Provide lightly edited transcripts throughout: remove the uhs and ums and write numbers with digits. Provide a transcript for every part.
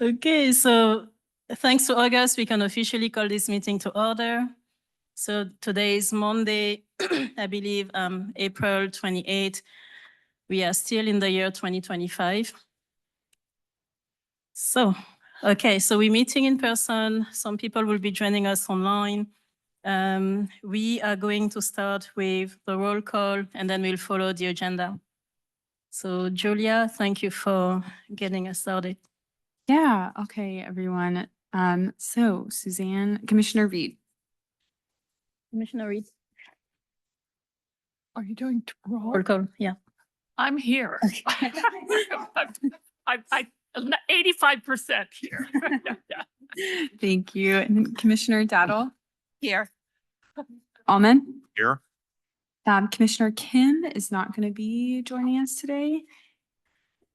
Okay, so thanks to August, we can officially call this meeting to order. So today is Monday, I believe, April 28th. We are still in the year 2025. So, okay, so we're meeting in person. Some people will be joining us online. We are going to start with the roll call and then we'll follow the agenda. So Julia, thank you for getting us started. Yeah, okay, everyone. So Suzanne, Commissioner Reed. Commissioner Reed. Are you doing Roll call, yeah. I'm here. I'm 85% here. Thank you. And then Commissioner Daddle. Here. Alman. Here. Commissioner Kim is not going to be joining us today.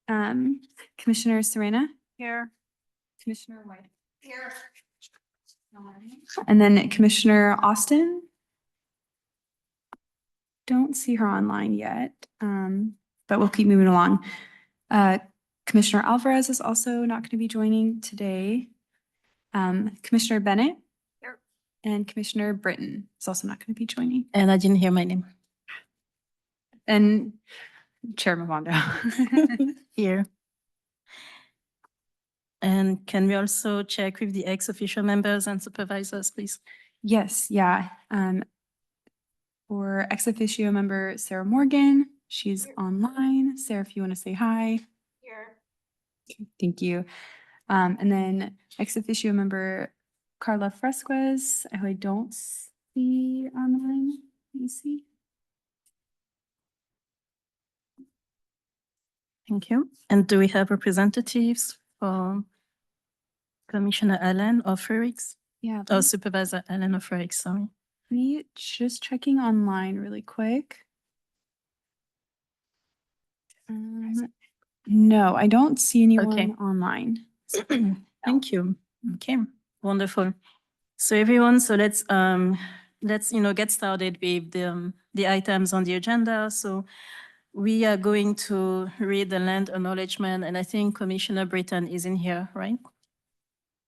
Commissioner Serena. Here. Commissioner White. Here. And then Commissioner Austin. Don't see her online yet, but we'll keep moving along. Commissioner Alvarez is also not going to be joining today. Commissioner Bennett. Here. And Commissioner Britton is also not going to be joining. And I didn't hear my name. And Chair Mavondo. Here. And can we also check with the ex-official members and supervisors, please? Yes, yeah. For ex officio member Sarah Morgan, she's online. Sarah, if you want to say hi. Here. Thank you. And then ex officio member Carla Fresquez, who I don't see online. Let me see. Thank you. And do we have representatives for Commissioner Allen or Frericks? Yeah. Oh, Supervisor Allen or Frericks, sorry. Me just checking online really quick. No, I don't see anyone Okay. online. Thank you. Okay, wonderful. So everyone, so let's get started with the items on the agenda. So we are going to read the land acknowledgement, and I think Commissioner Britton is in here, right?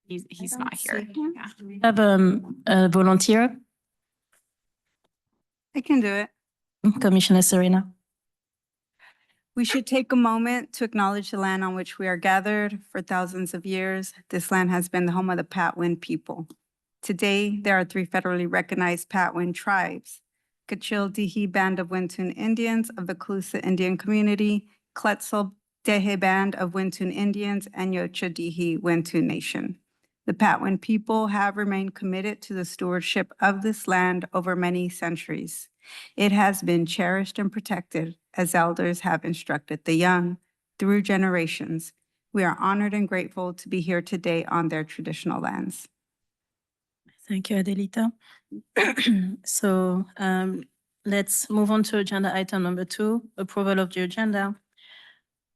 He's not here. Yeah. We have a volunteer, I can do it. Commissioner Serena. We should take a moment to acknowledge the land on which we are gathered. For thousands of years, this land has been the home of the Patwin people. Today, there are 3 federally recognized Patwin tribes: Kachil Dihi Band of Wintun Indians of the Calusa Indian Community, Quetzal Dehe Band of Wintun Indians, and Yocha Dihi Wintun Nation. The Patwin people have remained committed to the stewardship of this land over many centuries. It has been cherished and protected as elders have instructed the young through generations. We are honored and grateful to be here today on their traditional lands. Thank you, Adelita. So let's move on to agenda item number 2, approval of the agenda.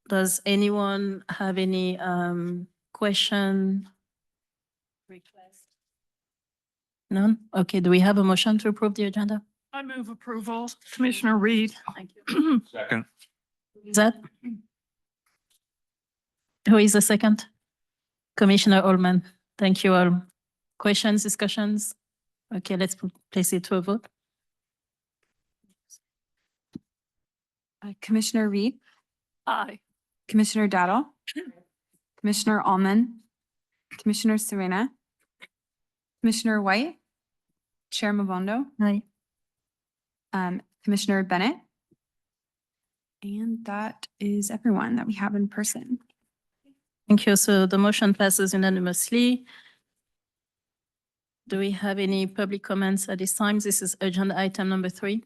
Does anyone have any question? Request? None? Okay, do we have a motion to approve the agenda? I move approval. Commissioner Reed. Thank you. Second. Is that? Who is the second? Commissioner Ullman. Thank you all. Questions, discussions? Okay, let's place it to a vote. Commissioner Reed, Aye. Commissioner Daddle, Commissioner Alman, Commissioner Serena, Commissioner White, Chair Mavondo, Aye. Commissioner Bennett. And that is everyone that we have in person. Thank you. So the motion passes unanimously. Do we have any public comments at this time? This is agenda item number 3.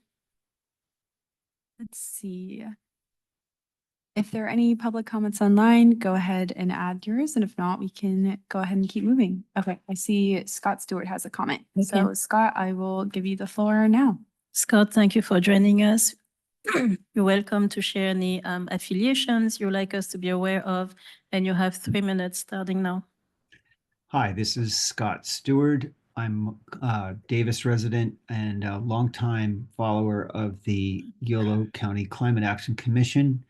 Let's see. If there are any public comments online, go ahead and add yours. And if not, we can go ahead and keep moving. Okay, I see Scott Stewart has a comment. So Okay. Scott, I will give you the floor now. Scott, thank you for joining us. You're welcome to share any affiliations you'd like us to be aware of, and you have 3 minutes starting now. Hi, this is Scott Stewart. I'm a Davis resident and a longtime follower of the Yolo County Climate Action Commission.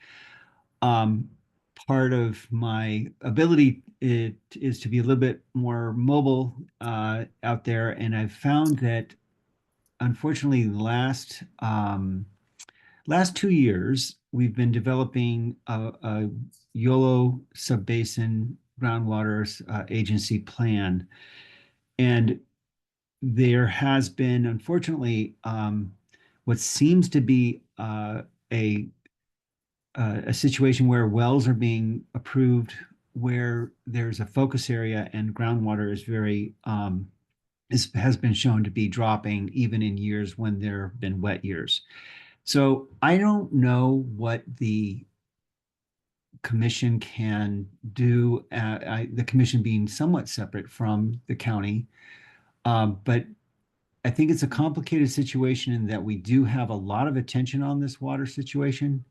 Part of my ability it is to be a little bit more mobile out there, and I've found that unfortunately last 2 years we've been developing a YOLO subbasin groundwater agency plan, and there has been unfortunately what seems to be a situation where wells are being approved where there's a focus area and groundwater is very has been shown to be dropping even in years when there have been wet years. So I don't know what the commission can do, the commission being somewhat separate from the county. But I think it's a complicated situation in that we do have a lot of attention on this water situation.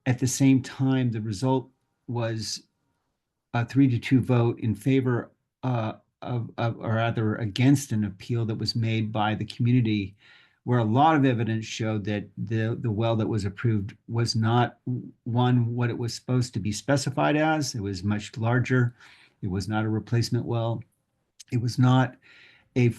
At the same time, the result was a 3-2 vote in favor or rather against an appeal that was made by the community, where a lot of evidence showed that the well that was approved was not what it was supposed to be specified as. It was much larger. It was not a replacement well. It was not a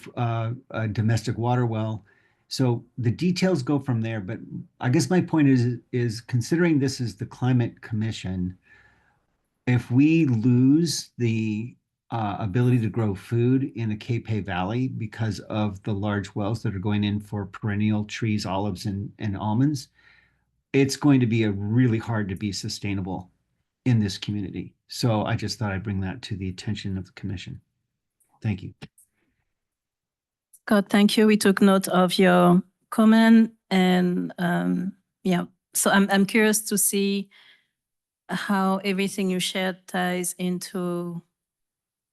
domestic water well. So the details go from there. But I guess my point is considering this is the Climate Commission, if we lose the ability to grow food in the Capay Valley because of the large wells that are going in for perennial trees, olives, and almonds, it's going to be really hard to be sustainable in this community. So I just thought I'd bring that to the attention of the commission. Thank you. Scott, thank you. We took note of your comment, and yeah, so I'm curious to see how everything you shared ties into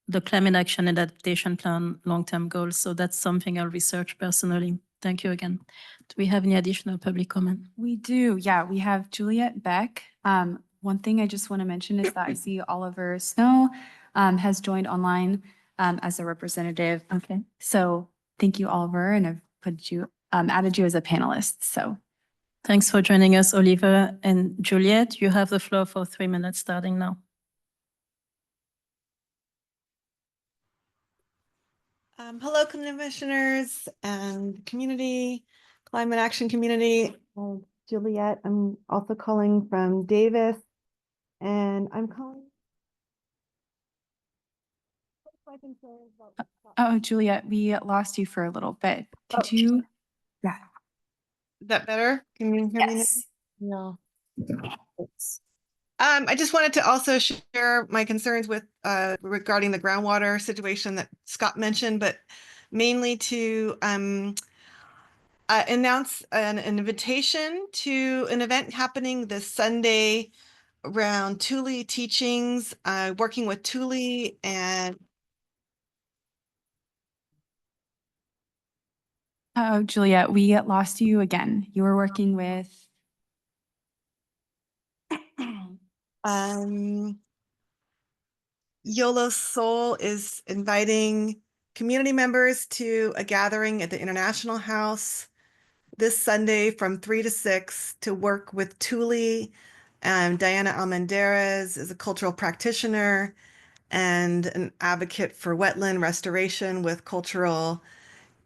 the climate action and adaptation plan long-term goals. So that's something I'll research personally. Thank you again. Do we have any additional public comment? We do. Yeah, we have Juliet Beck. One thing I just want to mention is that I see Oliver Snow has joined online as a representative. Okay. So thank you, Oliver, and I've put you, added you as a panelist. So Thanks for joining us, Oliver. And Juliet, you have the floor for 3 minutes starting now. Hello, commissioners and community, climate action community. Juliet, I'm also calling from Davis, and I'm calling. oh, Juliet, we lost you for a little bit. Could Oh. you? Yeah. Is that better? Can you hear me? Yes. now? No. I just wanted to also share my concerns with regarding the groundwater situation that Scott mentioned, but mainly to announce an invitation to an event happening this Sunday around Thule teachings, working with Thule and Oh, Juliet, we lost you again. You were working with. YOLO Soul is inviting community members to a gathering at the International House this Sunday from 3 to 6 to work with Thule. Diana Almendarez is a cultural practitioner and an advocate for wetland restoration with cultural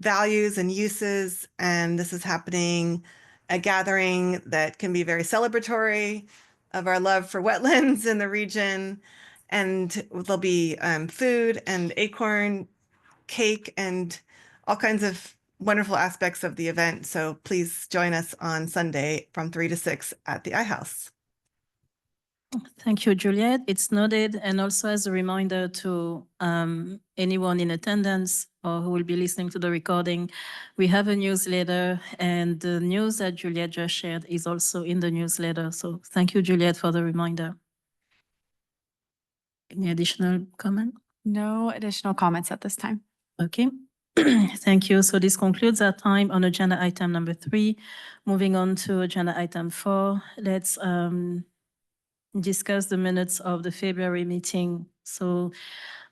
values and uses. And this is happening, a gathering that can be very celebratory of our love for wetlands in the region. And there'll be food and acorn cake and all kinds of wonderful aspects of the event. So please join us on Sunday from 3 to 6 at the iHouse. Thank you, Juliet. It's noted. And also as a reminder to anyone in attendance or who will be listening to the recording, we have a newsletter, and the news that Juliet just shared is also in the newsletter. So thank you, Juliet, for the reminder. Any additional comment? No additional comments at this time. Okay. Thank you. So this concludes our time on agenda item number 3. Moving on to agenda item 4. Let's discuss the minutes of the February meeting. So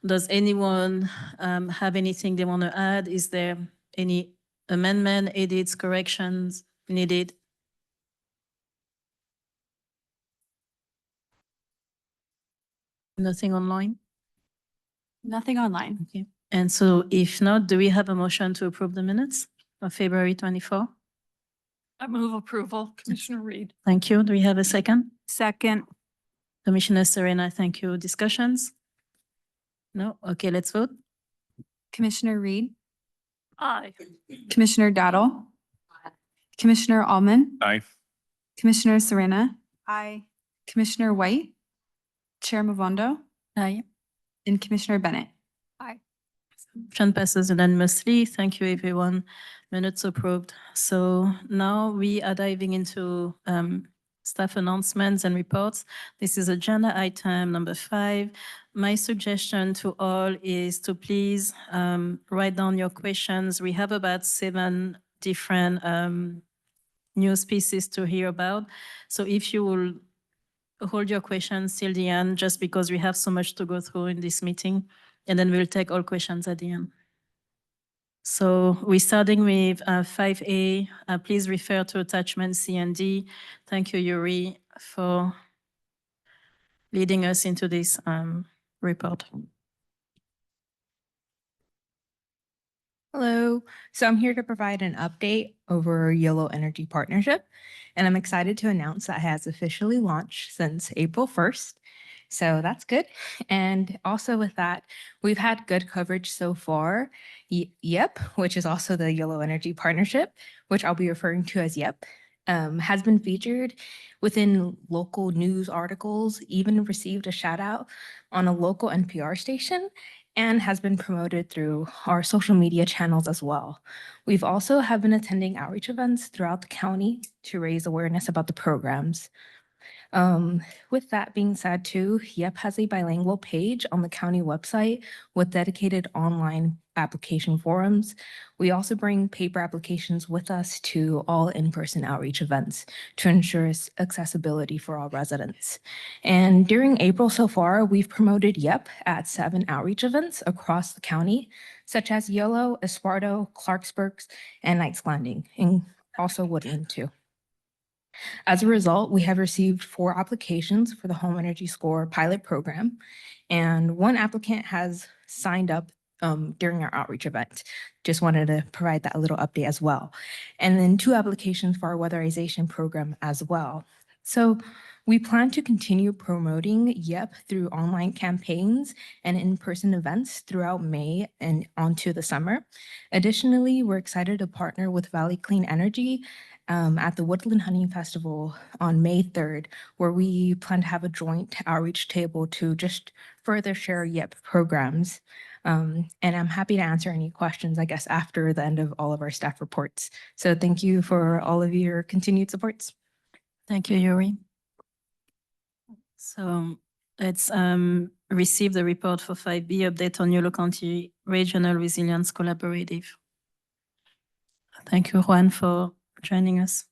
does anyone have anything they want to add? Is there any amendment, edits, corrections needed? Nothing online? Nothing online. Okay. And so if not, do we have a motion to approve the minutes of February 24? I move approval. Commissioner Reed. Thank you. Do we have a second? Second. Commissioner Serena, thank you. Discussions? No? Okay, let's vote. Commissioner Reed, Aye. Commissioner Daddle, Commissioner Allman, Aye. Commissioner Serena, Aye. Commissioner White, Chair Mavondo, Aye. and Commissioner Bennett. Motion passes unanimously. Thank you, everyone. Minutes approved. So now we are diving into staff announcements and reports. This is agenda item number 5. My suggestion to all is to please write down your questions. We have about 7 different news pieces to hear about. So if you will hold your questions till the end, just because we have so much to go through in this meeting, and then we'll take all questions at the end. So we're starting with 5A. Please refer to attachment C and D. Thank you, Yuri, for leading us into this report. Hello. So I'm here to provide an update over Yellow Energy Partnership, and I'm excited to announce that it has officially launched since April 1st. So that's good. And also with that, we've had good coverage so far. YEP, which is also the Yellow Energy Partnership, which I'll be referring to as YEP, has been featured within local news articles, even received a shout out on a local NPR station, and has been promoted through our social media channels as well. We've also have been attending outreach events throughout the county to raise awareness about the programs. With that being said too, YEP has a bilingual page on the county website with dedicated online application forums. We also bring paper applications with us to all in-person outreach events to ensure accessibility for all residents. And during April so far, we've promoted YEP at 7 outreach events across the county, such as Yolo, Esparto, Clarksburg, and Knights Landing, and also Woodland too. As a result, we have received 4 applications for the Home Energy Score pilot program, and 1 applicant has signed up during our outreach event. Just wanted to provide that a little update as well. And then 2 applications for our weatherization program as well. So we plan to continue promoting YEP through online campaigns and in-person events throughout May and onto the summer. Additionally, we're excited to partner with Valley Clean Energy at the Woodland Hunting Festival on May 3rd, where we plan to have a joint outreach table to just further share YEP programs. And I'm happy to answer any questions, I guess, after the end of all of our staff reports. So thank you for all of your continued supports. Thank you, Yuri. So let's receive the report for 5B, update on Yolo County Regional Resilience Collaborative. Thank you, Juan, for joining us.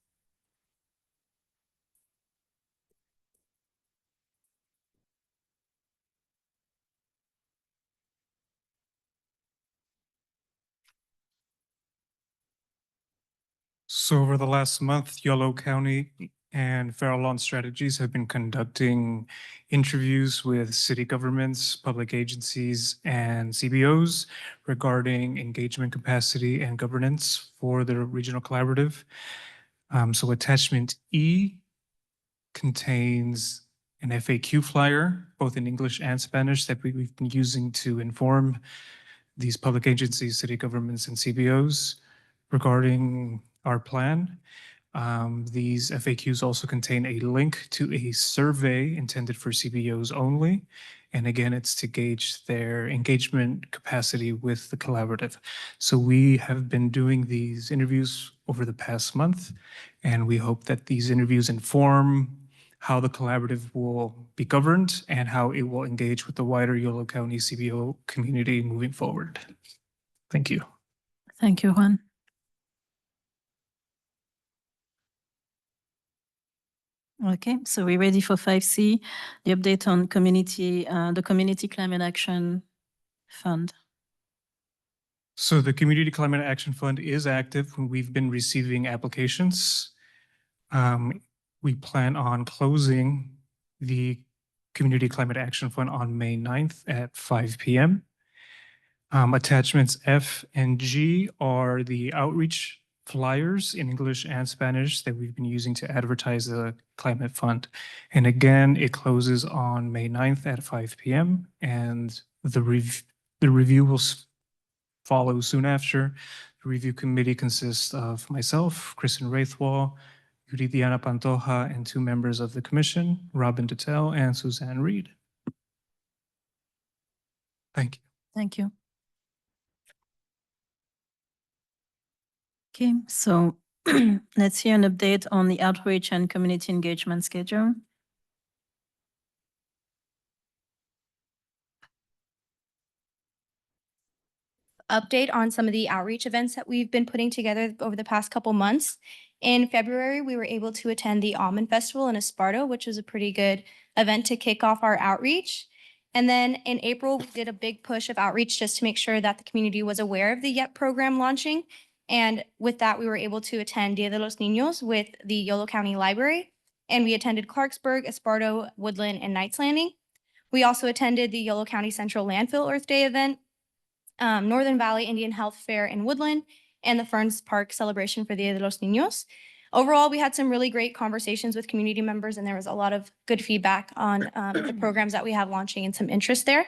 So over the last month, Yolo County and Federal Law Strategies have been conducting interviews with city governments, public agencies, and CBOs regarding engagement capacity and governance for the regional collaborative. So attachment E contains an FAQ flyer, both in English and Spanish, that we've been using to inform these public agencies, city governments, and CBOs regarding our plan. These FAQs also contain a link to a survey intended for CBOs only. And again, it's to gauge their engagement capacity with the collaborative. So we have been doing these interviews over the past month, and we hope that these interviews inform how the collaborative will be governed and how it will engage with the wider Yolo County CBO community moving forward. Thank you. Thank you, Juan. Okay, so we're ready for 5C, the update on the Community Climate Action Fund. So the Community Climate Action Fund is active. We've been receiving applications. We plan on closing the Community Climate Action Fund on May 9th at 5 p.m. Attachments F and G are the outreach flyers in English and Spanish that we've been using to advertise the Climate Fund. And again, it closes on May 9th at 5 p.m. and the review will follow soon after. The review committee consists of myself, Kristen Raithwall, Yuridiana Pantoja, and 2 members of the commission, Robin Dettel and Suzanne Reed. Thank you. Thank you. Okay, so let's hear an update on the outreach and community engagement schedule. Update on some of the outreach events that we've been putting together over the past couple months. In February, we were able to attend the Almond Festival in Esparto, which was a pretty good event to kick off our outreach. And then in April, we did a big push of outreach just to make sure that the community was aware of the YEP program launching. And with that, we were able to attend Dia de los Niños with the Yolo County Library. And we attended Clarksburg, Esparto, Woodland, and Knights Landing. We also attended the Yolo County Central Landfill Earth Day event, Northern Valley Indian Health Fair in Woodland, and the Ferns Park celebration for Dia de los Niños. Overall, we had some really great conversations with community members, and there was a lot of good feedback on the programs that we have launching and some interest there.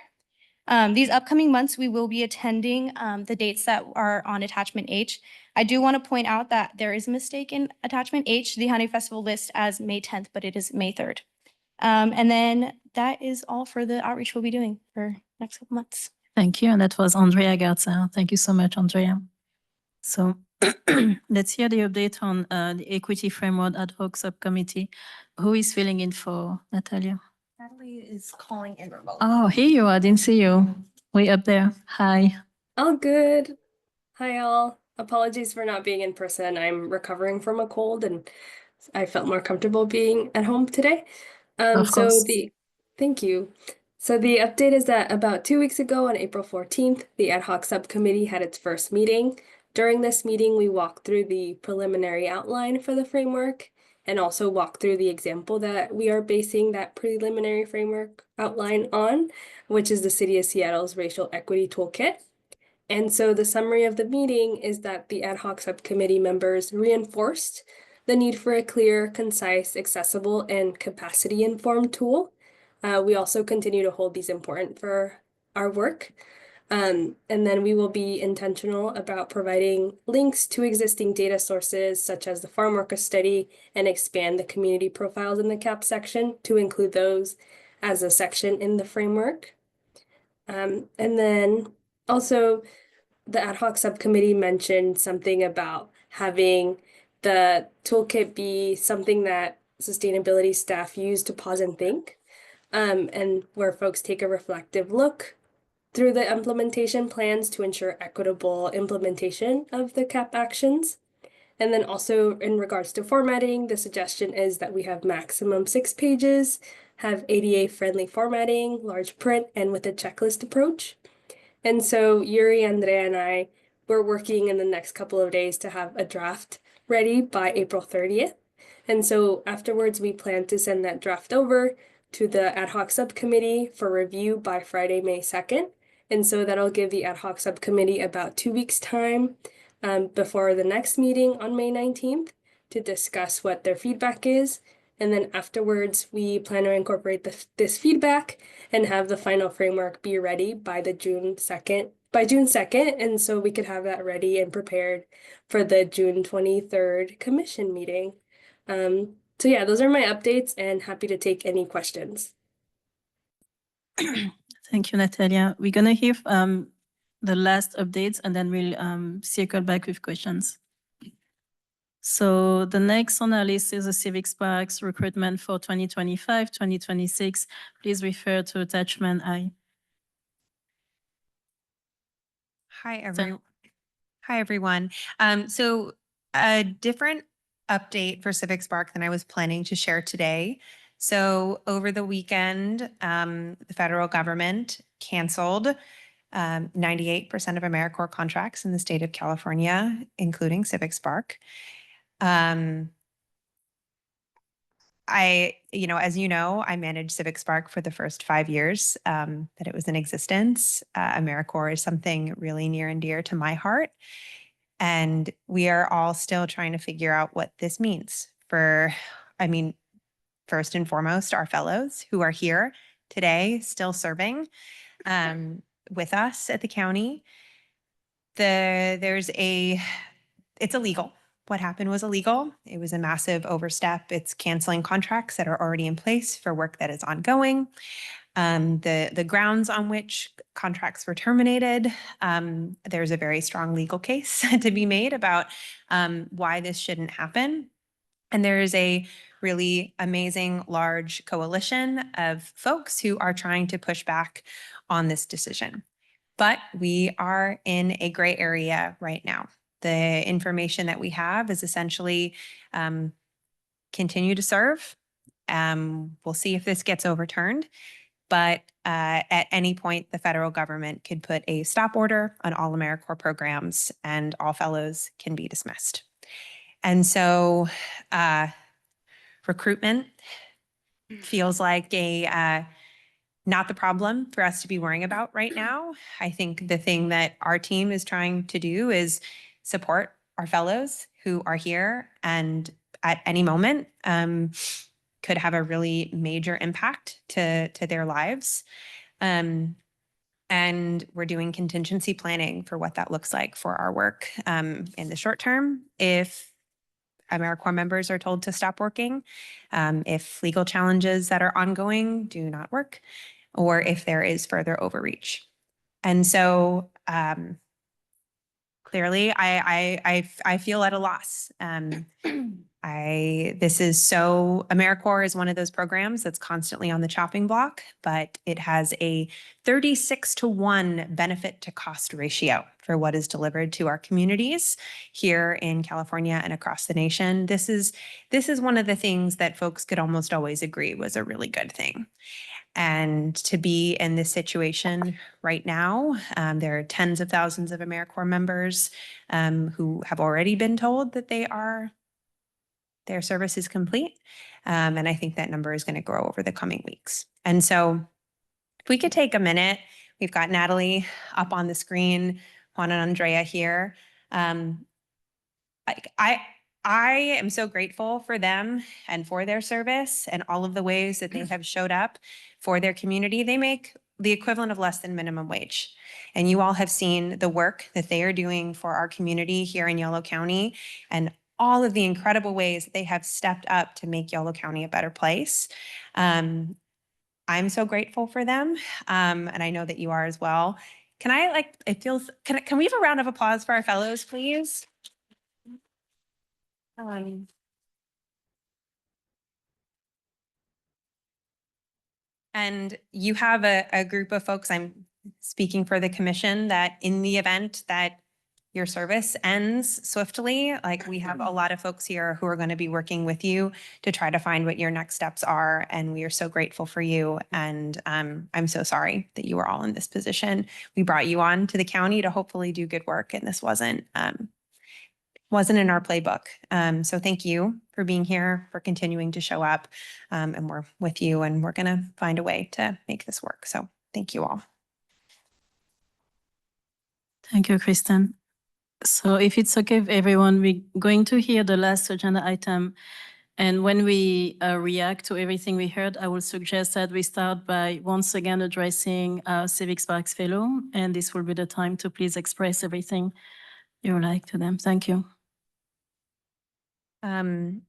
These upcoming months, we will be attending the dates that are on attachment H. I do want to point out that there is a mistake in attachment H. The Honey Festival lists as May 10th, but it is May 3rd. And then that is all for the outreach we'll be doing for next couple months. Thank you. And that was Andrea Garza. Thank you so much, Andrea. So let's hear the update on the Equity Framework Ad Hoc Subcommittee. Who is filling in for Natalia? Natalie is calling in remote. Oh, here you are. I didn't see you. Way up there. Hi. All good. Hi, all. Apologies for not being in person. I'm recovering from a cold and I felt more comfortable being at home today. Of course. Thank you. So the update is that about 2 weeks ago on April 14th, the ad hoc subcommittee had its first meeting. During this meeting, we walked through the preliminary outline for the framework and also walked through the example that we are basing that preliminary framework outline on, which is the City of Seattle's Racial Equity Toolkit. And so the summary of the meeting is that the ad hoc subcommittee members reinforced the need for a clear, concise, accessible, and capacity-informed tool. We also continue to hold these important for our work. And then we will be intentional about providing links to existing data sources such as the farm worker study and expand the community profiles in the CAP section to include those as a section in the framework. And then also the ad hoc subcommittee mentioned something about having the toolkit be something that sustainability staff use to pause and think, and where folks take a reflective look through the implementation plans to ensure equitable implementation of the CAP actions. And then also in regards to formatting, the suggestion is that we have maximum 6 pages, have ADA-friendly formatting, large print, and with a checklist approach. And so Yuri, Andrea, and I were working in the next couple of days to have a draft ready by April 30th. And so afterwards, we plan to send that draft over to the ad hoc subcommittee for review by Friday, May 2nd. And so that'll give the ad hoc subcommittee about 2 weeks' time before the next meeting on May 19th to discuss what their feedback is. And then afterwards, we plan to incorporate this feedback and have the final framework be ready by June 2nd. And so we could have that ready and prepared for the June 23rd commission meeting. So yeah, those are my updates and happy to take any questions. Thank you, Natalia. We're going to hear the last updates and then we'll circle back with questions. So the next on our list is the Civic Sparks recruitment for 2025-2026. Please refer to attachment I. Hi, everyone. So a different update for Civic Spark than I was planning to share today. So over the weekend, the federal government canceled 98% of AmeriCorps contracts in the state of California, including Civic Spark. as you know, I managed Civic Spark for the first 5 years that it was in existence. AmeriCorps is something really near and dear to my heart. And we are all still trying to figure out what this means for, first and foremost, our fellows who are here today, still serving with us at the county. It's illegal. What happened was illegal. It was a massive overstep. It's canceling contracts that are already in place for work that is ongoing. The grounds on which contracts were terminated, there's a very strong legal case to be made about why this shouldn't happen. And there is a really amazing large coalition of folks who are trying to push back on this decision. But we are in a gray area right now. The information that we have is essentially continue to serve. We'll see if this gets overturned. But at any point, the federal government could put a stop order on all AmeriCorps programs and all fellows can be dismissed. And so recruitment feels like not the problem for us to be worrying about right now. I think the thing that our team is trying to do is support our fellows who are here and at any moment could have a really major impact to their lives. And we're doing contingency planning for what that looks like for our work in the short term. If AmeriCorps members are told to stop working, if legal challenges that are ongoing do not work, or if there is further overreach. And so clearly I feel at a loss. AmeriCorps is one of those programs that's constantly on the chopping block, but it has a 36-to-1 benefit to cost ratio for what is delivered to our communities here in California and across the nation. This is one of the things that folks could almost always agree was a really good thing. And to be in this situation right now, there are tens of thousands of AmeriCorps members who have already been told that their service is complete. And I think that number is going to grow over the coming weeks. And so if we could take a minute, we've got Natalie up on the screen, Juan and Andrea here. I am so grateful for them and for their service and all of the ways that they have showed up for their community. They make the equivalent of less than minimum wage. And you all have seen the work that they are doing for our community here in Yolo County and all of the incredible ways that they have stepped up to make Yolo County a better place. I'm so grateful for them. And I know that you are as well. Can we have a round of applause for our fellows, please? And you have a group of folks, I'm speaking for the commission, that in the event that your service ends swiftly, like we have a lot of folks here who are going to be working with you to try to find what your next steps are. And we are so grateful for you. And I'm so sorry that you were all in this position. We brought you on to the county to hopefully do good work. And this wasn't in our playbook. So thank you for being here, for continuing to show up. And we're with you and we're going to find a way to make this work. So thank you all. Thank you, Kristen. So if it's okay with everyone, we're going to hear the last agenda item. And when we react to everything we heard, I will suggest that we start by once again addressing Civic Sparks Fellow. And this will be the time to please express everything you like to them. Thank you. Update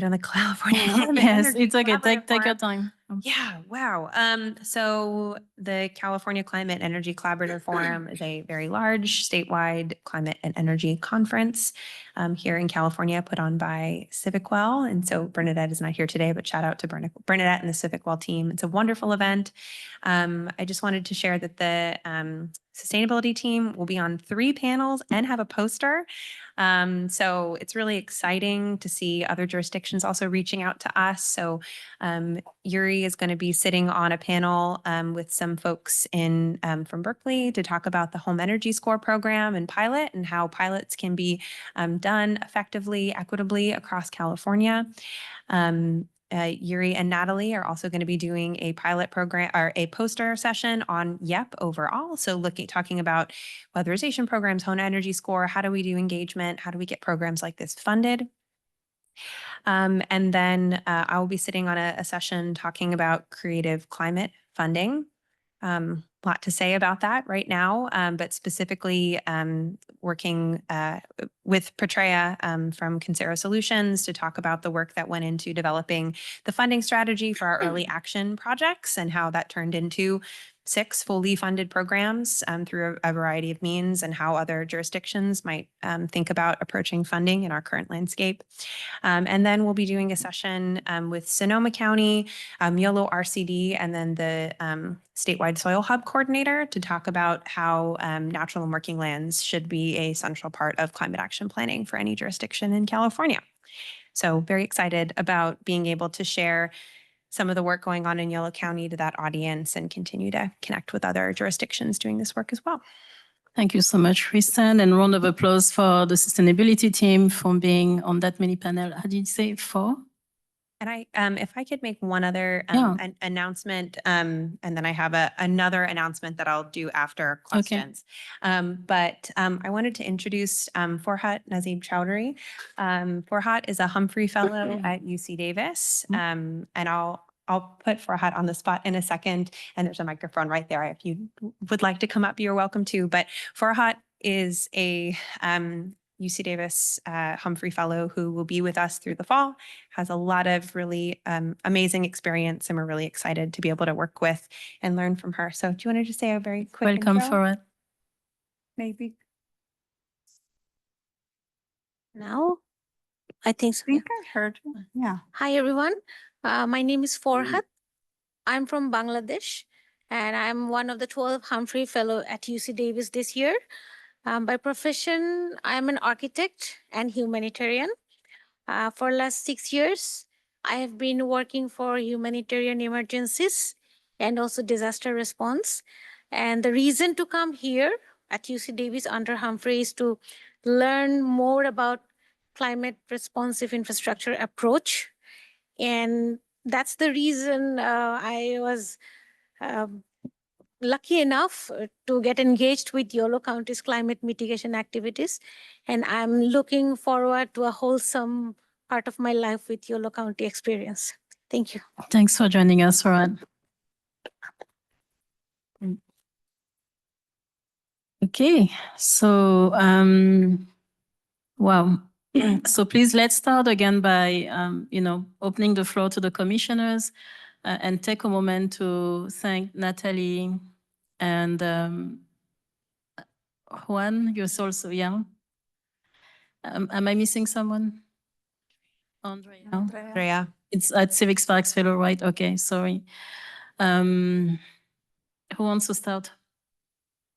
on the California. Yes, it's okay. Take your time. Yeah, wow. So the California Climate Energy Collaborative Forum is a very large statewide climate and energy conference here in California put on by CivicWell. And so Bernadette is not here today, but shout out to Bernadette and the CivicWell team. It's a wonderful event. I just wanted to share that the sustainability team will be on 3 panels and have a poster. So it's really exciting to see other jurisdictions also reaching out to us. So Yuri is going to be sitting on a panel with some folks in from Berkeley to talk about the home energy score program and pilot and how pilots can be done effectively, equitably across California. Yuri and Natalie are also going to be doing a pilot program or a poster session on YEP overall. So talking about weatherization programs, home energy score, how do we do engagement? How do we get programs like this funded? And then I will be sitting on a session talking about creative climate funding. Lot to say about that right now, but specifically working with Petrea from Consera Solutions to talk about the work that went into developing the funding strategy for our early action projects and how that turned into 6 fully funded programs through a variety of means and how other jurisdictions might think about approaching funding in our current landscape. And then we'll be doing a session with Sonoma County, YOLO RCD, and then the statewide soil hub coordinator to talk about how natural and working lands should be a central part of climate action planning for any jurisdiction in California. So very excited about being able to share some of the work going on in Yolo County to that audience and continue to connect with other jurisdictions doing this work as well. Thank you so much, Kristen, and round of applause for the sustainability team for being on that many panel. How did you say 4? And I, if I could make one other Yeah. announcement, and then I have another announcement that I'll do after questions. But I wanted to introduce Farhat Nazib Chowdhury. Farhat is a Humphrey Fellow at UC Davis, and I'll put Farhat on the spot in a second. And there's a microphone right there. If you would like to come up, you're welcome to. But Farhat is a UC Davis Humphrey Fellow who will be with us through the fall, has a lot of really amazing experience, and we're really excited to be able to work with and learn from her. So do you want to just say a very quick Welcome, intro? Farhat. Maybe. Now, I think so. I think I heard. Yeah. Hi, everyone. My name is Farhat. I'm from Bangladesh, and I'm one of the 12 Humphrey Fellow at UC Davis this year. By profession, I'm an architect and humanitarian. For last 6 years, I have been working for humanitarian emergencies and also disaster response. And the reason to come here at UC Davis under Humphrey is to learn more about climate responsive infrastructure approach. And that's the reason I was lucky enough to get engaged with Yolo County's climate mitigation activities. And I'm looking forward to a wholesome part of my life with Yolo County experience. Thank you. Thanks for joining us, Farhat. Okay, so wow. So please let's start again by opening the floor to the commissioners and take a moment to thank Natalie and Juan. You're also young. Am I missing someone? Andrea. Andrea. It's at Civic Sparks Fellow, right? Okay, sorry. Who wants to start?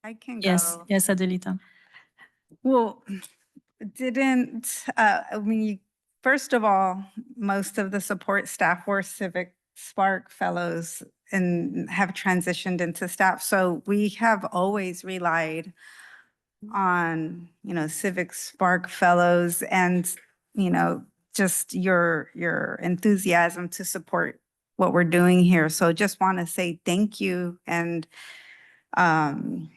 I can Yes, go. yes, Adelita. Well, first of all, most of the support staff were Civic Spark Fellows and have transitioned into staff. So we have always relied on, Civic Spark Fellows and, just your enthusiasm to support what we're doing here. So just want to say thank you. And, I'm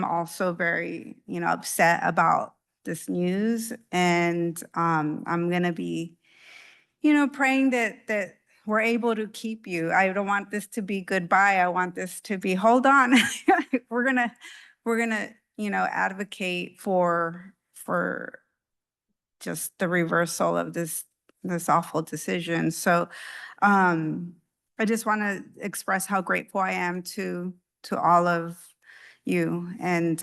also very, upset about this news, and I'm going to be, praying that we're able to keep you. I don't want this to be goodbye. I want this to be, hold on. we're going to, advocate for just the reversal of this awful decision. So I just want to express how grateful I am to all of you and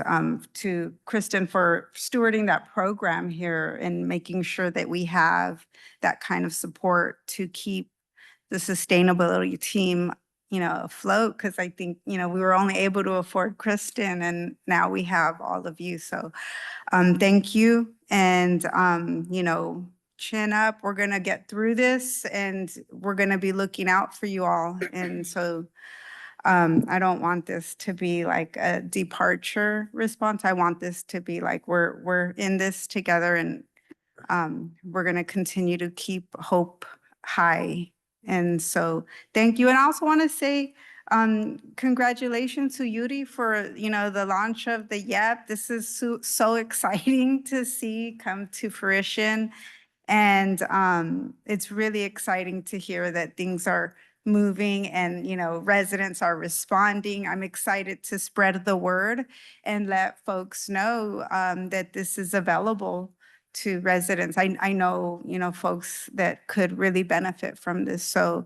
to Kristen for stewarding that program here and making sure that we have that kind of support to keep the sustainability team afloat, because I think, we were only able to afford Kristen, and now we have all of you. So thank you. And, chin up, we're going to get through this, and we're going to be looking out for you all. And so I don't want this to be like a departure response. I want this to be like, we're in this together, and we're going to continue to keep hope high. And so thank you. And I also want to say congratulations to Yuri for, the launch of the YEP. This is so exciting to see come to fruition. And it's really exciting to hear that things are moving and, residents are responding. I'm excited to spread the word and let folks know that this is available to residents. I know, folks that could really benefit from this. So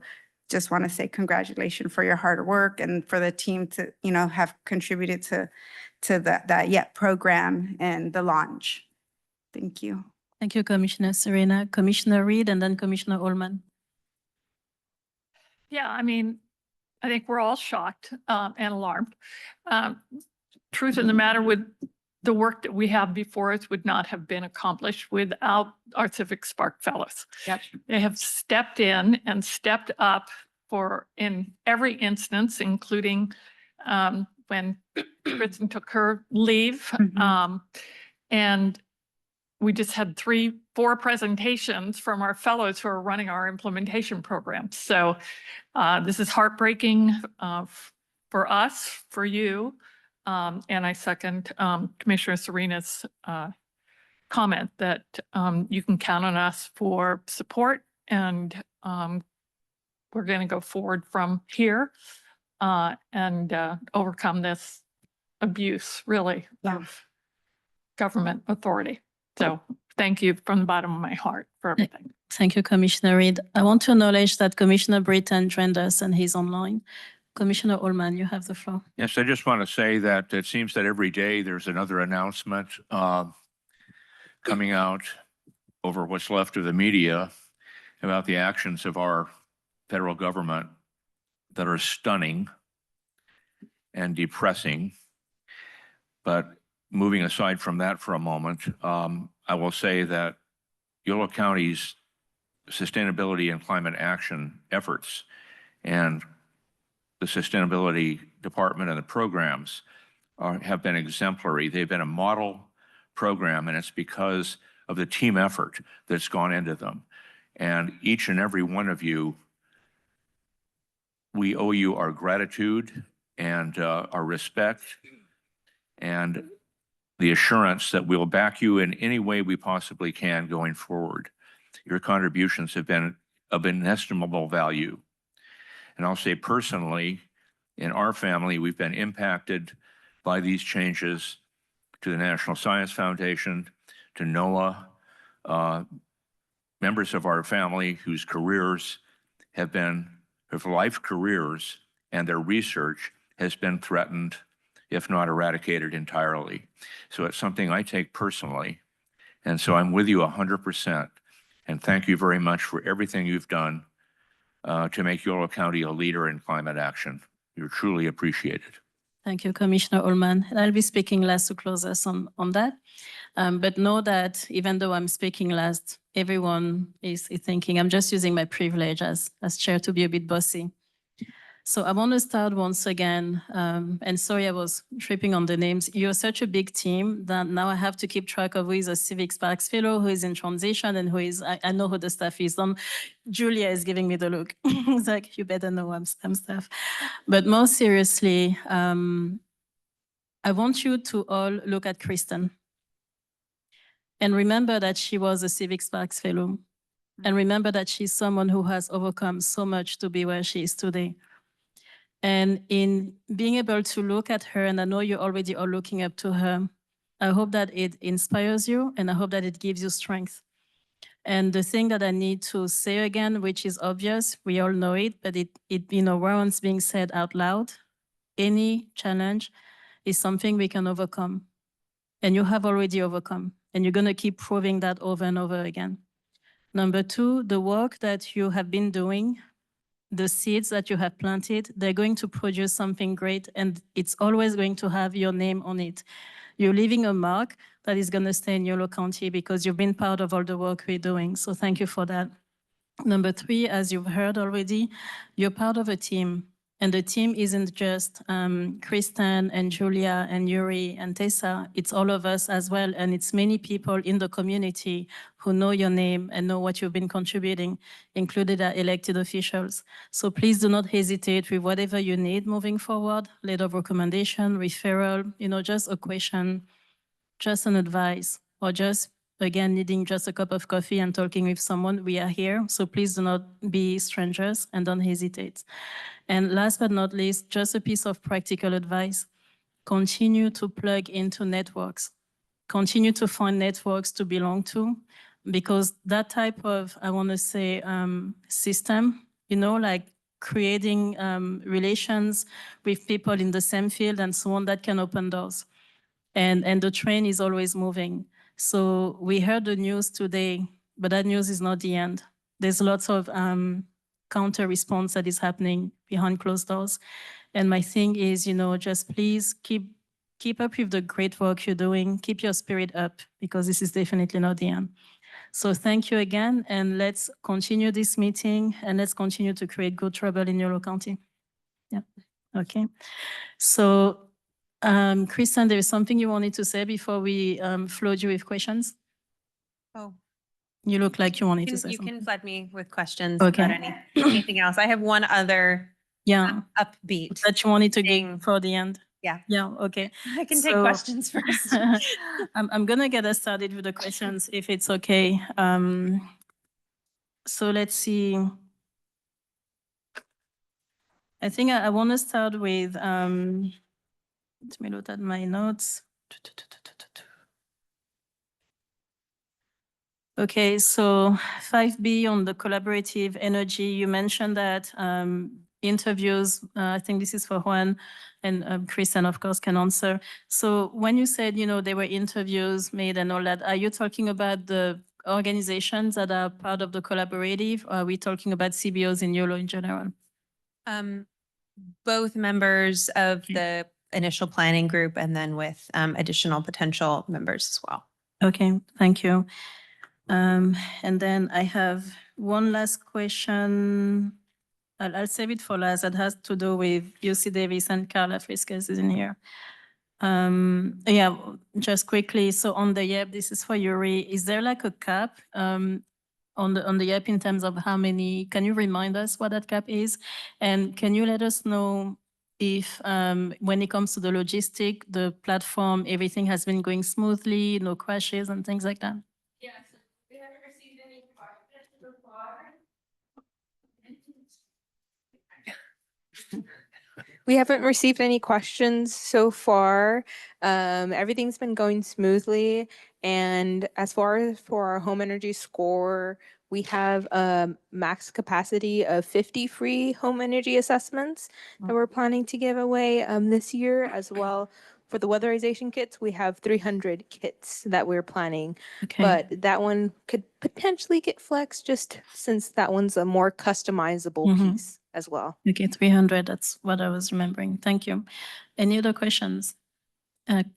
just want to say congratulations for your hard work and for the team to, have contributed to that YEP program and the launch. Thank you. Thank you, Commissioner Serena. Commissioner Reed and then Commissioner Ullman. Yeah, I mean, I think we're all shocked and alarmed. Truth in the matter, with the work that we have before us would not have been accomplished without our Civic Spark Fellows. Yep. They have stepped in and stepped up in every instance, including when Kristen took her leave. And we just had 4 presentations from our fellows who are running our implementation programs. So this is heartbreaking for us, for you. And I second Commissioner Serena's comment that you can count on us for support, and we're going to go forward from here and overcome this abuse, really, of government authority. So thank you from the bottom of my heart for everything. Thank you, Commissioner Reed. I want to acknowledge that Commissioner Britton joined us and he's online. Commissioner Ullman, you have the floor. Yes, I just want to say that it seems that every day there's another announcement coming out over what's left of the media about the actions of our federal government that are stunning and depressing. But moving aside from that for a moment, I will say that Yolo County's sustainability and climate action efforts and the sustainability department and the programs have been exemplary. They've been a model program, and it's because of the team effort that's gone into them. And each and every one of you, we owe you our gratitude and our respect and the assurance that we'll back you in any way we possibly can going forward. Your contributions have been of inestimable value. And I'll say personally, in our family, we've been impacted by these changes to the National Science Foundation, to NOAA, members of our family whose careers have life careers, and their research has been threatened, if not eradicated entirely. So it's something I take personally. And so I'm with you 100%. And thank you very much for everything you've done to make Yolo County a leader in climate action. You're truly appreciated. Thank you, Commissioner Ullman. And I'll be speaking last to close us on that. But know that even though I'm speaking last, everyone is thinking I'm just using my privilege as chair to be a bit bossy. So I want to start once again, and sorry I was tripping on the names. You're such a big team that now I have to keep track of who is a Civic Sparks Fellow, who is in transition, and who is, I know who the staff is. Julia is giving me the look. It's like, you better know I'm staff. But more seriously, I want you to all look at Kristen. And remember that she was a Civic Sparks Fellow. And remember that she's someone who has overcome so much to be where she is today. And in being able to look at her, and I know you already are looking up to her, I hope that it inspires you, and I hope that it gives you strength. And the thing that I need to say again, which is obvious, we all know it, but it warrants being said out loud. Any challenge is something we can overcome. And you have already overcome. And you're going to keep proving that over and over again. Number 2, the work that you have been doing the seeds that you have planted, they're going to produce something great, and it's always going to have your name on it. You're leaving a mark that is going to stay in Yolo County because you've been part of all the work we're doing. So thank you for that. Number 3, as you've heard already, you're part of a team. And the team isn't just Kristen and Julia and Yuri and Tessa. It's all of us as well. And it's many people in the community who know your name and know what you've been contributing, included our elected officials. So please do not hesitate with whatever you need moving forward, letter of recommendation, referral, just a question, just an advice, or just, again, needing just a cup of coffee and talking with someone. We are here. So please do not be strangers and don't hesitate. And last but not least, just a piece of practical advice. Continue to plug into networks. Continue to find networks to belong to, because that type of, I want to say, system, like creating relations with people in the same field and so on, that can open doors. And the train is always moving. So we heard the news today, but that news is not the end. There's lots of counter response that is happening behind closed doors. And my thing is, just please keep up with the great work you're doing. Keep your spirit up, because this is definitely not the end. So thank you again, and let's continue this meeting, and let's continue to create good trouble in Yolo County. Yeah, okay. So Kristen, there is something you wanted to say before we flood you with questions? Oh, You look like you wanted to say you something. can flood me with questions Okay. about anything else. I have one other Yeah, upbeat. that you wanted to thing. give for the end. Yeah. Yeah, okay. I can take So- questions first. I'm gonna get us started with the questions, if it's okay. So let's see. I think I want to start with, let me look at my notes. Okay, so 5B on the collaborative energy, you mentioned that interviews, I think this is for Juan, and Kristen, of course, can answer. So when you said, there were interviews made and all that, are you talking about the organizations that are part of the collaborative, or are we talking about CBOs in YOLO in general? Both members of the initial planning group and then with additional potential members as well. Okay, thank you. And then I have one last question. I'll save it for last. That has to do with UC Davis and Carla Frisquez is in here. Yeah, just quickly. So on the YEP, this is for Yuri. Is there like a cap on the YEP in terms of how many? Can you remind us what that cap is? And can you let us know if when it comes to the logistic, the platform, everything has been going smoothly, no crashes and things like that? Yes, we haven't received any questions so far. We haven't received any questions so far. Everything's been going smoothly. And as far as for our home energy score, we have a max capacity of 50 free home energy assessments that we're planning to give away this year as well. For the weatherization kits, we have 300 kits that we're planning. Okay. But that one could potentially get flexed just since that one's a more customizable piece as well. Okay, 300, that's what I was remembering. Thank you. Any other questions?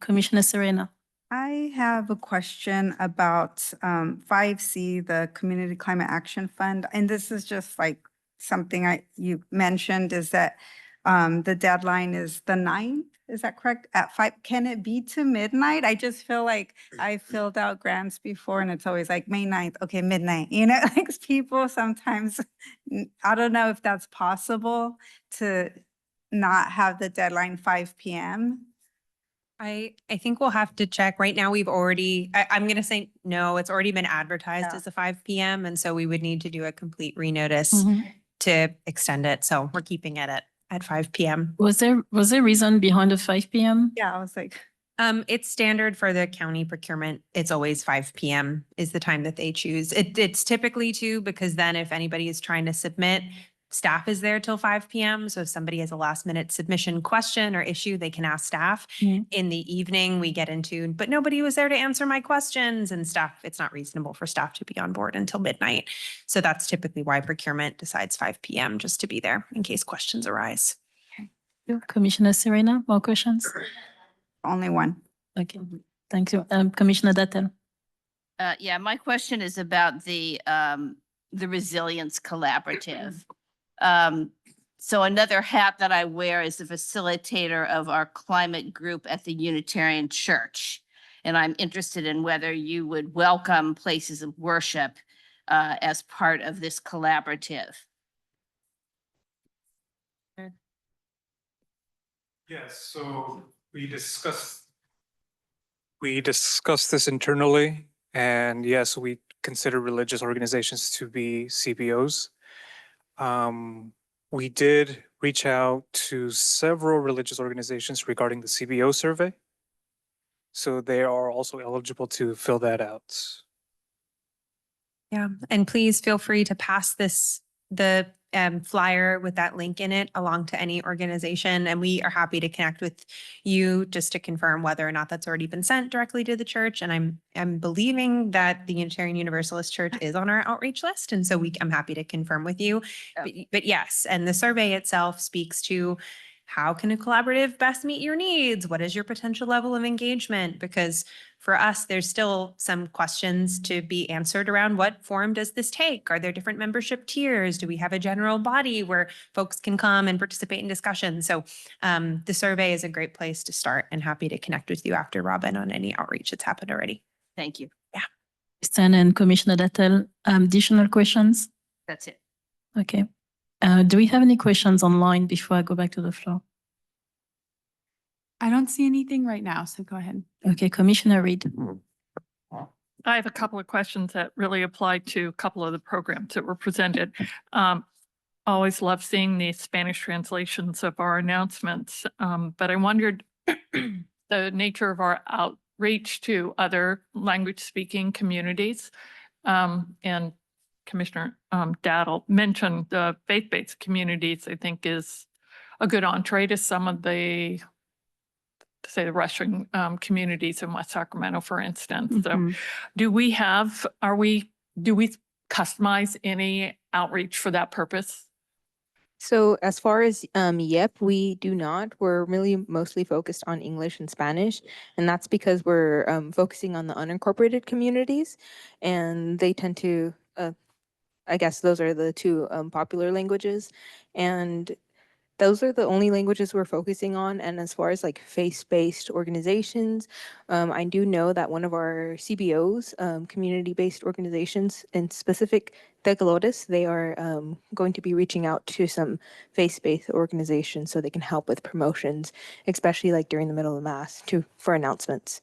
Commissioner Serena. I have a question about 5C, the Community Climate Action Fund. And this is just like something you mentioned is that the deadline is the 9th. Is that correct? At 5, can it be to midnight? I just feel like I filled out grants before and it's always like May 9th, okay, midnight. Like people sometimes, I don't know if that's possible to not have the deadline 5 p.m. I think we'll have to check. Right now, we've already, I'm going to say, no, it's already been advertised Yeah. as a 5 p.m. And so we would need to do a complete renotice to extend it. So we're keeping it at 5 p.m. Was there a reason behind the 5 p.m.? Yeah, I was like, It's standard for the county procurement. It's always 5 p.m. is the time that they choose. It's typically 2 because then if anybody is trying to submit staff is there till 5 p.m. So if somebody has a last minute submission question or issue, they can ask staff. In the evening, we get into, but nobody was there to answer my questions, and staff, it's not reasonable for staff to be on board until midnight. So that's typically why procurement decides 5 p.m. just to be there in case questions arise. Commissioner Serena, more questions? Only one. Okay, thank you. Commissioner Dattel. Yeah, my question is about the Resilience Collaborative. So another hat that I wear is the facilitator of our climate group at the Unitarian Church. And I'm interested in whether you would welcome places of worship as part of this collaborative. Yes, so we discussed this internally, and yes, we consider religious organizations to be CBOs. We did reach out to several religious organizations regarding the CBO survey. So they are also eligible to fill that out. Yeah, and please feel free to pass the flyer with that link in it along to any organization. And we are happy to connect with you just to confirm whether or not that's already been sent directly to the church. And I'm believing that the Unitarian Universalist Church is on our outreach list. And so I'm happy to confirm with you. But yes, and the survey itself speaks to how can a collaborative best meet your needs? What is your potential level of engagement? Because for us, there's still some questions to be answered around what form does this take? Are there different membership tiers? Do we have a general body where folks can come and participate in discussion? So the survey is a great place to start, and happy to connect with you after, Robin, on any outreach that's happened already. Thank you. Yeah. Stan and Commissioner Dattel, additional questions? That's it. Okay. Do we have any questions online before I go back to the floor? I don't see anything right now, so go ahead. Okay, Commissioner Reed. I have a couple of questions that really apply to a couple of the programs that were presented. Always love seeing the Spanish translations of our announcements, but I wondered the nature of our outreach to other language-speaking communities. And Commissioner Dattel mentioned the faith-based communities, I think is a good entree to some of the, say, the Russian communities in West Sacramento, for instance. So do we customize any outreach for that purpose? So as far as YEP, we do not. We're really mostly focused on English and Spanish, and that's because we're focusing on the unincorporated communities, and they tend to, I guess those are the two popular languages, and those are the only languages we're focusing on. And as far as like faith-based organizations, I do know that one of our CBOs, community-based organizations, in specific Tecolotes, they are going to be reaching out to some faith-based organizations so they can help with promotions, especially like during the middle of Mass for announcements.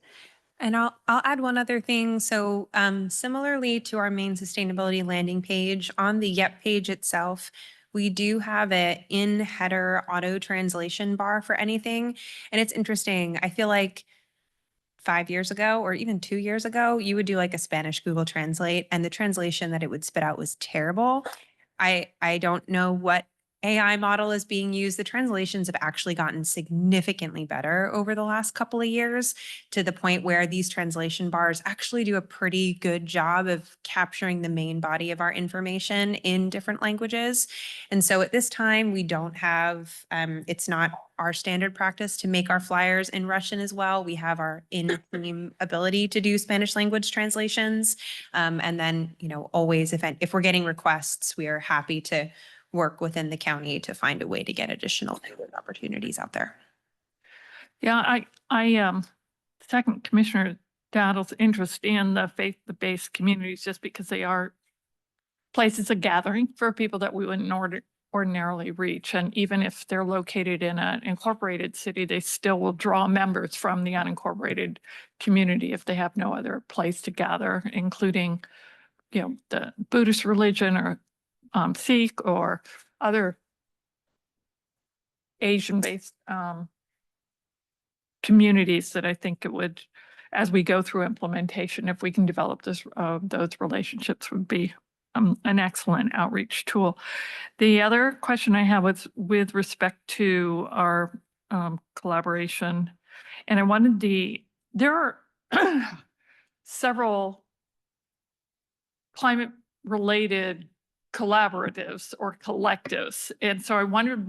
And I'll add one other thing. So similarly to our main sustainability landing page, on the YEP page itself, we do have an in-header auto translation bar for anything. And it's interesting. I feel like 5 years ago or even 2 years ago, you would do like a Spanish Google Translate, and the translation that it would spit out was terrible. I don't know what AI model is being used. The translations have actually gotten significantly better over the last couple of years, to the point where these translation bars actually do a pretty good job of capturing the main body of our information in different languages. And so at this time, we don't have, it's not our standard practice to make our flyers in Russian as well. We have our in-team ability to do Spanish language translations. And then, always if we're getting requests, we are happy to work within the county to find a way to get additional opportunities out there. Yeah, I second Commissioner Dattel's interest in the faith-based communities, just because they are places of gathering for people that we wouldn't ordinarily reach. And even if they're located in an incorporated city, they still will draw members from the unincorporated community if they have no other place to gather, including, the Buddhist religion or Sikh or other Asian-based communities that I think it would, as we go through implementation, if we can develop those relationships, would be an excellent outreach tool. The other question I have was with respect to our collaboration, and I wanted there are several climate-related collaboratives or collectives, and so I wondered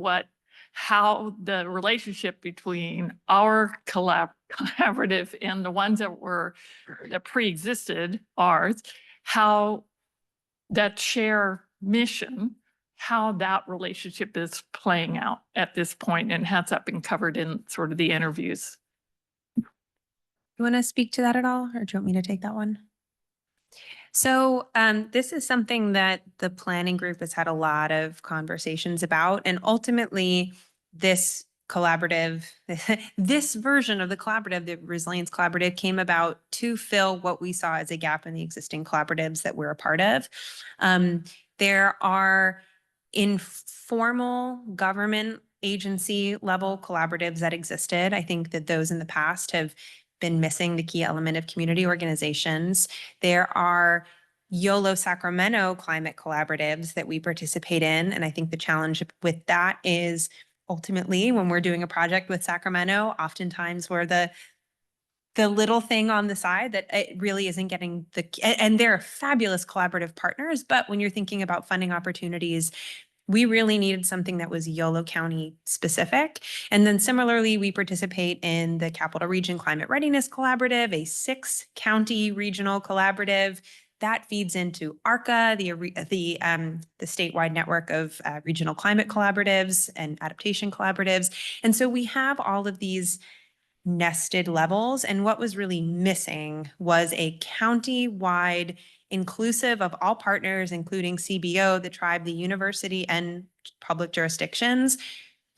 how the relationship between our collaborative and the ones that pre-existed ours, how that share mission, how that relationship is playing out at this point, and has that been covered in sort of the interviews? You want to speak to that at all, or do you want me to take that one? So this is something that the planning group has had a lot of conversations about, and ultimately this collaborative, this version of the collaborative, the Resilience Collaborative, came about to fill what we saw as a gap in the existing collaboratives that we're a part of. There are informal government agency level collaboratives that existed. I think that those in the past have been missing the key element of community organizations. There are YOLO Sacramento climate collaboratives that we participate in. And I think the challenge with that is ultimately when we're doing a project with Sacramento, oftentimes we're the little thing on the side that it really isn't getting and they're fabulous collaborative partners. But when you're thinking about funding opportunities, we really needed something that was YOLO County specific. And then similarly, we participate in the Capital Region Climate Readiness Collaborative, a 6-county regional collaborative that feeds into ARCA, the statewide network of regional climate collaboratives and adaptation collaboratives. And so we have all of these nested levels. And what was really missing was a county-wide inclusive of all partners, including CBO, the tribe, the university, and public jurisdictions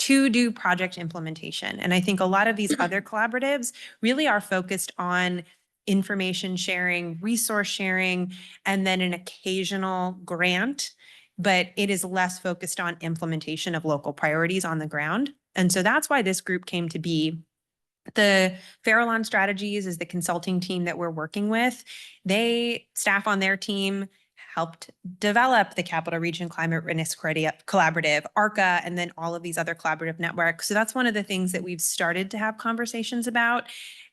to do project implementation. And I think a lot of these other collaboratives really are focused on information sharing, resource sharing, and then an occasional grant, but it is less focused on implementation of local priorities on the ground. And so that's why this group came to be. The Farallon Strategies is the consulting team that we're working with. Staff on their team helped develop the Capital Region Climate Readiness Collaborative, ARCA, and then all of these other collaborative networks. So that's one of the things that we've started to have conversations about.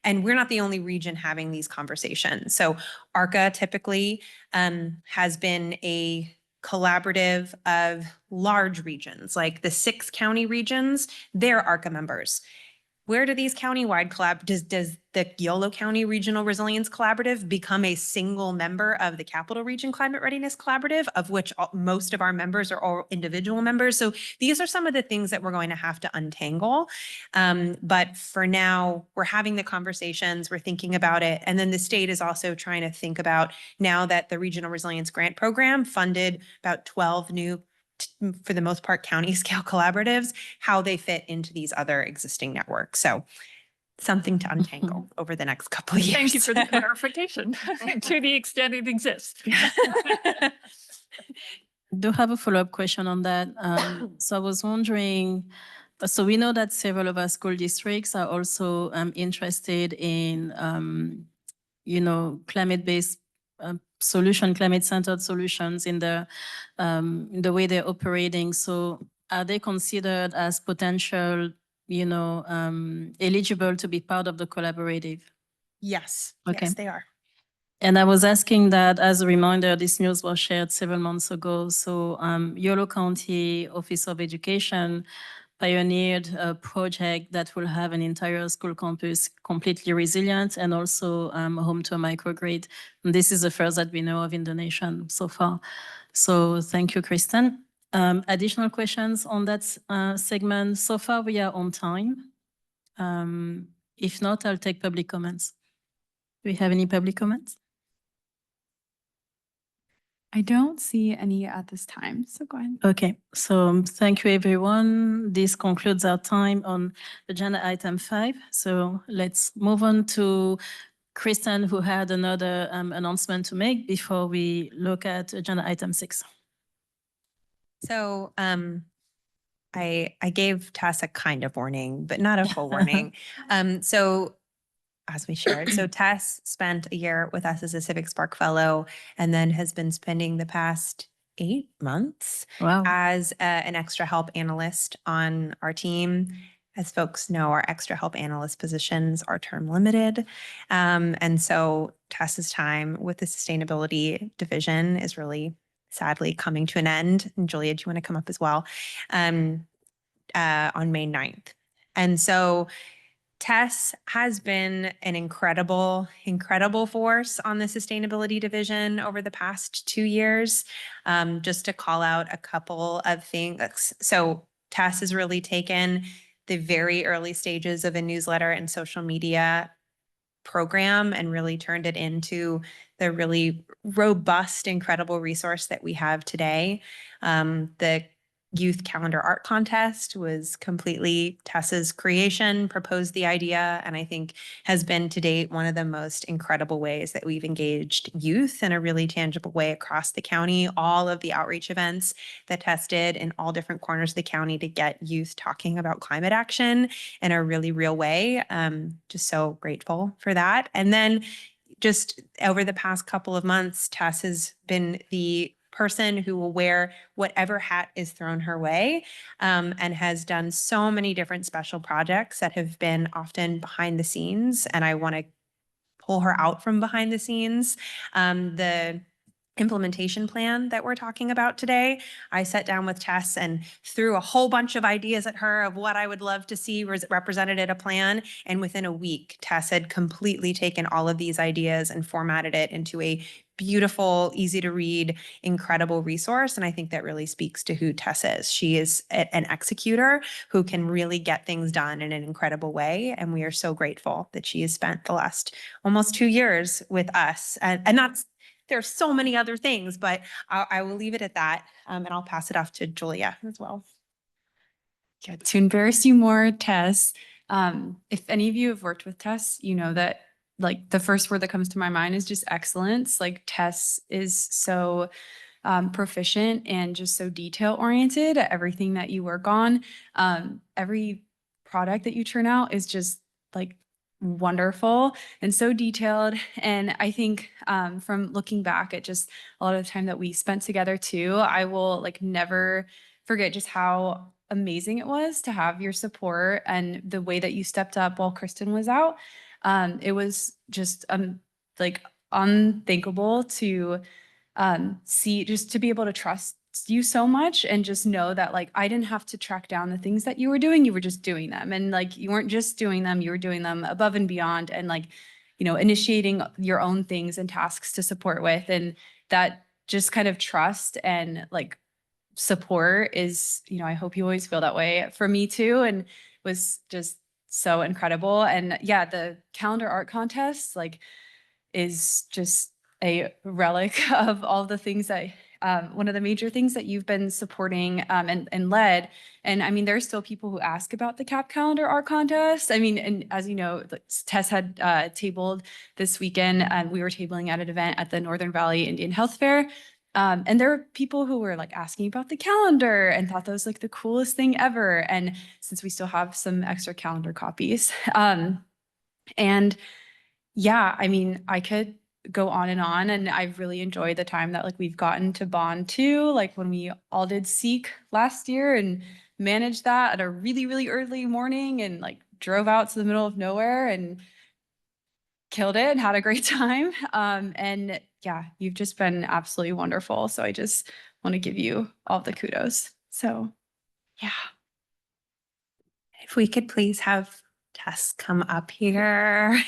And we're not the only region having these conversations. So ARCA typically has been a collaborative of large regions, like the 6-county regions, they're ARCA members. Where do these countywide does the YOLO County Regional Resilience Collaborative become a single member of the Capital Region Climate Readiness Collaborative, of which most of our members are all individual members? So these are some of the things that we're going to have to untangle. But for now, we're having the conversations, we're thinking about it. And then the state is also trying to think about, now that the Regional Resilience Grant Program funded about 12 new, for the most part, county scale collaboratives, how they fit into these other existing networks. So something to untangle over the next couple of years. Thank you for the clarification to the extent it exists. Do have a follow-up question on that. So I was wondering, so we know that several of our school districts are also interested in, climate-based climate-centered solutions in the way they're operating. So are they considered as potential, eligible to be part of the collaborative? Yes, Okay. yes, they are. And I was asking that as a reminder, this news was shared several months ago. So Yolo County Office of Education pioneered a project that will have an entire school campus completely resilient and also home to a microgrid. And this is the first that we know of in the nation so far. So thank you, Kristen. Additional questions on that segment? So far, we are on time. If not, I'll take public comments. Do we have any public comments? I don't see any at this time, so go ahead. Okay, so thank you, everyone. This concludes our time on agenda item 5. So let's move on to Kristen, who had another announcement to make before we look at agenda item 6. So I gave Tess a kind of warning, but not a full warning. So as we shared. So Tess spent a year with us as a Civic Spark Fellow and then has been spending the past 8 months Wow. as an extra help analyst on our team. As folks know, our extra help analyst positions are term limited. And so Tess's time with the sustainability division is really sadly coming to an end. And Julia, do you want to come up as well? On May 9th. And so Tess has been an incredible force on the sustainability division over the past 2 years. Just to call out a couple of things. So Tess has really taken the very early stages of a newsletter and social media program and really turned it into the really robust, incredible resource that we have today. The Youth Calendar Art Contest was completely Tessa's creation, proposed the idea, and I think has been to date one of the most incredible ways that we've engaged youth in a really tangible way across the county. All of the outreach events that Tess did in all different corners of the county to get youth talking about climate action in a really real way. Just so grateful for that. And then just over the past couple of months, Tess has been the person who will wear whatever hat is thrown her way, and has done so many different special projects that have been often behind the scenes. And I want to pull her out from behind the scenes. The implementation plan that we're talking about today, I sat down with Tess and threw a whole bunch of ideas at her of what I would love to see represented in a plan. And within a week, Tess had completely taken all of these ideas and formatted it into a beautiful, easy to read, incredible resource. And I think that really speaks to who Tess is. She is an executor who can really get things done in an incredible way. And we are so grateful that she has spent the last almost 2 years with us. And that's, there's so many other things, but I will leave it at that. And I'll pass it off to Julia as well. Yeah, to embarrass you more, Tess, if any of you have worked with Tess, you know that like the first word that comes to my mind is just excellence. Like Tess is so proficient and just so detail oriented at everything that you work on. Every product that you turn out is just like wonderful and so detailed. And I think from looking back at just a lot of the time that we spent together too, I will like never forget just how amazing it was to have your support and the way that you stepped up while Kristen was out. It was just like unthinkable to see, just to be able to trust you so much and just know that like I didn't have to track down the things that you were doing. You were just doing them. And like you weren't just doing them, you were doing them above and beyond and like, you know, initiating your own things and tasks to support with. And that just kind of trust and like support is, you know, I hope you always feel that way for me too. And was just so incredible. And yeah, the calendar art contest like is just a relic of all the things that one of the major things that you've been supporting and led. And I mean, there's still people who ask about the CAP calendar art contest. I mean, and as you know, Tess had tabled this weekend and we were tabling at an event at the Northern Valley Indian Health Fair. And there were people who were like asking about the calendar and thought that was like the coolest thing ever. And since we still have some extra calendar copies, and yeah, I mean, I could go on and I've really enjoyed the time that like we've gotten to bond too, like when we all did Seek last year and managed that at a really, really early morning and like drove out to the middle of nowhere and killed it and had a great time. And yeah, you've just been absolutely wonderful. So I just want to give you all the kudos. So yeah. If we could please have Tess come up here.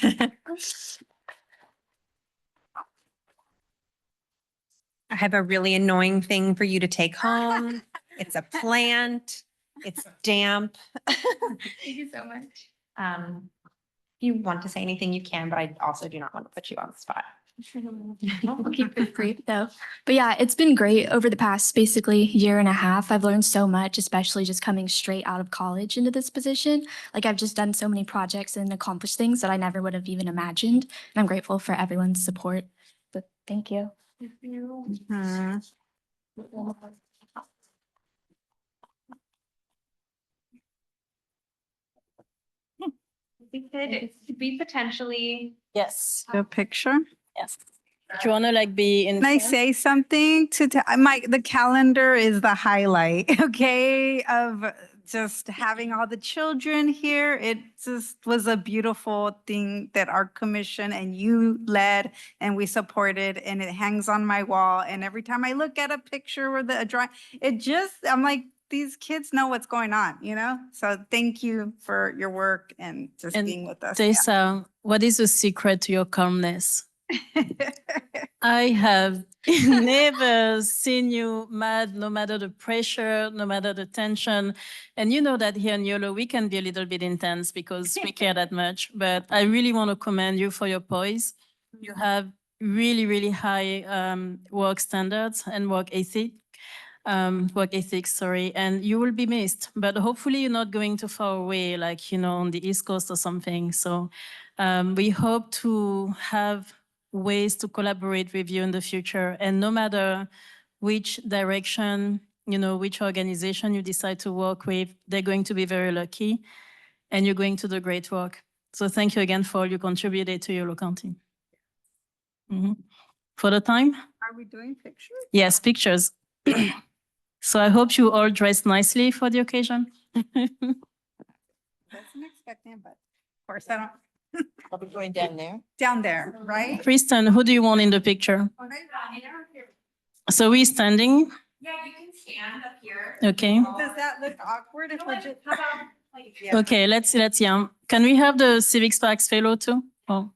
I have a really annoying thing for you to take home. It's a plant. It's damp. Thank you so much. If you want to say anything, you can, but I also do not want to put you on the spot. We'll keep it brief though. But yeah, it's been great over the past basically year and a half. I've learned so much, especially just coming straight out of college into this position. Like I've just done so many projects and accomplished things that I never would have even imagined. And I'm grateful for everyone's support. But thank you. Mhm. Could we potentially? Yes, A picture. yes. Do you want to like be in? Can I front? say something to, the calendar is the highlight, okay, of just having all the children here. It just was a beautiful thing that our commission and you led and we supported, and it hangs on my wall. And every time I look at a picture or a drawing, I'm like, these kids know what's going on, you know? So thank you for your work and just And being with us. Tessa, what is the secret to your calmness? I have never seen you mad, no matter the pressure, no matter the tension. And you know that here in YOLO, we can be a little bit intense because we care that much. But I really want to commend you for your poise. You have really, really high work standards and work ethics, sorry, and you will be missed. But hopefully you're not going too far away, like, you know, on the East Coast or something. So we hope to have ways to collaborate with you in the future. And no matter which direction, you know, which organization you decide to work with, they're going to be very lucky and you're going to do great work. So thank you again for all you contributed to YOLO County. For the time? Are we doing pictures? Yes, pictures. So I hope you all dressed nicely for the occasion. Wasn't expecting, but of course I don't. I'll be going down there. Down there, right? Kristen, who do you want in the picture? So we're standing, Yeah, you can stand up here. okay? Does that look awkward if we're just? How about like? Okay, let's, yeah. Can we have the Civic Sparks fellow too? Oh.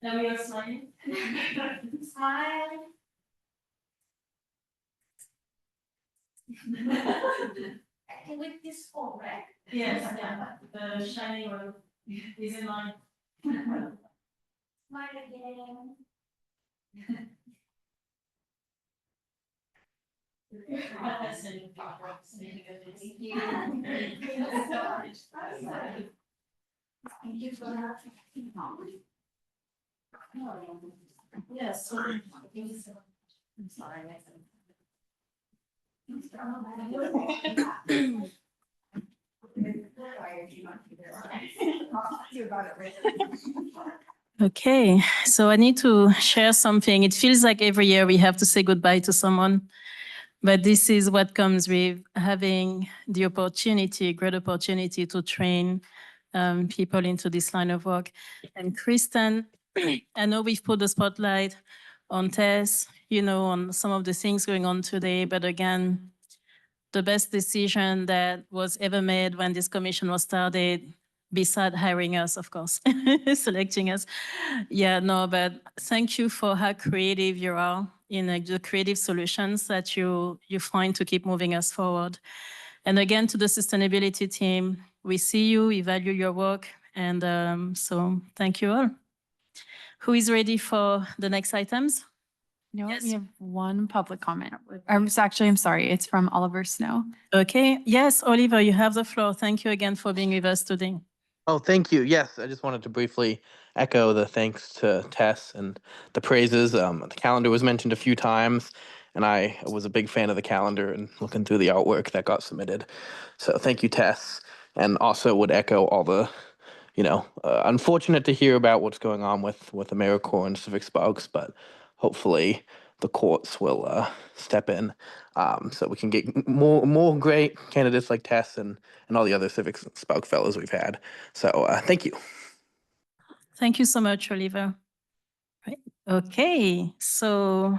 Now we are smiling. Smile. With this phone, right? Yes, yeah. The shining one is in line. Smile again. Thank you for that. Yes. I'm sorry. Okay, so I need to share something. It feels like every year we have to say goodbye to someone, but this is what comes with having the opportunity, great opportunity to train people into this line of work. And Kristen, I know we've put the spotlight on Tess, you know, on some of the things going on today, but again, the best decision that was ever made when this commission was started, beside hiring us, of course, selecting us. Yeah, no, but thank you for how creative you are in the creative solutions that you find to keep moving us forward. And again, to the sustainability team, we see you, we value your work, and so thank you all. Who is ready for the next items? You know what? Yes. We have one public comment. I'm sorry. It's from Oliver Snow. Okay, yes, Oliver, you have the floor. Thank you again for being with us today. Oh, thank you. Yes, I just wanted to briefly echo the thanks to Tess and the praises. The calendar was mentioned a few times, and I was a big fan of the calendar and looking through the artwork that got submitted. So thank you, Tess, and also would echo all the, unfortunate to hear about what's going on with AmeriCorps and Civic Sparks, but hopefully the courts will step in so we can get more great candidates like Tess and all the other Civic Spark fellows we've had. So thank you. Thank you so much, Oliver. Right. Okay, so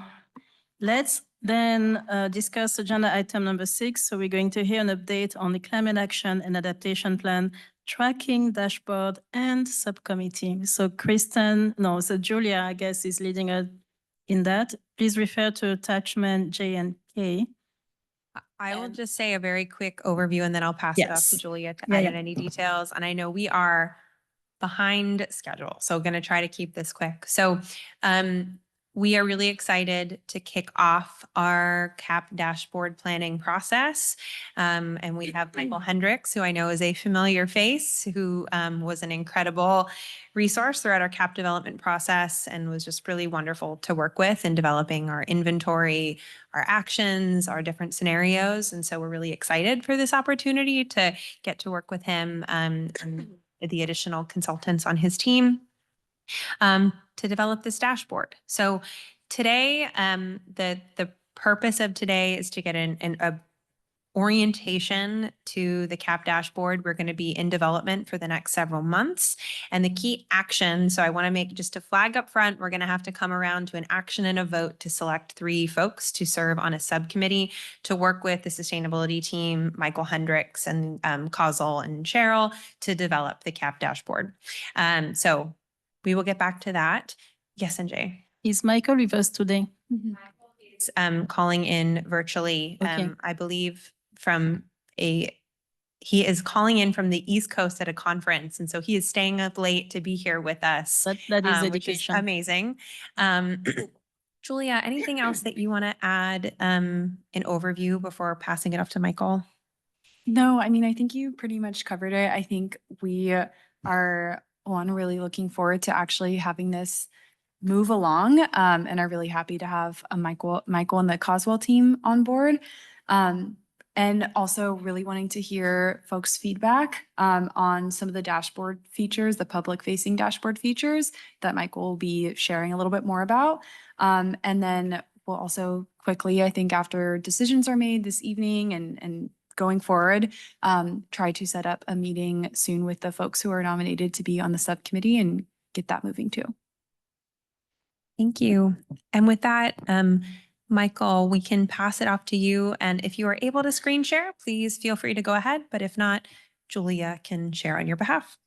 Let's then discuss agenda item number 6. So we're going to hear an update on the climate action and adaptation plan tracking dashboard and subcommittee. So Julia, I guess, is leading us in that. Please refer to attachment J and K. I will just say a very quick overview and then I'll pass it off to Yes. Julia to Yeah, add yeah. in any details. And I know we are behind schedule, so going to try to keep this quick. So we are really excited to kick off our CAP dashboard planning process. And we have Michael Hendricks, who I know is a familiar face, who was an incredible resource throughout our CAP development process and was just really wonderful to work with in developing our inventory, our actions, our different scenarios. And so we're really excited for this opportunity to get to work with him and the additional consultants on his team to develop this dashboard. So today, the purpose of today is to get a orientation to the CAP dashboard. We're going to be in development for the next several months. And the key action, so I want to make just a flag up front, we're going to have to come around to an action and a vote to select 3 folks to serve on a subcommittee to work with the sustainability team, Michael Hendricks and Kazel and Cheryl to develop the CAP dashboard. So we will get back to that. Yes, NJ. Is Michael with us today? Is calling in virtually, Okay. I believe he is calling in from the East Coast at a conference. And so he is staying up late to be here with us. That is which is dedication. amazing. Julia, anything else that you want to add in overview before passing it off to Michael? No, I mean, I think you pretty much covered it. I think we are really looking forward to actually having this move along and are really happy to have Michael and the Coswell team on board. And also really wanting to hear folks' feedback on some of the dashboard features, the public facing dashboard features that Michael will be sharing a little bit more about. And then we'll also quickly, I think after decisions are made this evening and going forward, try to set up a meeting soon with the folks who are nominated to be on the subcommittee and get that moving too. Thank you. And with that, Michael, we can pass it off to you. And if you are able to screen share, please feel free to go ahead. But if not, Julia can share on your behalf.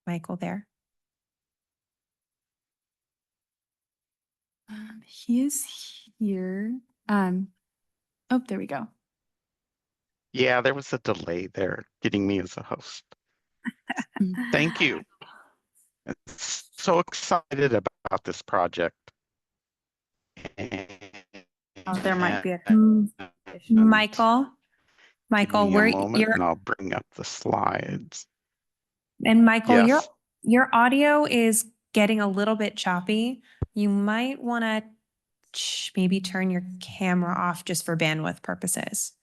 Michael there. He is here. Oh, there we go. Yeah, there was a delay there getting me as a host. Thank you. I'm so excited about this project. Oh, there might be a And Michael. give Michael, me a moment and I'll bring up the slides. And Michael, Yes. your audio is getting a little bit choppy. You might want to maybe turn your camera off just for bandwidth purposes.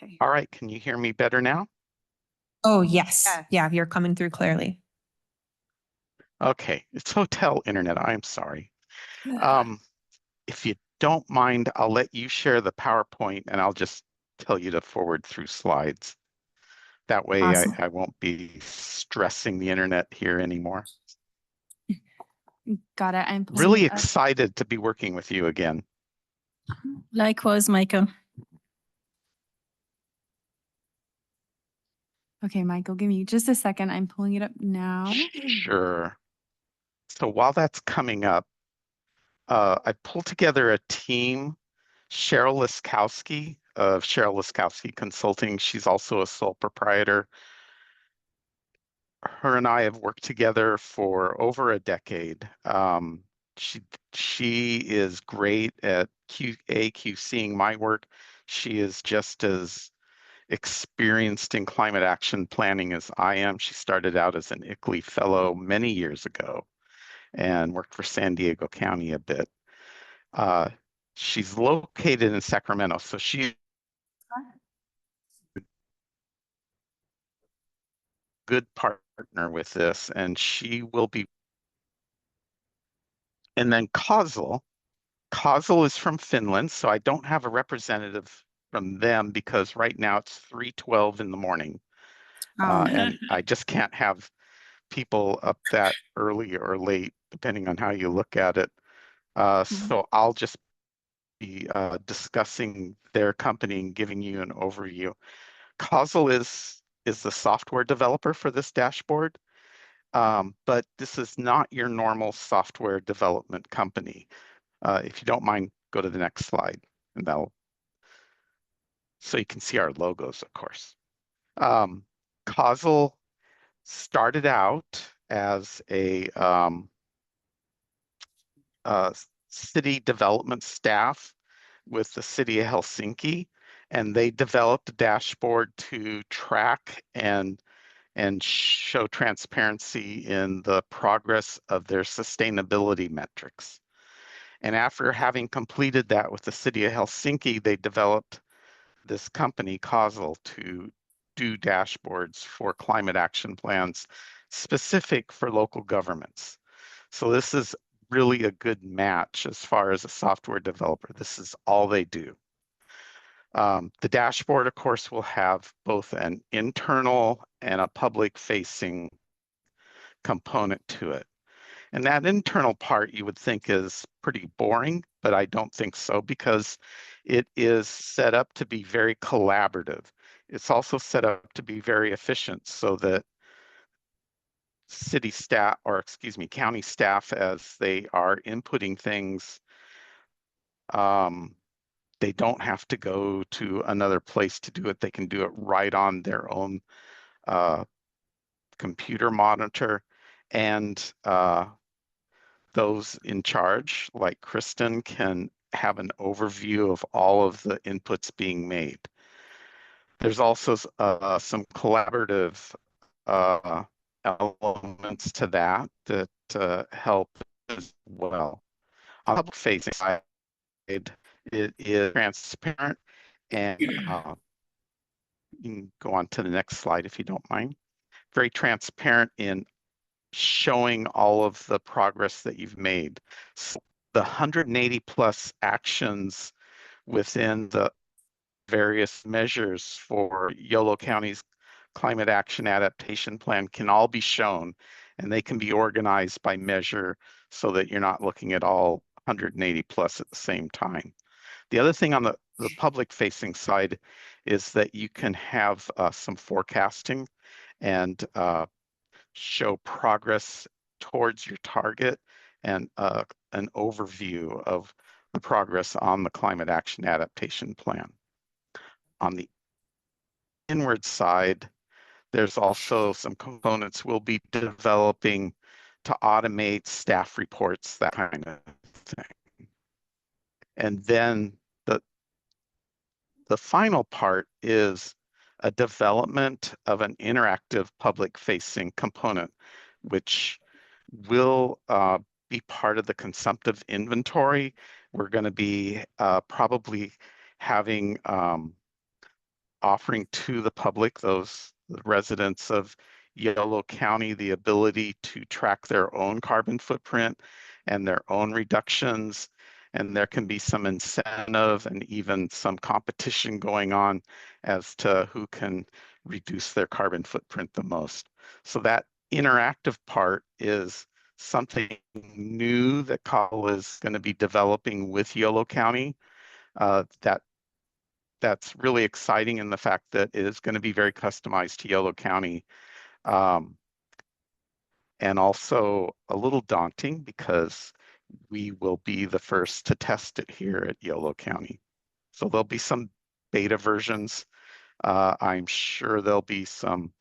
Okay. All right, can you hear me better now? Oh, yes. Yeah, you're coming through clearly. Okay, it's hotel internet. I'm sorry. If you don't mind, I'll let you share the PowerPoint and I'll just tell you to forward through slides. That way Awesome. I won't be stressing the internet here anymore. Got it. I'm Really excited to be working with you again. Likewise, Michael. Okay, Michael, give me just a second. I'm pulling it up now. Sure. So while that's coming up, I pulled together a team. Cheryl Liskowski of Cheryl Liskowski Consulting. She's also a sole proprietor. Her and I have worked together for over a decade. She is great at QA/QCing my work. She is just as experienced in climate action planning as I am. She started out as an ICLEI fellow many years ago and worked for San Diego County a bit. She's located in Sacramento, so she good partner with this, and she will be And then Kausal. Kausal is from Finland, so I don't have a representative from them because right now it's 3:12 in the morning. And I just can't have people up that early or late, depending on how you look at it. So I'll just be discussing their company and giving you an overview. Kausal is the software developer for this dashboard, but this is not your normal software development company. If you don't mind, go to the next slide, and so you can see our logos, of course. Kausal started out as a city development staff with the city of Helsinki, and they developed a dashboard to track and show transparency in the progress of their sustainability metrics. And after having completed that with the city of Helsinki, they developed this company, Kausal, to do dashboards for climate action plans specific for local governments. So this is really a good match as far as a software developer. This is all they do. The dashboard, of course, will have both an internal and a public-facing component to it. And that internal part you would think is pretty boring, but I don't think so because it is set up to be very collaborative. It's also set up to be very efficient so that city staff, or excuse me, county staff, as they are inputting things, they don't have to go to another place to do it. They can do it right on their own computer monitor, and those in charge, like Kristen, can have an overview of all of the inputs being made. There's also some collaborative elements to that help as well. On the public-facing side, it is transparent, and you can go on to the next slide if you don't mind. Very transparent in showing all of the progress that you've made. So the 180 plus actions within the various measures for Yolo County's climate action adaptation plan can all be shown, and they can be organized by measure so that you're not looking at all 180 plus at the same time. The other thing on the public facing side is that you can have some forecasting and show progress towards your target and an overview of the progress on the climate action adaptation plan. On the inward side, there's also some components we'll be developing to automate staff reports, that kind of thing. And then the final part is a development of an interactive public-facing component, which will be part of the consumptive inventory. We're going to be probably having offering to the public, the residents of Yolo County, the ability to track their own carbon footprint and their own reductions. And there can be some incentive and even some competition going on as to who can reduce their carbon footprint the most. So that interactive part is something new that Kausal is going to be developing with Yolo County. That's really exciting in the fact that it is going to be very customized to Yolo County. And also a little daunting because we will be the first to test it here at Yolo County. So there'll be some beta versions. I'm sure there'll be some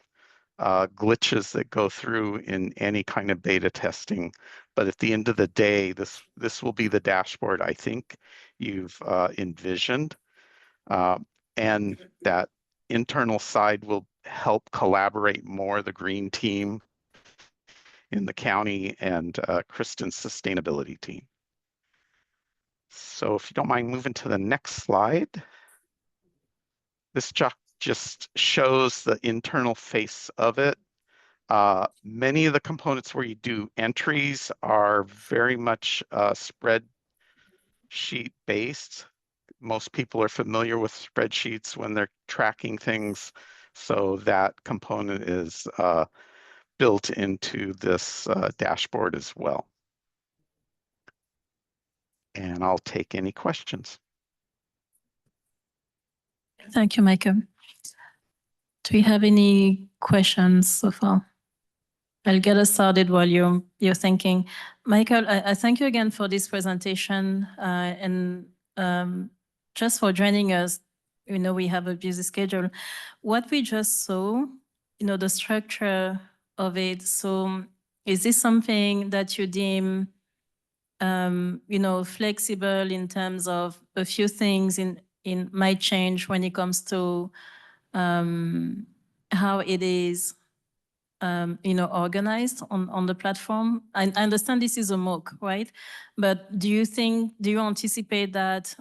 glitches that go through in any kind of beta testing. But at the end of the day, this will be the dashboard I think you've envisioned. And that internal side will help collaborate more the green team in the county and Kristen's sustainability team. So if you don't mind moving to the next slide. This just shows the internal face of it. Many of the components where you do entries are very much spreadsheet based. Most people are familiar with spreadsheets when they're tracking things. So that component is built into this dashboard as well. And I'll take any questions. Thank you, Michael. Do we have any questions so far? I'll get us started while you're thinking. Michael, I thank you again for this presentation and just for joining us. You know, we have a busy schedule. What we just saw, you know, the structure of it. So is this something that you deem, you know, flexible in terms of a few things in might change when it comes to how it is, you know, organized on the platform? I understand this is a MOOC, right? But do you anticipate that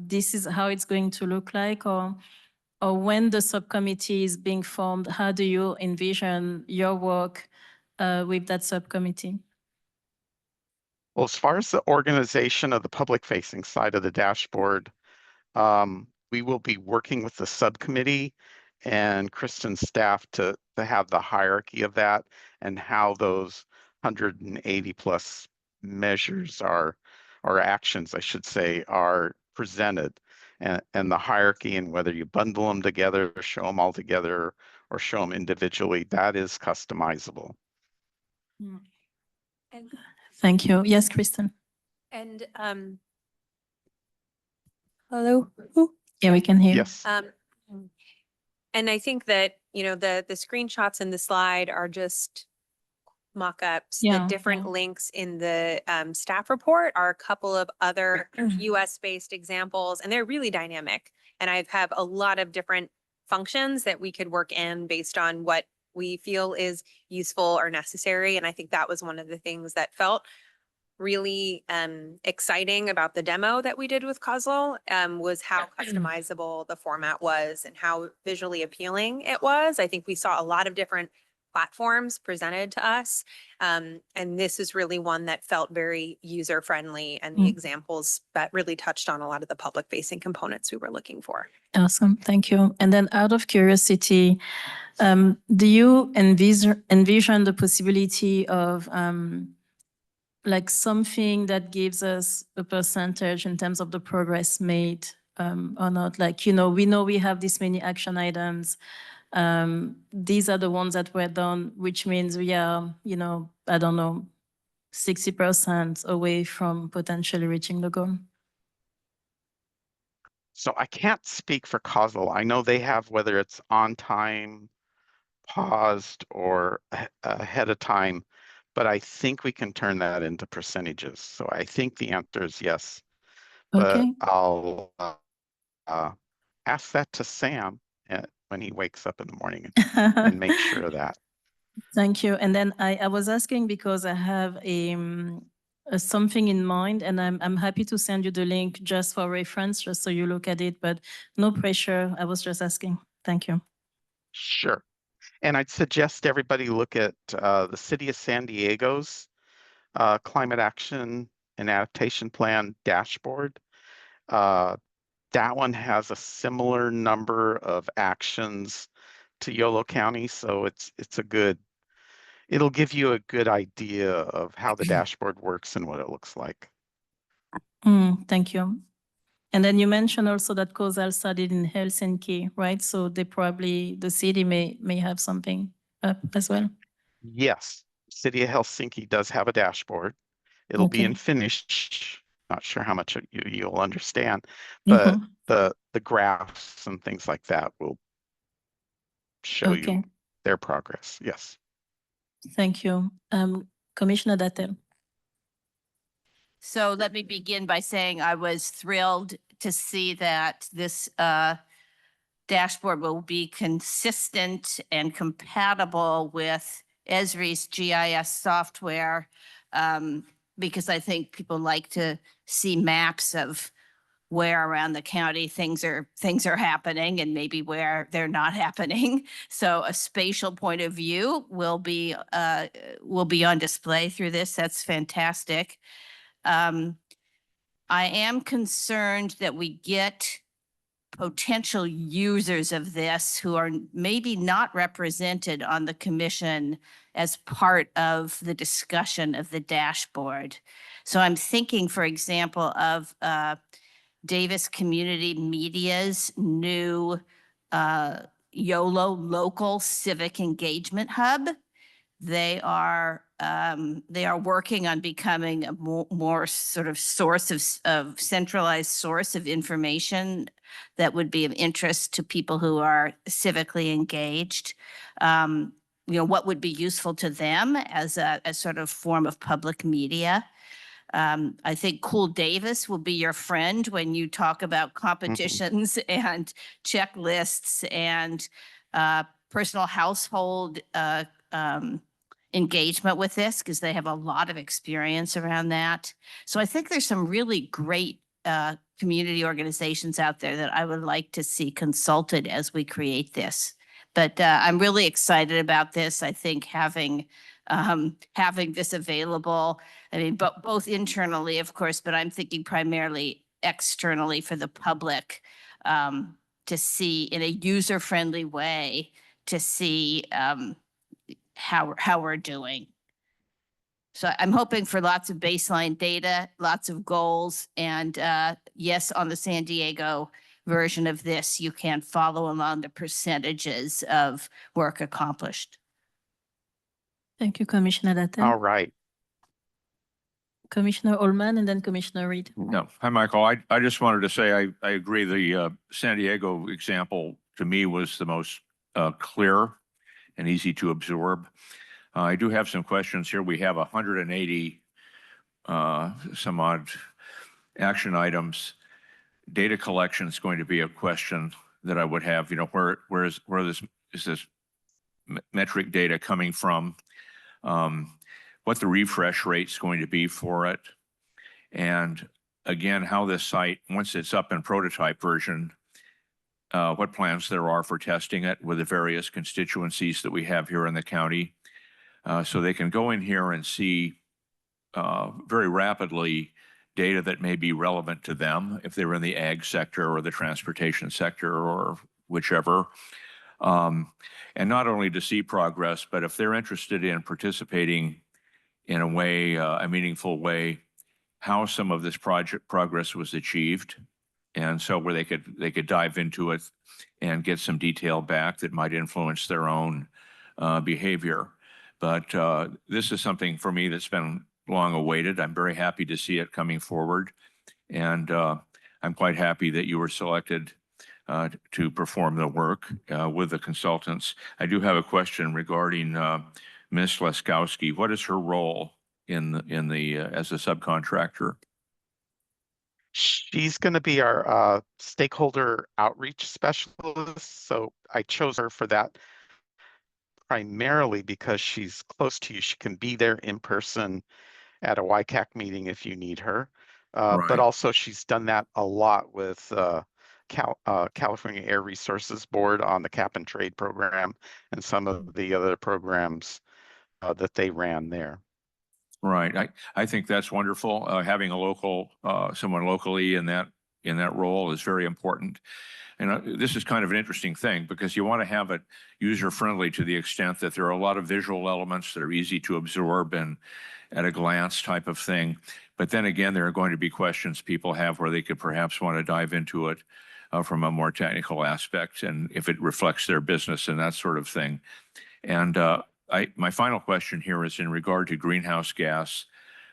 this is how it's going to look like, or when the subcommittee is being formed, how do you envision your work with that subcommittee? Well, as far as the organization of the public facing side of the dashboard, we will be working with the subcommittee and Kristen's staff to have the hierarchy of that and how those 180 plus measures or actions, I should say, are presented, and the hierarchy, and whether you bundle them together or show them all together or show them individually, that is customizable. Thank you. Yes, Kristen. And hello. Yeah, we can hear. Yes. And I think that, you know, the screenshots in the slide are just mock-ups. Yeah, The different links in the staff report are a couple of other US-based examples, and they're really dynamic. And I have a lot of different functions that we could work in based on what we feel is useful or necessary. And I think that was one of the things that felt really exciting about the demo that we did with Kozlo, was how customizable the format was and how visually appealing it was. I think we saw a lot of different platforms presented to us. And this is really one that felt very user-friendly, and the examples that really touched on a lot of the public-facing components we were looking for. Awesome, thank you. And then out of curiosity, do you envision the possibility of like something that gives us a percentage in terms of the progress made or not? Like, you know we have this many action items. These are the ones that were done, which means we are, you know, I don't know, 60% away from potentially reaching the goal. So I can't speak for Kozlo. I know they have, whether it's on time, paused, or ahead of time, but I think we can turn that into percentages. So I think the answer is yes. Okay. But I'll ask that to Sam when he wakes up in the morning and make sure of that. Thank you. And then I was asking because I have a something in mind, and I'm happy to send you the link just for reference, just so you look at it, but no pressure. I was just asking. Thank you. Sure. And I'd suggest everybody look at the City of San Diego's Climate Action and Adaptation Plan dashboard. That one has a similar number of actions to Yolo County, so it's a good, it'll give you a good idea of how the dashboard works and what it looks like. Thank you. And then you mentioned also that Kozal studied in Helsinki, right? So they probably, the city may have something up as well. Yes, City of Helsinki does have a dashboard. It'll be in Finnish. Not sure how much you'll understand, but the graphs and things like that will show you their progress. Yes. Thank you. Commissioner Dattel. So let me begin by saying I was thrilled to see that this dashboard will be consistent and compatible with Esri's GIS software, because I think people like to see maps of where around the county things are happening and maybe where they're not happening. So a spatial point of view will be on display through this. That's fantastic. I am concerned that we get potential users of this who are maybe not represented on the commission as part of the discussion of the dashboard. So I'm thinking, for example, of Davis Community Media's new YOLO Local Civic Engagement Hub. They are working on becoming a more sort of source of centralized source of information that would be of interest to people who are civically engaged. What would be useful to them as a sort of form of public media. I think Cool Davis will be your friend when you talk about competitions and checklists and personal household engagement with this, because they have a lot of experience around that. So I think there's some really great community organizations out there that I would like to see consulted as we create this. But I'm really excited about this. I think having this available, I mean, both internally, of course, but I'm thinking primarily externally for the public, to see in a user-friendly way, to see how we're doing. So I'm hoping for lots of baseline data, lots of goals, and yes, on the San Diego version of this, you can follow along the percentages of work accomplished. Thank you, Commissioner Latta. All right. Commissioner Ullman and then Commissioner Reed. No, hi, Michael. I just wanted to say I agree. The San Diego example to me was the most clear and easy to absorb. I do have some questions here. We have 180 some odd action items. Data collection is going to be a question that I would have. Where is this metric data coming from? What the refresh rate is going to be for it, and again, how this site, once it's up in prototype version, what plans there are for testing it with the various constituencies that we have here in the county, so they can go in here and see very rapidly data that may be relevant to them if they're in the ag sector or the transportation sector or whichever. And not only to see progress, but if they're interested in participating in a way, a meaningful way, how some of this project progress was achieved. And so where they could dive into it and get some detail back that might influence their own behavior. But this is something for me that's been long awaited. I'm very happy to see it coming forward. And I'm quite happy that you were selected to perform the work with the consultants. I do have a question regarding Ms. Leskowski. What is her role in the as a subcontractor? She's going to be our stakeholder outreach specialist. So I chose her for that primarily because she's close to you. She can be there in person at a YCCAC meeting if you need her. But also she's done that a lot with California Air Resources Board on the Cap and Trade program and some of the other programs that they ran there. Right. I think that's wonderful. Having a local, someone locally in that role is very important. And this is kind of an interesting thing because you want to have it user-friendly to the extent that there are a lot of visual elements that are easy to absorb and at a glance type of thing. But then again, there are going to be questions people have where they could perhaps want to dive into it from a more technical aspect and if it reflects their business and that sort of thing. And my final question here is in regard to greenhouse gas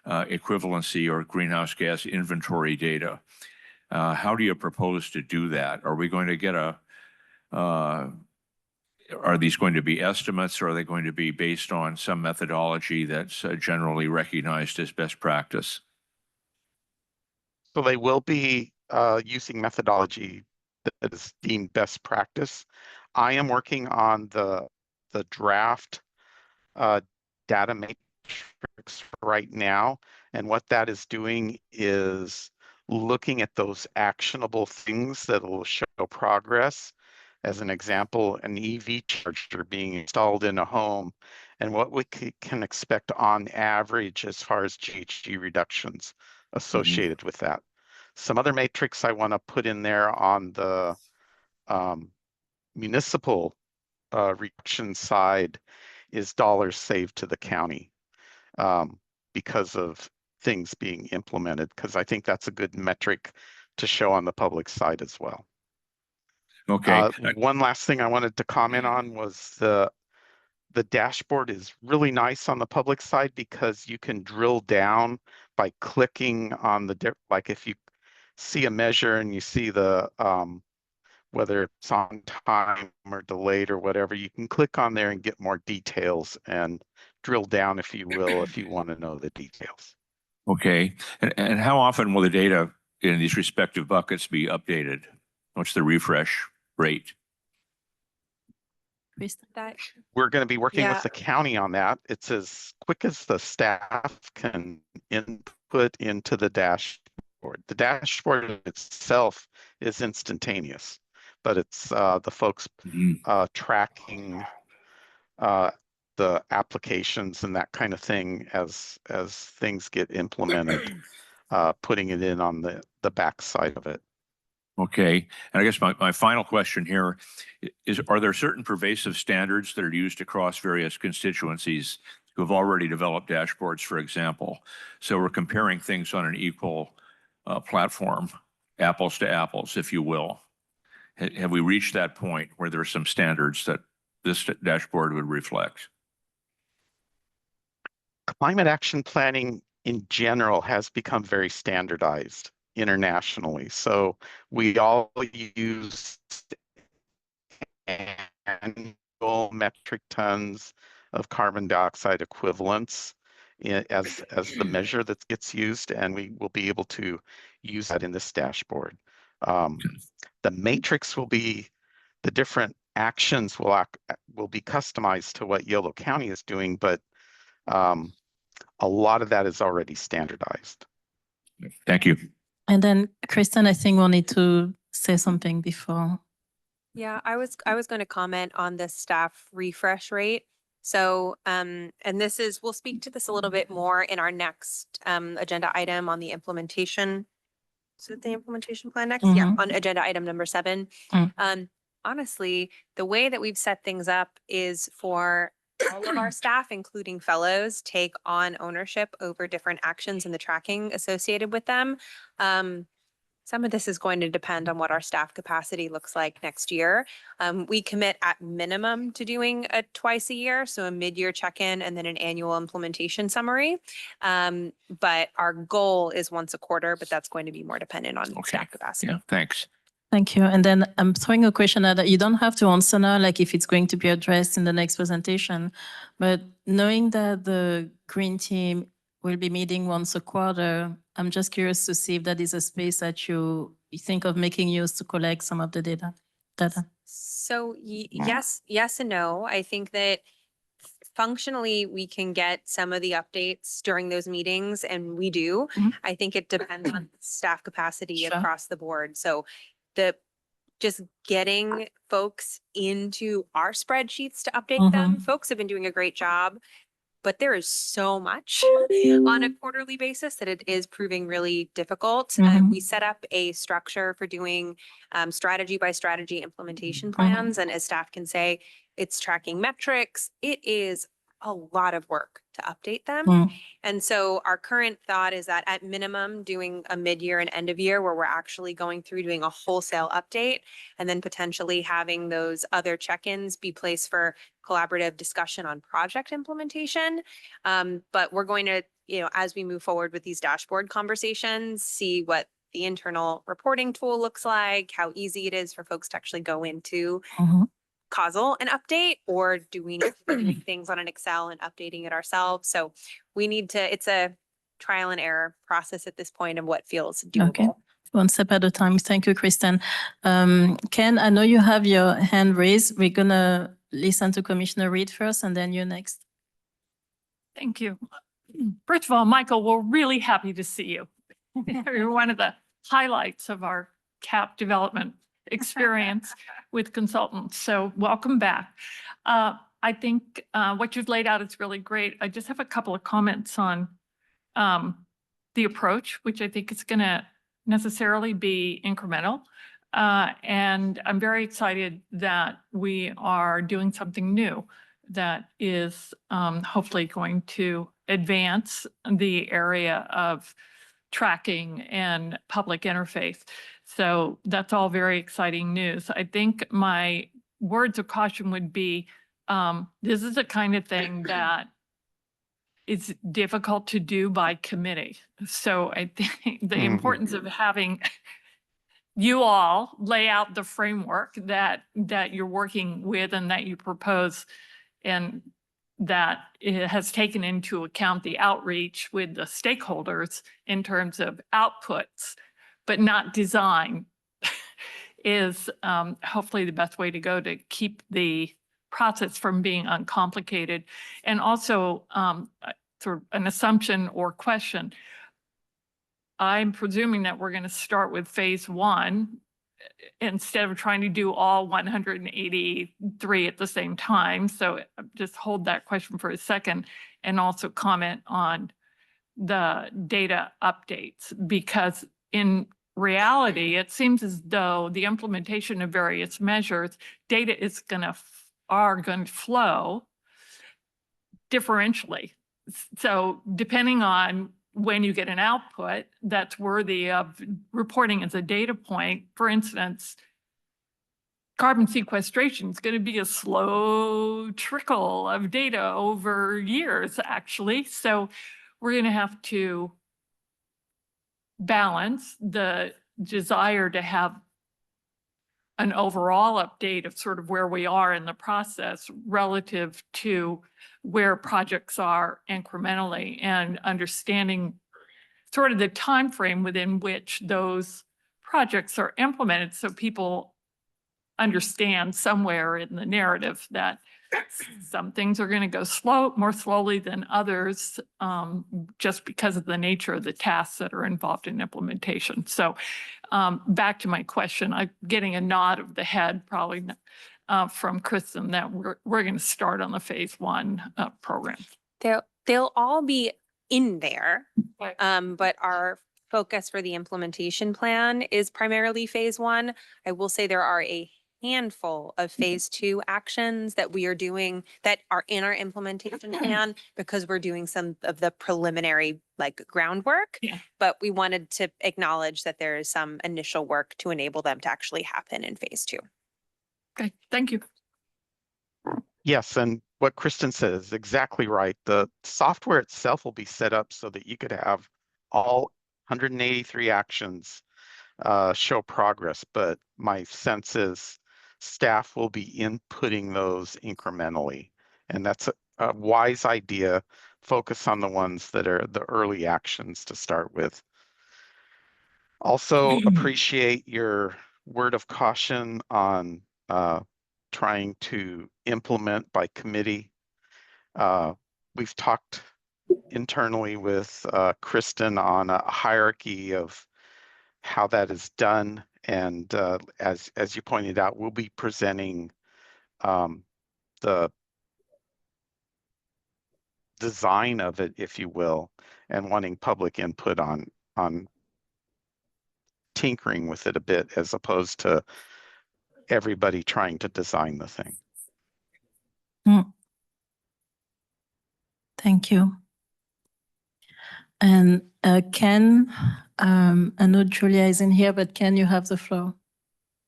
equivalency or greenhouse gas inventory data. How do you propose to do that? Are we going to get are these going to be estimates or are they going to be based on some methodology that's generally recognized as best practice? So they will be using methodology that is deemed best practice. I am working on the draft data matrix right now. And what that is doing is looking at those actionable things that will show progress. As an example, an EV charger being installed in a home and what we can expect on average as far as GHG reductions associated with that. Some other matrix I want to put in there on the municipal reduction side is dollars saved to the county because of things being implemented, because I think that's a good metric to show on the public side as well. Okay. One last thing I wanted to comment on was the dashboard is really nice on the public side because you can drill down by clicking on the, like if you see a measure and you see the, whether it's on time or delayed or whatever, you can click on there and get more details and drill down, if you will, if you want to know the details. Okay. And how often will the data in these respective buckets be updated? What's the refresh rate? That We're going to be working Yeah. with the county on that. It's as quick as the staff can input into the dashboard. The dashboard itself is instantaneous, but it's the folks tracking the applications and that kind of thing as things get implemented, putting it in on the back side of it. Okay. And I guess my final question here is, are there certain pervasive standards that are used across various constituencies who have already developed dashboards, for example? So we're comparing things on an equal platform, apples to apples, if you will. Have we reached that point where there are some standards that this dashboard would reflect? Climate action planning in general has become very standardized internationally. So we all use annual metric tons of carbon dioxide equivalents as the measure that gets used, and we will be able to use that in this dashboard. The matrix will be, the different actions will be customized to what Yolo County is doing, but a lot of that is already standardized. Thank you. And then Kristen, I think we'll need to say something before. Yeah, I was going to comment on the staff refresh rate. So, and this is, we'll speak to this a little bit more in our next agenda item on the implementation. Is it the implementation plan next? Yeah, on agenda item number 7. Honestly, the way that we've set things up is for all of our staff, including fellows, take on ownership over different actions and the tracking associated with them. Some of this is going to depend on what our staff capacity looks like next year. We commit at minimum to doing a twice a year, so a mid-year check-in and then an annual implementation summary. But our goal is once a quarter, but that's going to be more dependent on staff capacity. Yeah, thanks. Thank you. And then I'm throwing a question out that you don't have to answer now, like if it's going to be addressed in the next presentation. But knowing that the green team will be meeting once a quarter, I'm just curious to see if that is a space that you think of making use to collect some of the data. So yes and no. I think that functionally we can get some of the updates during those meetings, and we do. I think it depends on staff capacity across the board. So just getting folks into our spreadsheets to update them. Folks have been doing a great job, but there is so much on a quarterly basis that it is proving really difficult. We set up a structure for doing strategy by strategy implementation plans. And as staff can say, it's tracking metrics. It is a lot of work to update them. And so our current thought is that at minimum, doing a mid-year and end of year where we're actually going through doing a wholesale update, and then potentially having those other check-ins be placed for collaborative discussion on project implementation. But we're going to, as we move forward with these dashboard conversations, see what the internal reporting tool looks like, how easy it is for folks to actually go into causal and update, or do we need to be doing things on an Excel and updating it ourselves? So we need to, it's a trial and error process at this point of what feels doable. Okay. One step at a time. Thank you, Kristen. Ken, I know you have your hand raised. We're going to listen to Commissioner Reed first, and then you next. Thank you. First of all, Michael, we're really happy to see you. You're one of the highlights of our CAP development experience with consultants. So welcome back. I think what you've laid out is really great. I just have a couple of comments on the approach, which I think is going to necessarily be incremental. And I'm very excited that we are doing something new that is hopefully going to advance the area of tracking and public interface. So that's all very exciting news. I think my words of caution would be, this is the kind of thing that is difficult to do by committee. So I think the importance of having you all lay out the framework that you're working with and that you propose, and that it has taken into account the outreach with the stakeholders in terms of outputs, but not design, is hopefully the best way to go to keep the process from being uncomplicated. And also sort of an assumption or question. I'm presuming that we're going to start with phase 1 instead of trying to do all 183 at the same time. So just hold that question for a second and also comment on the data updates, because in reality, it seems as though the implementation of various measures, data is are going to flow differentially. So depending on when you get an output that's worthy of reporting as a data point, for instance, carbon sequestration is going to be a slow trickle of data over years, actually. So we're going to have to balance the desire to have an overall update of sort of where we are in the process relative to where projects are incrementally, and understanding sort of the time frame within which those projects are implemented, so people understand somewhere in the narrative that some things are going to go more slowly than others, just because of the nature of the tasks that are involved in implementation. So back to my question, I'm getting a nod of the head probably from Kristen that we're going to start on the phase 1 program. They'll all be in there, but our focus for the implementation plan is primarily phase 1. I will say there are a handful of phase 2 actions that we are doing that are in our implementation plan, because we're doing some of the preliminary groundwork, but we wanted to acknowledge that there is some initial work to enable them to actually happen in phase 2. Okay, thank you. Yes, and what Kristen said is exactly right. The software itself will be set up so that you could have all 183 actions show progress, but my sense is staff will be inputting those incrementally, and that's a wise idea. Focus on the ones that are the early actions to start with. Also appreciate your word of caution on trying to implement by committee. We've talked internally with Kristen on a hierarchy of how that is done. And as you pointed out, we'll be presenting the design of it, if you will, and wanting public input on tinkering with it a bit, as opposed to everybody trying to design the thing. Thank you. And Ken, I know Julia isn't here, but Ken, you have the floor.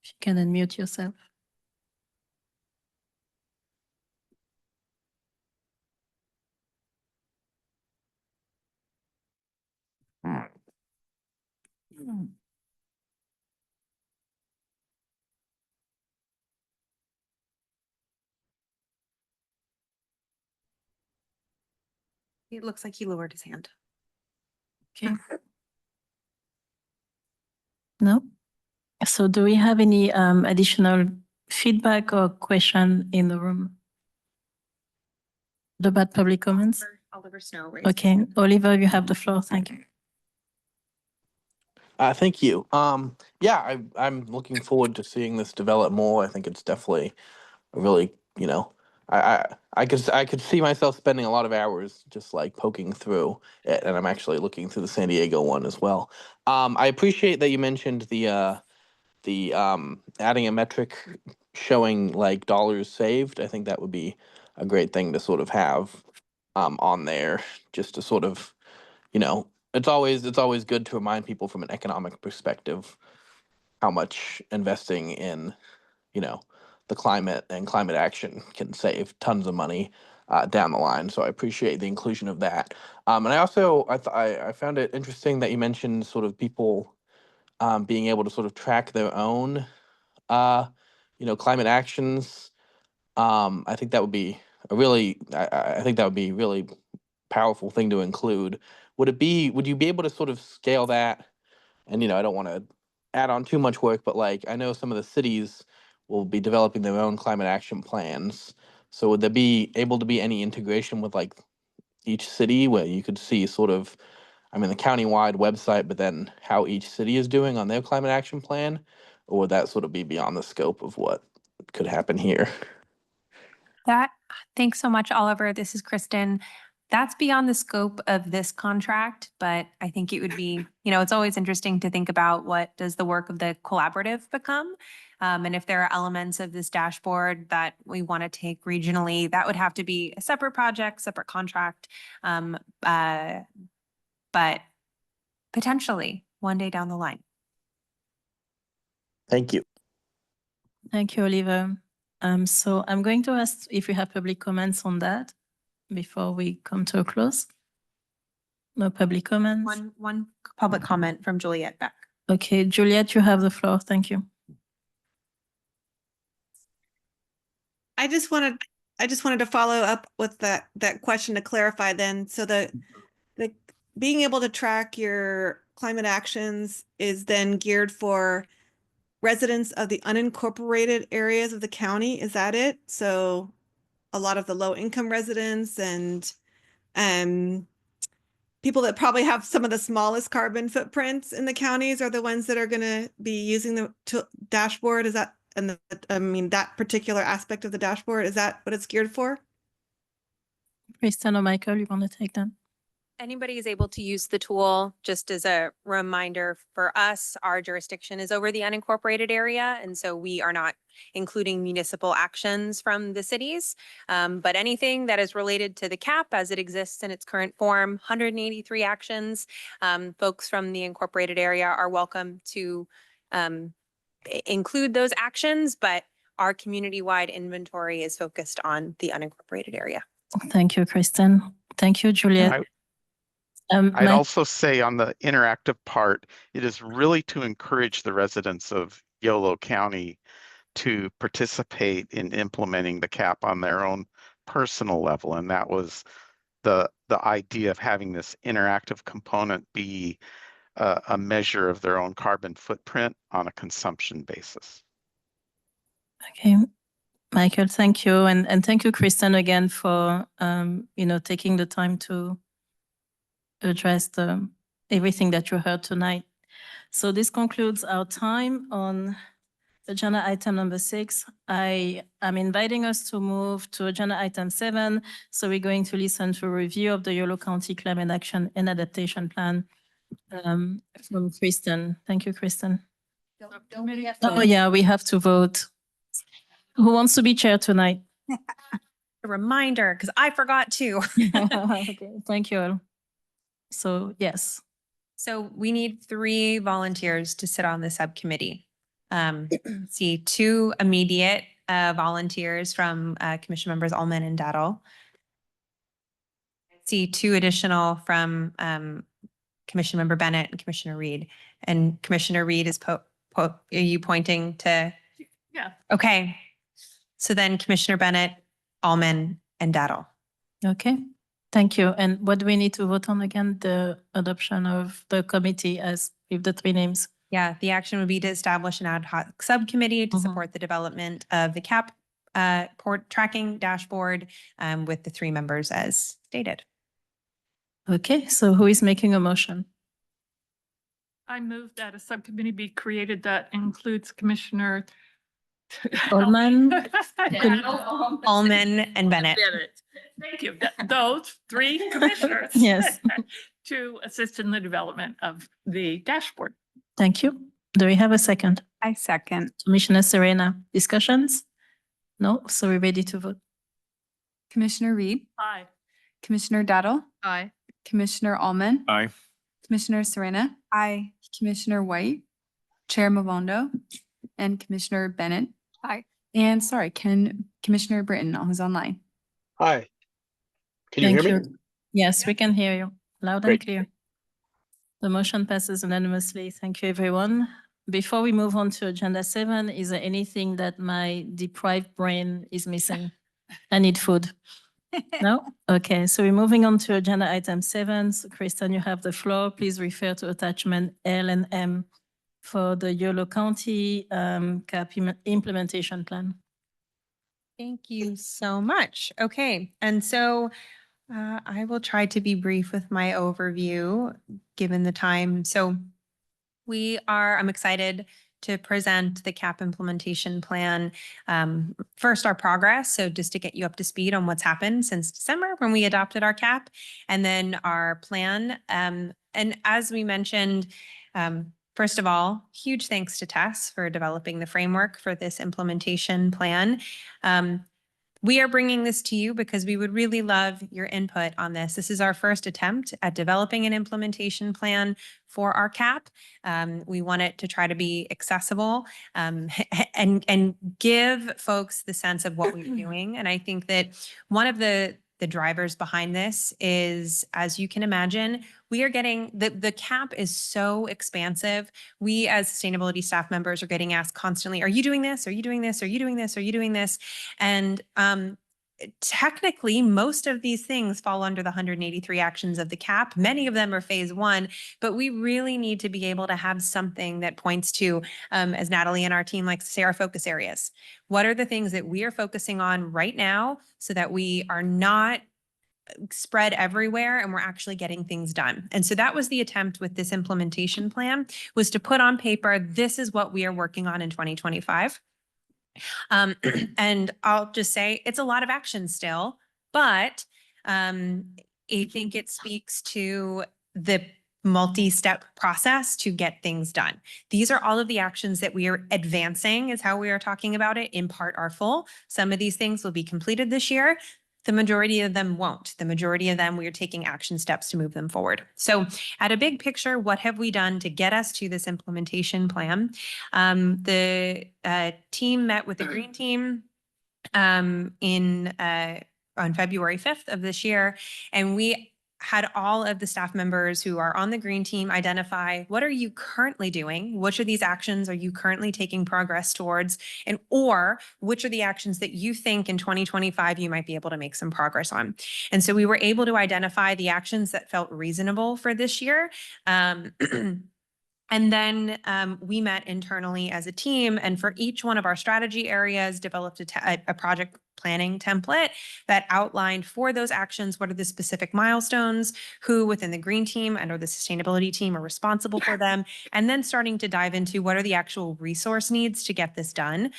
If you can unmute yourself. It looks like he lowered his hand. Okay. No? So do we have any additional feedback or question in the room about public comments? Oliver Snow raised. Okay, Oliver, you have the floor. Thank you. Thank you. Yeah, I'm looking forward to seeing this develop more. I think it's definitely a really, I could see myself spending a lot of hours just like poking through it, and I'm actually looking through the San Diego one as well. I appreciate that you mentioned the adding a metric showing like dollars saved. I think that would be a great thing to sort of have on there, just to sort of, it's always good to remind people from an economic perspective how much investing in, you know, the climate and climate action can save tons of money down the line. So I appreciate the inclusion of that. And I also I found it interesting that you mentioned sort of people being able to sort of track their own climate actions. I think that would be I think that would be really powerful thing to include. Would you be able to sort of scale that? And, I don't want to add on too much work, but like, I know some of the cities will be developing their own climate action plans. So would there be able to be any integration with like each city where you could see sort of, the county-wide website, but then how each city is doing on their climate action plan? Or would that sort of be beyond the scope of what could happen here? Thanks so much, Oliver. This is Kristen. That's beyond the scope of this contract, but I think it would be, it's always interesting to think about what does the work of the collaborative become? And if there are elements of this dashboard that we want to take regionally, that would have to be a separate project, separate contract. But potentially one day down the line. Thank you. Thank you, Oliver. So I'm going to ask if you have public comments on that before we come to a close. No public comments? One public comment from Juliet Beck. Okay, Juliet, you have the floor. Thank you. I just wanted to follow up with that question to clarify then. So the being able to track your climate actions is then geared for residents of the unincorporated areas of the county. Is that it? So a lot of the low income residents and people that probably have some of the smallest carbon footprints in the counties are the ones that are going to be using the dashboard. Is that, and that particular aspect of the dashboard, is that what it's geared for? Kristen or Michael, you want to take that? Anybody is able to use the tool. Just as a reminder for us, our jurisdiction is over the unincorporated area. And so we are not including municipal actions from the cities. But anything that is related to the CAP as it exists in its current form, 183 actions, folks from the incorporated area are welcome to include those actions, but our community-wide inventory is focused on the unincorporated area. Thank you, Kristen. Thank you, Juliet. I'd also say on the interactive part, it is really to encourage the residents of Yolo County to participate in implementing the CAP on their own personal level. And that was the idea of having this interactive component be a measure of their own carbon footprint on a consumption basis. Okay. Michael, thank you. And thank you, Kristen, again for, taking the time to address everything that you heard tonight. So this concludes our time on agenda item number 6. I am inviting us to move to agenda item 7. So we're going to listen to a review of the Yolo County Climate Action and Adaptation Plan from Kristen. Thank you, Kristen. Oh yeah, we have to vote. Who wants to be chair tonight? A reminder, because I forgot to. Okay, thank you all. So yes. So we need 3 volunteers to sit on the subcommittee. See 2 immediate volunteers from Commission members Allman and Daddle. See 2 additional from Commission member Bennett and Commissioner Reed. And Commissioner Reed is are you pointing to? Yeah. Okay. So then Commissioner Bennett, Allman, and Daddle. Okay. Thank you. And what do we need to vote on again? The adoption of the committee as with the 3 names. Yeah, the action would be to establish an ad hoc subcommittee to support the development of the CAP port tracking dashboard with the 3 members as stated. Okay, so who is making a motion? I move that a subcommittee be created that includes Commissioner Coleman. Allman and Bennett. Thank you. Those three commissioners. Yes. To assist in the development of the dashboard. Thank you. Do we have a second? I second. Commissioner Serena, discussions? No, so we're ready to vote. Commissioner Reed, Aye. Commissioner Daddle, Aye. Commissioner Allman, Aye. Commissioner Serena, Aye. Commissioner White, Chair Mavondo, and Commissioner Bennett. Aye. And sorry, Commissioner Britton, who's online. Hi. Can you hear Thank me? you. Yes, we can hear you loud and Great. clear. The motion passes unanimously. Thank you, everyone. Before we move on to agenda 7, is there anything that my deprived brain is missing? I need food. No? Okay, so we're moving on to agenda item 7. So Kristen, you have the floor. Please refer to attachment L and M for the Yolo County CAP implementation plan. Thank you so much. Okay, and so I will try to be brief with my overview, given the time. So I'm excited to present the CAP implementation plan. First, our progress. So just to get you up to speed on what's happened since December when we adopted our CAP, and then our plan. And as we mentioned, first of all, huge thanks to Tess for developing the framework for this implementation plan. We are bringing this to you because we would really love your input on this. This is our first attempt at developing an implementation plan for our CAP. We want it to try to be accessible and give folks the sense of what we're doing. And I think that one of the drivers behind this is, as you can imagine, we are getting the CAP is so expansive. We as sustainability staff members are getting asked constantly, are you doing this? Are you doing this? Are you doing this? Are you doing this? And technically, most of these things fall under the 183 actions of the CAP. Many of them are phase 1, but we really need to be able to have something that points to, as Natalie and our team likes to say, our focus areas. What are the things that we are focusing on right now so that we are not spread everywhere and we're actually getting things done? And so that was the attempt with this implementation plan, was to put on paper, this is what we are working on in 2025. And I'll just say it's a lot of action still, but I think it speaks to the multi-step process to get things done. These are all of the actions that we are advancing, is how we are talking about it. In part are full. Some of these things will be completed this year. The majority of them won't. The majority of them, we are taking action steps to move them forward. So at a big picture, what have we done to get us to this implementation plan? The team met with the Green Team on February 5th of this year, and we had all of the staff members who are on the Green Team identify, what are you currently doing? Which of these actions are you currently taking progress towards? And or which are the actions that you think in 2025 you might be able to make some progress on? And so we were able to identify the actions that felt reasonable for this year. And then we met internally as a team, and for each one of our strategy areas, developed a project planning template that outlined for those actions, what are the specific milestones, who within the Green Team and or the Sustainability Team are responsible for them, and then starting to dive into what are the actual resource needs to get this done.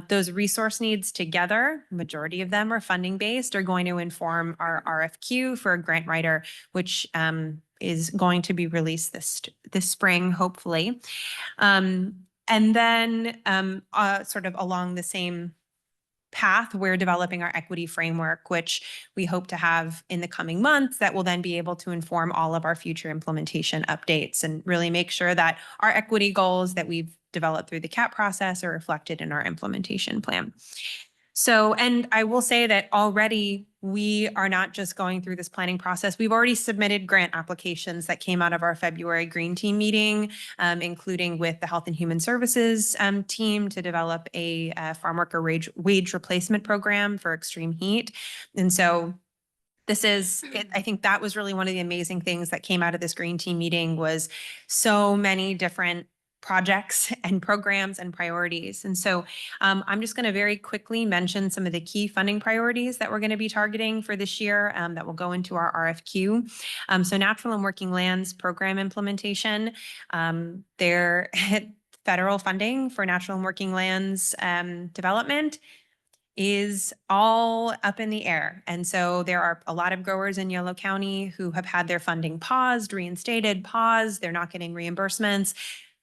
Those resource needs together, majority of them are funding based, are going to inform our RFQ for a grant writer, which is going to be released this spring, hopefully. And then sort of along the same path, we're developing our equity framework, which we hope to have in the coming months, that will then be able to inform all of our future implementation updates and really make sure that our equity goals that we've developed through the CAP process are reflected in our implementation plan. So, and I will say that already we are not just going through this planning process. We've already submitted grant applications that came out of our February Green Team meeting, including with the Health and Human Services team to develop a farm worker wage replacement program for extreme heat. And so this is, I think that was really one of the amazing things that came out of this Green Team meeting, was so many different projects and programs and priorities. And so I'm just going to very quickly mention some of the key funding priorities that we're going to be targeting for this year that will go into our RFQ. So natural and working lands program implementation, their federal funding for natural and working lands development is all up in the air. And so there are a lot of growers in Yolo County who have had their funding paused, reinstated, paused. They're not getting reimbursements.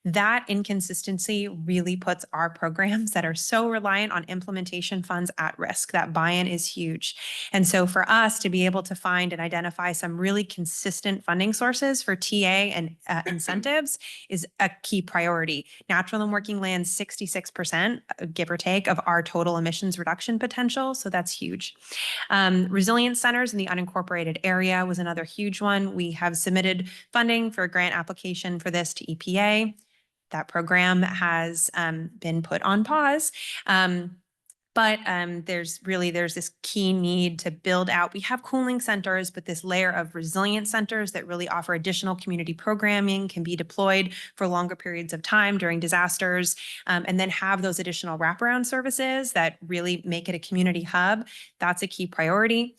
That inconsistency really puts our programs that are so reliant on implementation funds at risk. That buy-in is huge. And so for us to be able to find and identify some really consistent funding sources for TA and incentives is a key priority. Natural and working land, 66%, give or take, of our total emissions reduction potential. So that's huge. Resilience centers in the unincorporated area was another huge one. We have submitted funding for a grant application for this to EPA. That program has been put on pause. But there's this key need to build out. We have cooling centers, but this layer of resilient centers that really offer additional community programming can be deployed for longer periods of time during disasters, and then have those additional wraparound services that really make it a community hub. That's a key priority.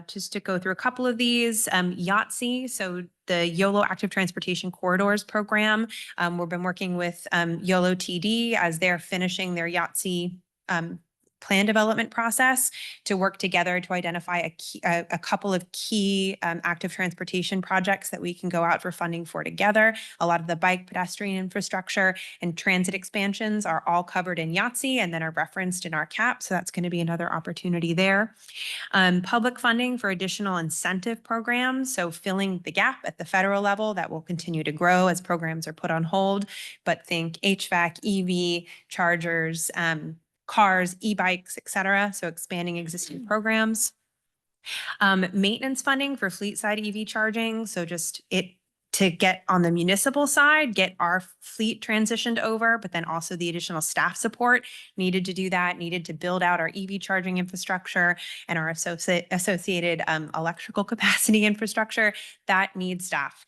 Just to go through a couple of these, YCCAC, so the YOLO Active Transportation Corridors program. We've been working with YOLO TD as they're finishing their YCCAC plan development process to work together to identify a couple of key active transportation projects that we can go out for funding for together. A lot of the bike pedestrian infrastructure and transit expansions are all covered in YCCAC and then are referenced in our CAP. So that's going to be another opportunity there. Public funding for additional incentive programs. So filling the gap at the federal level that will continue to grow as programs are put on hold. But think HVAC, EV, chargers, cars, e-bikes, et cetera. So expanding existing programs. Maintenance funding for fleet side EV charging. So just to get on the municipal side, get our fleet transitioned over, but then also the additional staff support needed to do that, needed to build out our EV charging infrastructure and our associated electrical capacity infrastructure. That needs staff.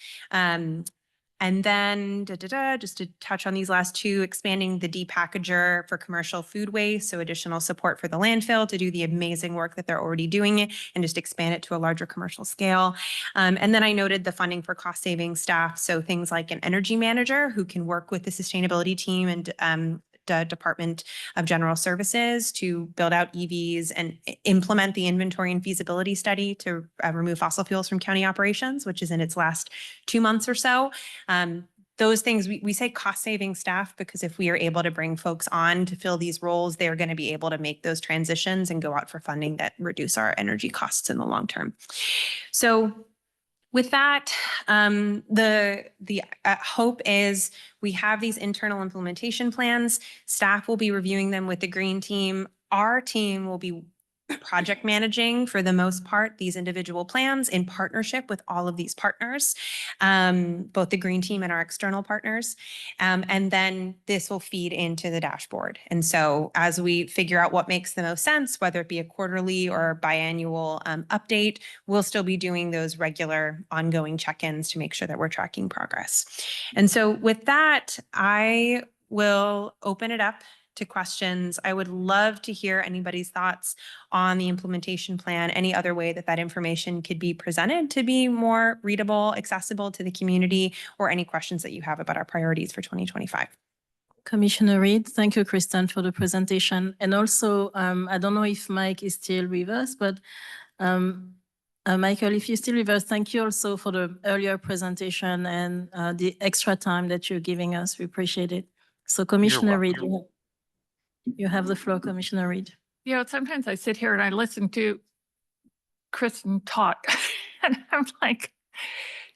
And then just to touch on these last two, expanding the depackager for commercial food waste. So additional support for the landfill to do the amazing work that they're already doing and just expand it to a larger commercial scale. And then I noted the funding for cost saving staff. So things like an energy manager who can work with the sustainability team and Department of General Services to build out EVs and implement the inventory and feasibility study to remove fossil fuels from county operations, which is in its last 2 months or so. Those things, we say cost saving staff because if we are able to bring folks on to fill these roles, they're going to be able to make those transitions and go out for funding that reduce our energy costs in the long term. So with that, the hope is we have these internal implementation plans. Staff will be reviewing them with the green team. Our team will be project managing for the most part these individual plans in partnership with all of these partners, both the green team and our external partners. And then this will feed into the dashboard. And so as we figure out what makes the most sense, whether it be a quarterly or biannual update, we'll still be doing those regular ongoing check-ins to make sure that we're tracking progress. And so with that, I will open it up to questions. I would love to hear anybody's thoughts on the implementation plan, any other way that that information could be presented to be more readable, accessible to the community, or any questions that you have about our priorities for 2025. Commissioner Reed, thank you, Kristen, for the presentation. And also, I don't know if Mike is still with us, but Michael, if you're still with us, thank you also for the earlier presentation and the extra time that you're giving us. We appreciate it. So Commissioner Reed, you have the floor, Commissioner Reed. You know, sometimes I sit here and I listen to Kristen talk and I'm like,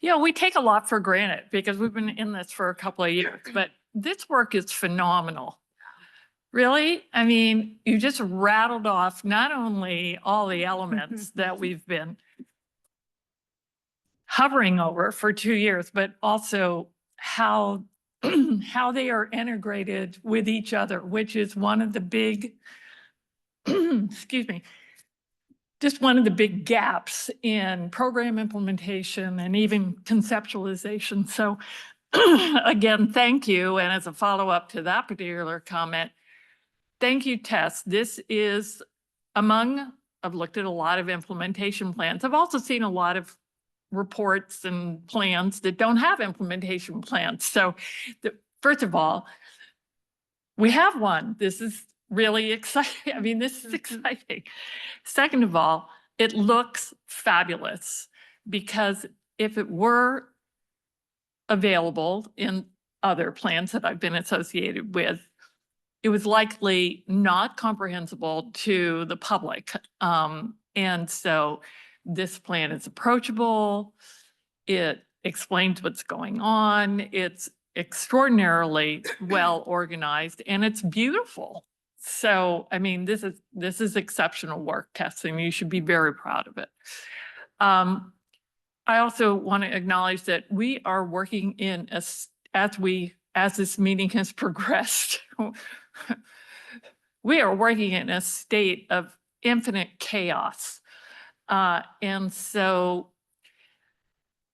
you know, we take a lot for granted because we've been in this for a couple of years, but this work is phenomenal. Really? I mean, you just rattled off not only all the elements that we've been hovering over for 2 years, but also how they are integrated with each other, which is one of the big, excuse me, just one of the big gaps in program implementation and even conceptualization. So again, thank you. And as a follow-up to that particular comment, thank you, Tess. This is I've looked at a lot of implementation plans. I've also seen a lot of reports and plans that don't have implementation plans. So first of all, we have one. This is really exciting. I mean, this is exciting. Second of all, it looks fabulous because if it were available in other plans that I've been associated with, it was likely not comprehensible to the public. And so this plan is approachable. It explains what's going on. It's extraordinarily well organized and it's beautiful. So, I mean, this is exceptional work, Tess, and you should be very proud of it. I also want to acknowledge that we are working in as this meeting has progressed, we are working in a state of infinite chaos. And so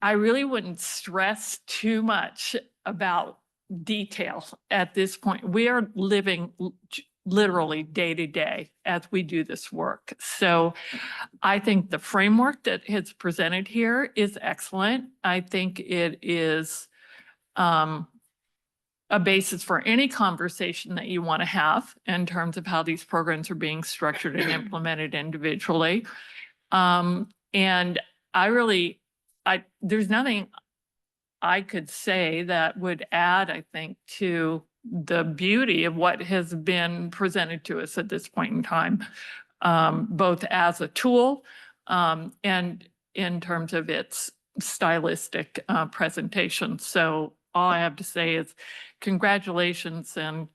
I really wouldn't stress too much about detail at this point. We are living literally day to day as we do this work. So I think the framework that is presented here is excellent. I think it is a basis for any conversation that you want to have in terms of how these programs are being structured and implemented individually. And there's nothing I could say that would add, I think, to the beauty of what has been presented to us at this point in time, both as a tool and in terms of its stylistic presentation. So all I have to say is congratulations, and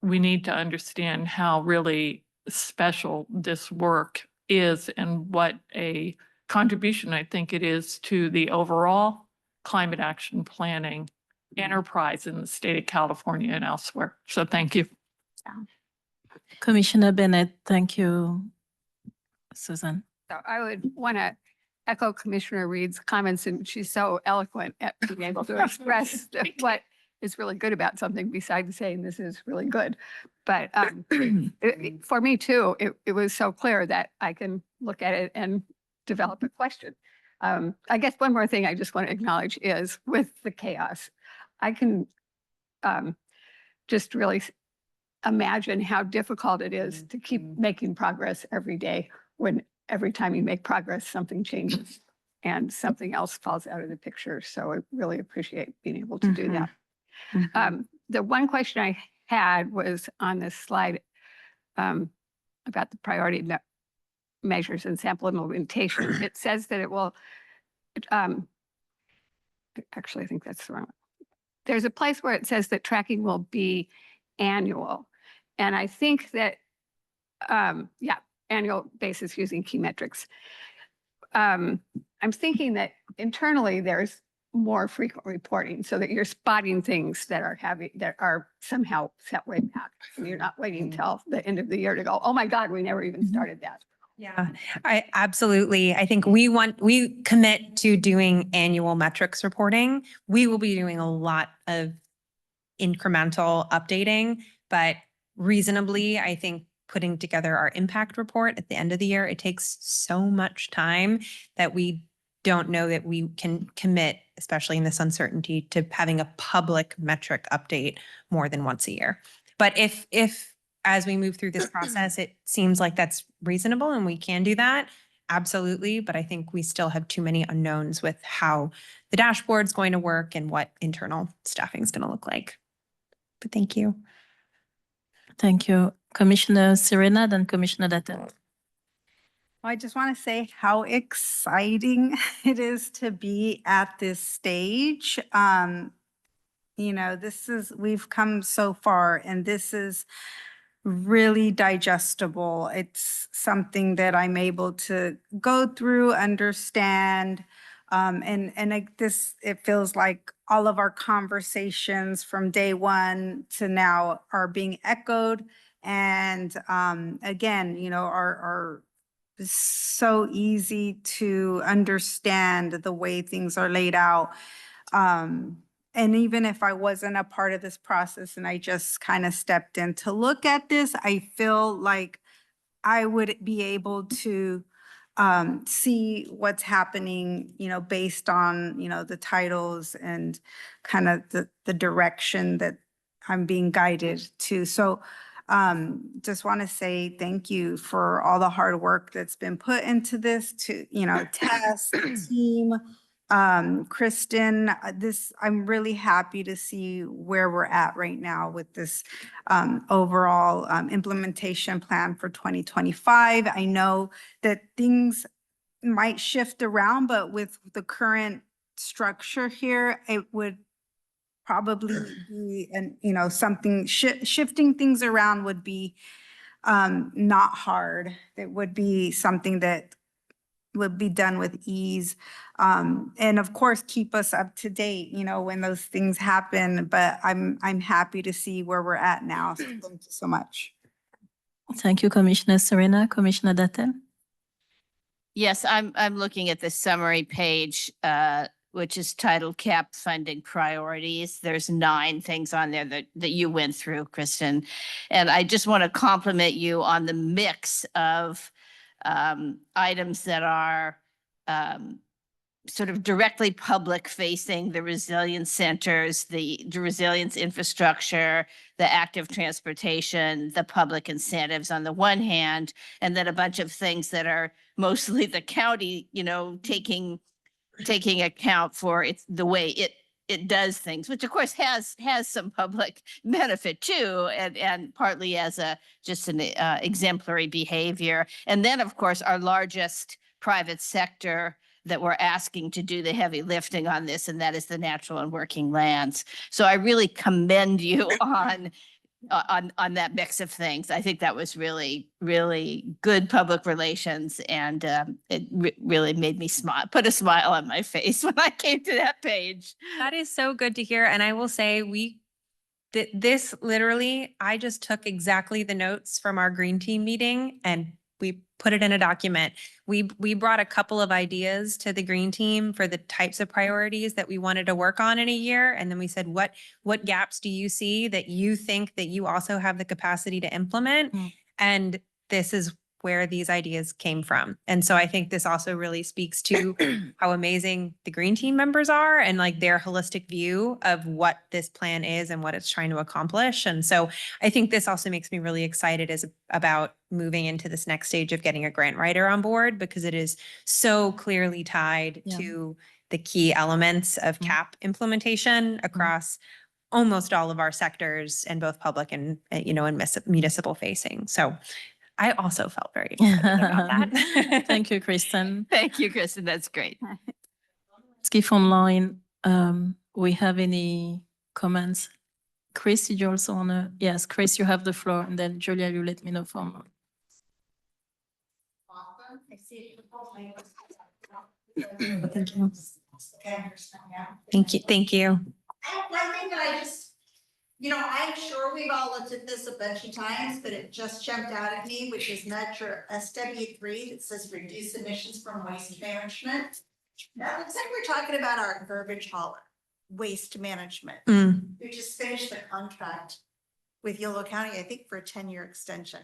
we need to understand how really special this work is and what a contribution I think it is to the overall climate action planning enterprise in the state of California and elsewhere. So thank you. Commissioner Bennett, thank you. Susan. So I would want to echo Commissioner Reed's comments, and she's so eloquent at being able to express what is really good about something besides saying this is really good. But for me too, it was so clear that I can look at it and develop a question. I guess one more thing I just want to acknowledge is with the chaos, I can just really imagine how difficult it is to keep making progress every day when every time you make progress, something changes and something else falls out of the picture. So I really appreciate being able to do that. The one question I had was on this slide about the priority measures and sample implementation. It says that it will, actually, I think that's the wrong one. There's a place where it says that tracking will be annual. And I think that, annual basis using key metrics. I'm thinking that internally there's more frequent reporting so that you're spotting things that are somehow set way back. And you're not waiting till the end of the year to go, oh my God, we never even started that. Yeah, I absolutely. I think we commit to doing annual metrics reporting. We will be doing a lot of incremental updating, but reasonably, I think putting together our impact report at the end of the year, it takes so much time that we don't know that we can commit, especially in this uncertainty, to having a public metric update more than once a year. But if as we move through this process, it seems like that's reasonable and we can do that, absolutely. But I think we still have too many unknowns with how the dashboard's going to work and what internal staffing is going to look like. But thank you. Thank you. Commissioner Serena, then Commissioner Dutton. I just want to say how exciting it is to be at this stage. You know, we've come so far, and this is really digestible. It's something that I'm able to go through, understand, it feels like all of our conversations from day one to now are being echoed. And again, you know, our so easy to understand the way things are laid out. And even if I wasn't a part of this process and I just kind of stepped in to look at this, I feel like I would be able to see what's happening, based on, the titles and kind of the direction that I'm being guided to. So just want to say thank you for all the hard work that's been put into this to, Tess, the team, Kristen, I'm really happy to see where we're at right now with this overall implementation plan for 2025. I know that things might shift around, but with the current structure here, it would probably be, something shifting things around would be not hard. It would be something that would be done with ease. And of course, keep us up to date, when those things happen. But I'm happy to see where we're at now. So thank you so much. Thank you, Commissioner Serena. Commissioner Dattel? Yes, I'm looking at the summary page, which is titled CAP Funding Priorities. There's 9 things on there that you went through, Kristen. And I just want to compliment you on the mix of items that are sort of directly public facing, the resilience centers, the resilience infrastructure, the active transportation, the public incentives on the one hand, and then a bunch of things that are mostly the county, taking account for the way it does things, which of course has some public benefit too, and partly as just an exemplary behavior. And then of course our largest private sector that we're asking to do the heavy lifting on this, and that is the natural and working lands. So I really commend you on that mix of things. I think that was really, really good public relations, and it really made me put a smile on my face when I came to that page. That is so good to hear. And I will say this literally, I just took exactly the notes from our green team meeting and we put it in a document. We brought a couple of ideas to the green team for the types of priorities that we wanted to work on in a year. And then we said, what gaps do you see that you think that you also have the capacity to implement? And this is where these ideas came from. And so I think this also really speaks to how amazing the green team members are and like their holistic view of what this plan is and what it's trying to accomplish. And so I think this also makes me really excited about moving into this next stage of getting a grant writer on board, because it is so clearly tied to the key elements of CAP implementation across almost all of our sectors in both public and, and municipal facing. So I also felt very excited about that. Thank you, Kristen. Thank you, Kristen. That's great. Let's keep online. We have any comments? Chris, did you also want to? Yes, Chris, you have the floor. And then Julia, you let me know for more. Thank you. Thank you. One thing that I just, I'm sure we've all looked at this a bunch of times, but it just jumped out at me, which is Measure SW3. It says reduce emissions from waste management. Now, it looks like we're talking about our garbage hauler, waste management. We just finished the contract with Yolo County, I think for a 10-year extension.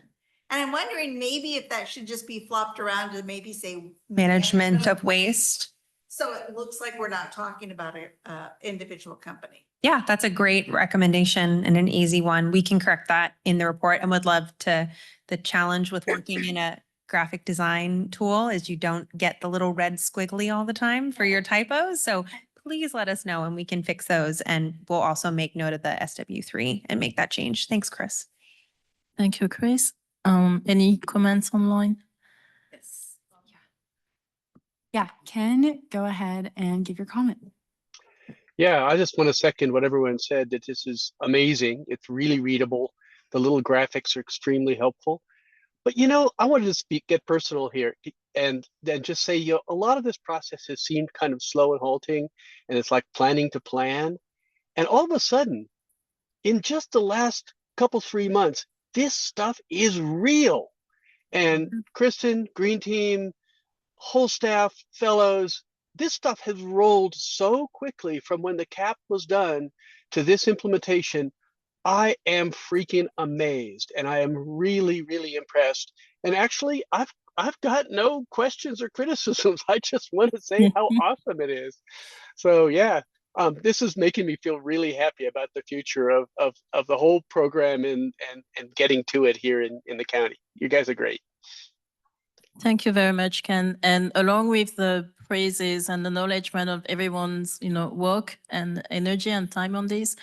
And I'm wondering maybe if that should just be flopped around to maybe say Management of waste. So it looks like we're not talking about an individual company. Yeah, that's a great recommendation and an easy one. We can correct that in the report and would love to. The challenge with working in a graphic design tool is you don't get the little red squiggly all the time for your typos. So please let us know and we can fix those. And we'll also make note of the SW3 and make that change. Thanks, Chris. Thank you, Chris. Any comments online? Yeah, Ken, go ahead and give your comment. Yeah, I just want to second what everyone said, that this is amazing. It's really readable. The little graphics are extremely helpful. But, I wanted to get personal here and then just say, a lot of this process has seemed kind of slow and halting, and it's like planning to plan. And all of a sudden, in just the last 3 months, this stuff is real. And Kristen, Green Team, whole staff, fellows, this stuff has rolled so quickly from when the cap was done to this implementation. I am freaking amazed, and I am really, really impressed. And actually, I've got no questions or criticisms. I just want to say how awesome it is. So yeah, this is making me feel really happy about the future of the whole program and getting to it here in the county. You guys are great. Thank you very much, Ken. And along with the praises and acknowledgement of everyone's, work and energy and time on this,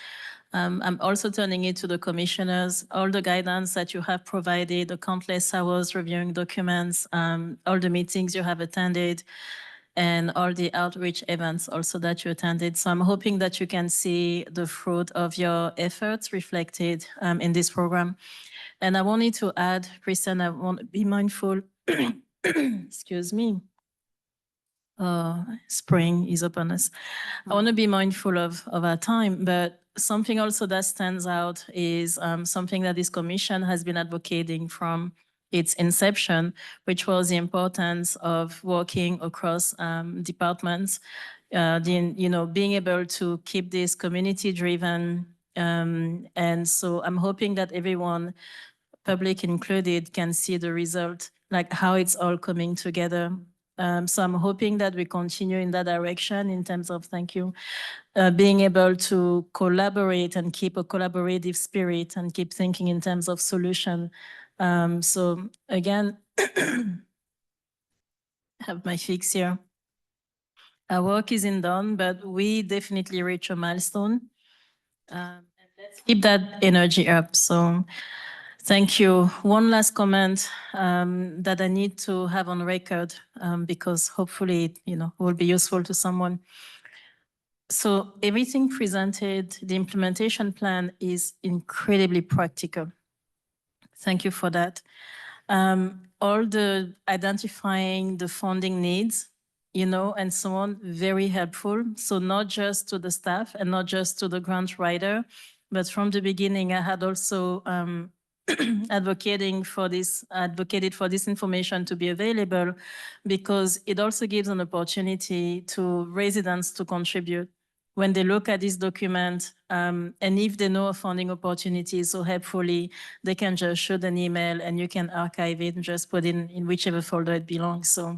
I'm also turning it to the commissioners, all the guidance that you have provided, the countless hours reviewing documents, all the meetings you have attended, and all the outreach events also that you attended. So I'm hoping that you can see the fruit of your efforts reflected in this program. And I wanted to add, Kristen, I want to be mindful, excuse me. Spring is upon us. I want to be mindful of our time, but something also that stands out is something that this commission has been advocating from its inception, which was the importance of working across departments, being able to keep this community driven. And so I'm hoping that everyone, public included, can see the result, like how it's all coming together. So I'm hoping that we continue in that direction in terms of, thank you, being able to collaborate and keep a collaborative spirit and keep thinking in terms of solution. So again, have my fix here. Our work isn't done, but we definitely reach a milestone. And let's keep that energy up. So thank you. One last comment that I need to have on record because hopefully, will be useful to someone. So everything presented, the implementation plan is incredibly practical. Thank you for that. All the identifying the funding needs, and so on, very helpful. So not just to the staff and not just to the grant writer, but from the beginning, I had also advocated for this information to be available because it also gives an opportunity to residents to contribute when they look at this document, and if they know of funding opportunities, so helpfully they can just shoot an email and you can archive it and just put in whichever folder it belongs. So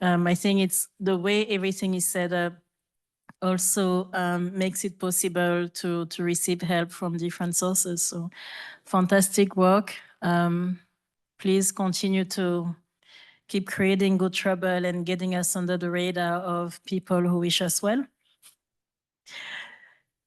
I think it's the way everything is set up also makes it possible to receive help from different sources. So fantastic work. Please continue to keep creating good trouble and getting us under the radar of people who wish us well.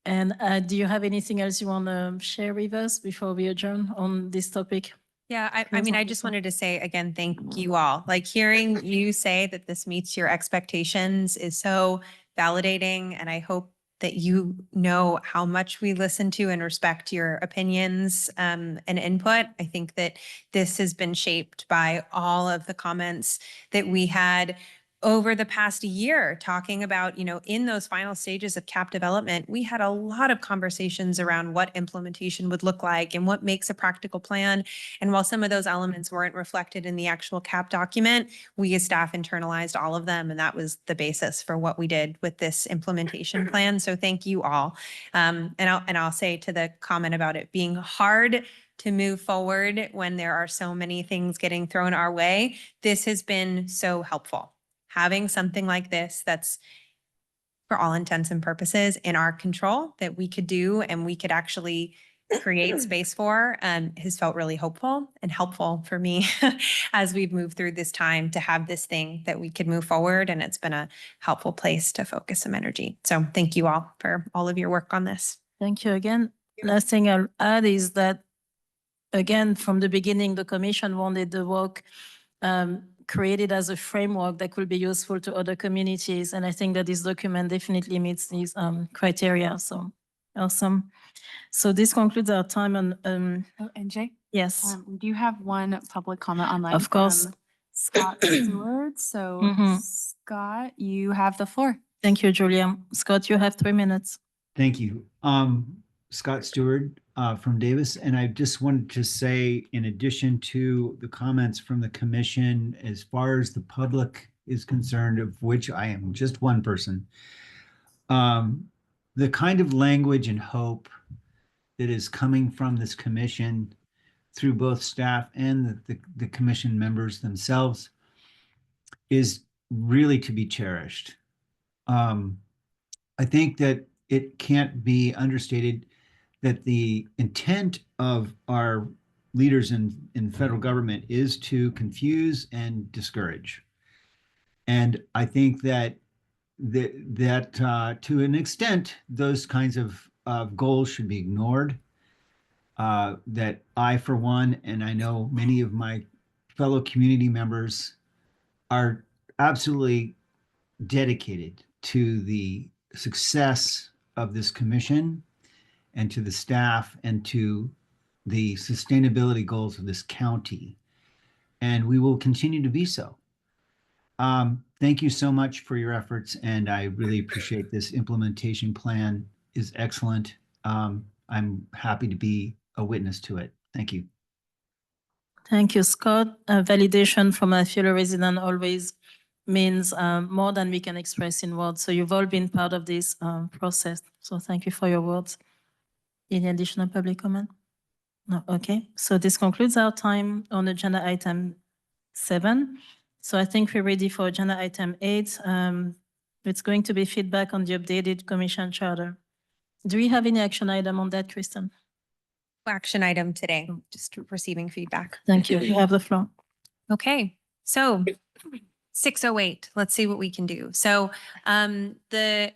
And do you have anything else you want to share with us before we adjourn on this topic? Yeah, I mean, I just wanted to say again, thank you all. Like hearing you say that this meets your expectations is so validating. And I hope that you know how much we listen to and respect your opinions and input. I think that this has been shaped by all of the comments that we had over the past year, talking about, in those final stages of CAP development, we had a lot of conversations around what implementation would look like and what makes a practical plan. And while some of those elements weren't reflected in the actual CAP document, we as staff internalized all of them. And that was the basis for what we did with this implementation plan. So thank you all. And I'll say to the comment about it being hard to move forward when there are so many things getting thrown our way, this has been so helpful. Having something like this that's for all intents and purposes in our control that we could do and we could actually create space for has felt really hopeful and helpful for me as we've moved through this time to have this thing that we could move forward. And it's been a helpful place to focus some energy. So thank you all for all of your work on this. Thank you again. Last thing I'll add is that, again, from the beginning, the commission wanted the work created as a framework that could be useful to other communities. And I think that this document definitely meets these criteria. So awesome. So this concludes our time on. NJ? Yes. We do have one public comment online. Of course. From Scott Stewart. So Scott, you have the floor. Thank you, Julia. Scott, you have 3 minutes. Thank you. Scott Stewart, from Davis. And I just wanted to say, in addition to the comments from the commission, as far as the public is concerned, of which I am just one person, the kind of language and hope that is coming from this commission through both staff and the commission members themselves is really to be cherished. I think that it can't be understated that the intent of our leaders in federal government is to confuse and discourage. And I think that to an extent, those kinds of goals should be ignored. That I, for one, and I know many of my fellow community members are absolutely dedicated to the success of this commission and to the staff and to the sustainability goals of this county. And we will continue to be so. Thank you so much for your efforts, and I really appreciate this implementation plan is excellent. I'm happy to be a witness to it. Thank you. Thank you, Scott. Validation from a fellow resident always means more than we can express in words. So you've all been part of this process. So thank you for your words. Any additional public comment? No, okay. So this concludes our time on agenda item 7. So I think we're ready for agenda item 8. It's going to be feedback on the updated commission charter. Do we have any action item on that, Kristen? Action item today, just receiving feedback. Thank you. You have the floor. Okay, so 608, let's see what we can do. So to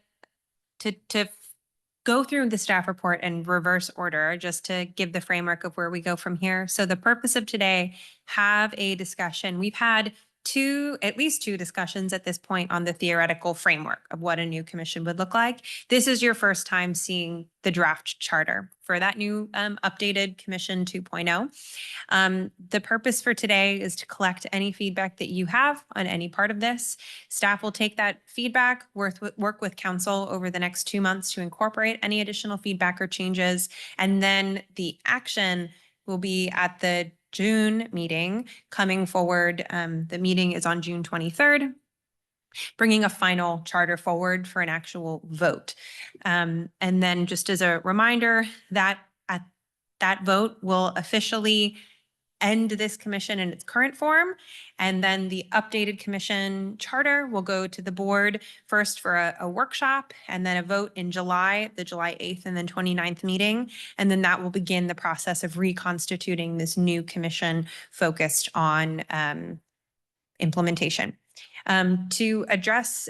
go through the staff report in reverse order, just to give the framework of where we go from here. So the purpose of today, have a discussion. We've had at least two discussions at this point on the theoretical framework of what a new commission would look like. This is your first time seeing the draft charter for that new updated Commission 2.0. The purpose for today is to collect any feedback that you have on any part of this. Staff will take that feedback, work with council over the next 2 months to incorporate any additional feedback or changes. And then the action will be at the June meeting coming forward. The meeting is on June 23rd, bringing a final charter forward for an actual vote. And then just as a reminder that that vote will officially end this commission in its current form. And then the updated commission charter will go to the board first for a workshop and then a vote in July, the July 8th and then 29th meeting. And then that will begin the process of reconstituting this new commission focused on implementation. To address,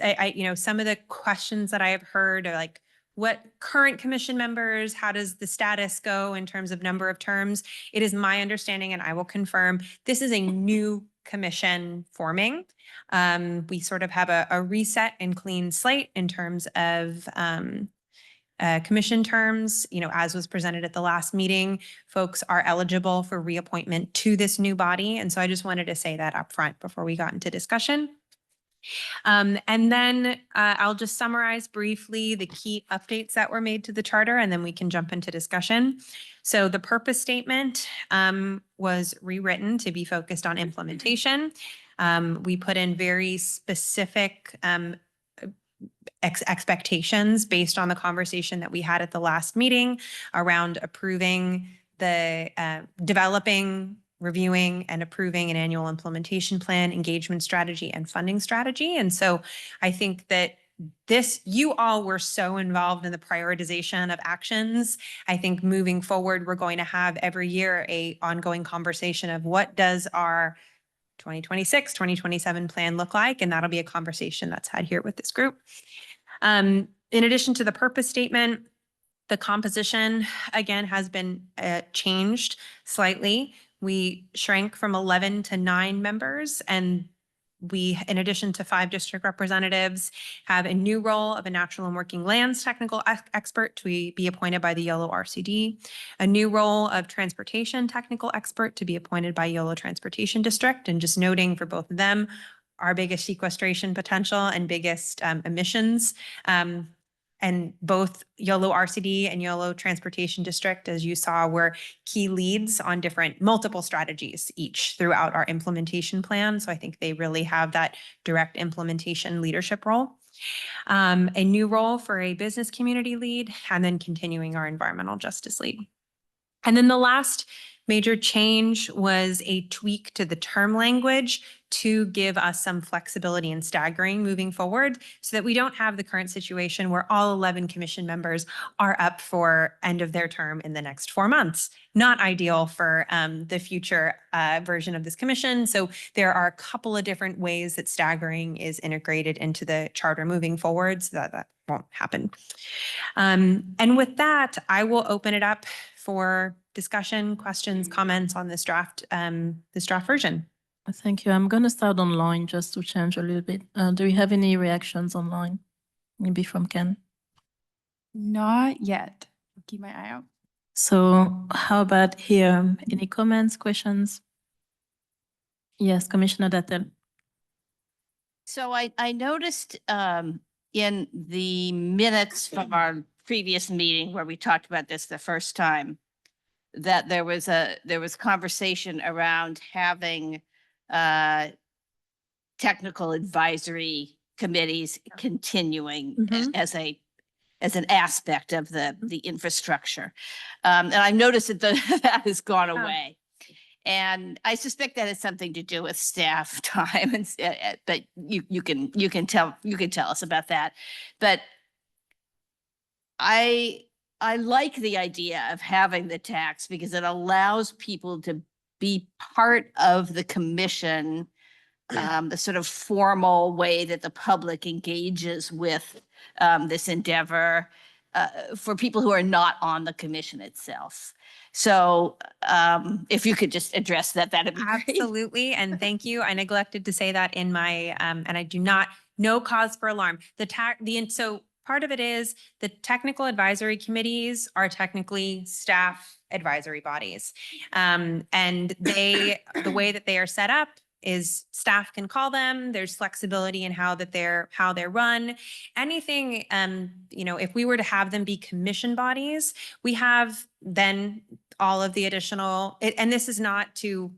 some of the questions that I have heard are like, what current commission members, how does the status go in terms of number of terms? It is my understanding, and I will confirm, this is a new commission forming. We sort of have a reset and clean slate in terms of commission terms. As was presented at the last meeting, folks are eligible for reappointment to this new body. And so I just wanted to say that up front before we got into discussion. And then I'll just summarize briefly the key updates that were made to the charter, and then we can jump into discussion. So the purpose statement was rewritten to be focused on implementation. We put in very specific expectations based on the conversation that we had at the last meeting around approving the developing, reviewing and approving an annual implementation plan, engagement strategy, and funding strategy. And so I think that you all were so involved in the prioritization of actions. I think moving forward, we're going to have every year a ongoing conversation of what does our 2026, 2027 plan look like? And that'll be a conversation that's had here with this group. In addition to the purpose statement, the composition, again, has been changed slightly. We shrank from 11 to 9 members, and we, in addition to 5 district representatives, have a new role of a natural and working lands technical expert to be appointed by the Yolo RCD, a new role of transportation technical expert to be appointed by Yolo Transportation District. And just noting for both of them, our biggest sequestration potential and biggest emissions and both YOLO RCD and YOLO Transportation District, as you saw, were key leads on different multiple strategies each throughout our implementation plan. So I think they really have that direct implementation leadership role. A new role for a business community lead, and then continuing our environmental justice lead. And then the last major change was a tweak to the term language to give us some flexibility and staggering moving forward so that we don't have the current situation where all 11 commission members are up for end of their term in the next 4 months. Not ideal for the future version of this commission. So there are a couple of different ways that staggering is integrated into the charter moving forward so that won't happen. And with that, I will open it up for discussion, questions, comments on this draft version. Thank you. I'm going to start online just to change a little bit. Do we have any reactions online? Maybe from Ken? Not yet. Keep my eye out. So how about here? Any comments, questions? Yes, Commissioner Dattel. So I noticed in the minutes from our previous meeting where we talked about this the first time, that there was conversation around having technical advisory committees continuing as an aspect of the infrastructure. And I noticed that that has gone away. And I suspect that has something to do with staff time, and but you can tell us about that. But I like the idea of having the tax because it allows people to be part of the commission, the sort of formal way that the public engages with this endeavor for people who are not on the commission itself. So if you could just address that, that'd be great. Absolutely. And thank you. I neglected to say that in my, and I do not, no cause for alarm. So part of it is the technical advisory committees are technically staff advisory bodies. And the way that they are set up is staff can call them. There's flexibility in how they're run. Anything, if we were to have them be commission bodies, we have then all of the additional, and this is not to,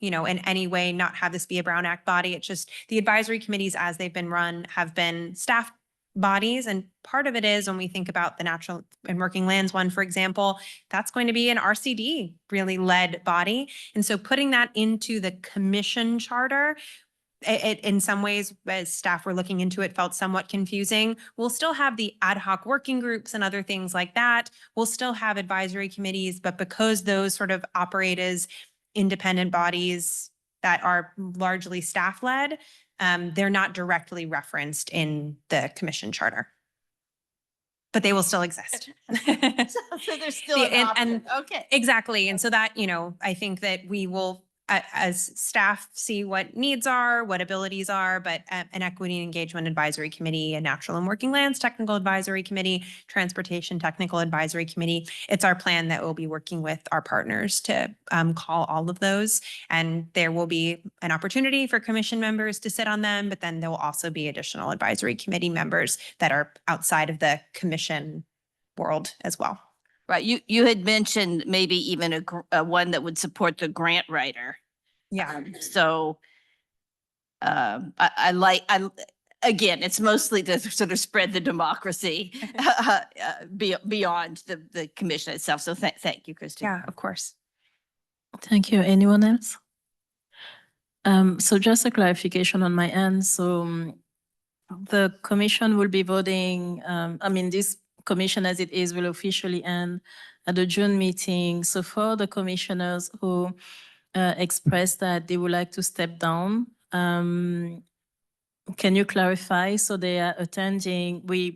in any way not have this be a Brown Act body. It's just the advisory committees as they've been run have been staff bodies. And part of it is when we think about the natural and working lands one, for example, that's going to be an RCD really led body. And so putting that into the commission charter, it in some ways, as staff were looking into it, felt somewhat confusing. We'll still have the ad hoc working groups and other things like that. We'll still have advisory committees, but because those sort of operate as independent bodies that are largely staff led, they're not directly referenced in the commission charter, but they will still exist. So there's still an option. Okay. Exactly. And so that, I think that we will, as staff, see what needs are, what abilities are, but an equity and engagement advisory committee, a natural and working lands technical advisory committee, transportation technical advisory committee. It's our plan that we'll be working with our partners to call all of those. And there will be an opportunity for commission members to sit on them, but then there will also be additional advisory committee members that are outside of the commission world as well. Right. You had mentioned maybe even a one that would support the grant writer. Yeah. So again, it's mostly to sort of spread the democracy beyond the commission itself. So thank you, Christine. Yeah, of course. Thank you. Anyone else? So just a clarification on my end. So the commission will be voting, this commission as it is will officially end at the June meeting. So for the commissioners who expressed that they would like to step down, can you clarify? So they are attending, we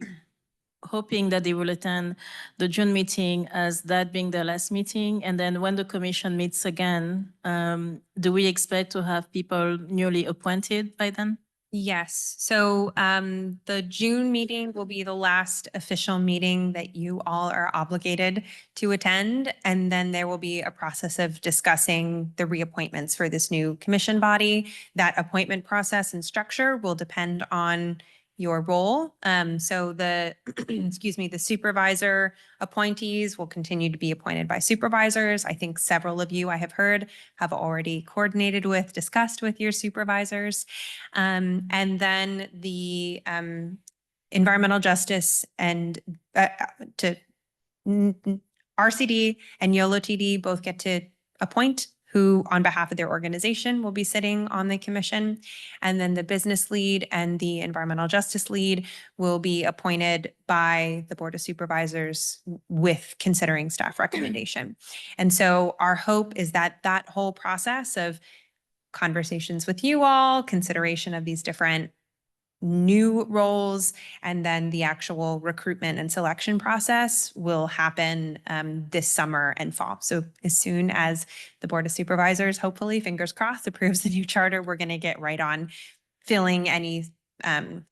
hoping that they will attend the June meeting as that being their last meeting. And then when the commission meets again, do we expect to have people newly appointed by then? Yes. So the June meeting will be the last official meeting that you all are obligated to attend. And then there will be a process of discussing the reappointments for this new commission body. That appointment process and structure will depend on your role. So the, excuse me, the supervisor appointees will continue to be appointed by supervisors. I think several of you I have heard have already coordinated with, discussed with your supervisors. And then the environmental justice and RCD and YOLO TD both get to appoint who on behalf of their organization will be sitting on the commission. And then the business lead and the environmental justice lead will be appointed by the Board of Supervisors with considering staff recommendation. And so our hope is that that whole process of conversations with you all, consideration of these different new roles, and then the actual recruitment and selection process will happen this summer and fall. So as soon as the Board of Supervisors, hopefully, fingers crossed, approves the new charter, we're going to get right on filling any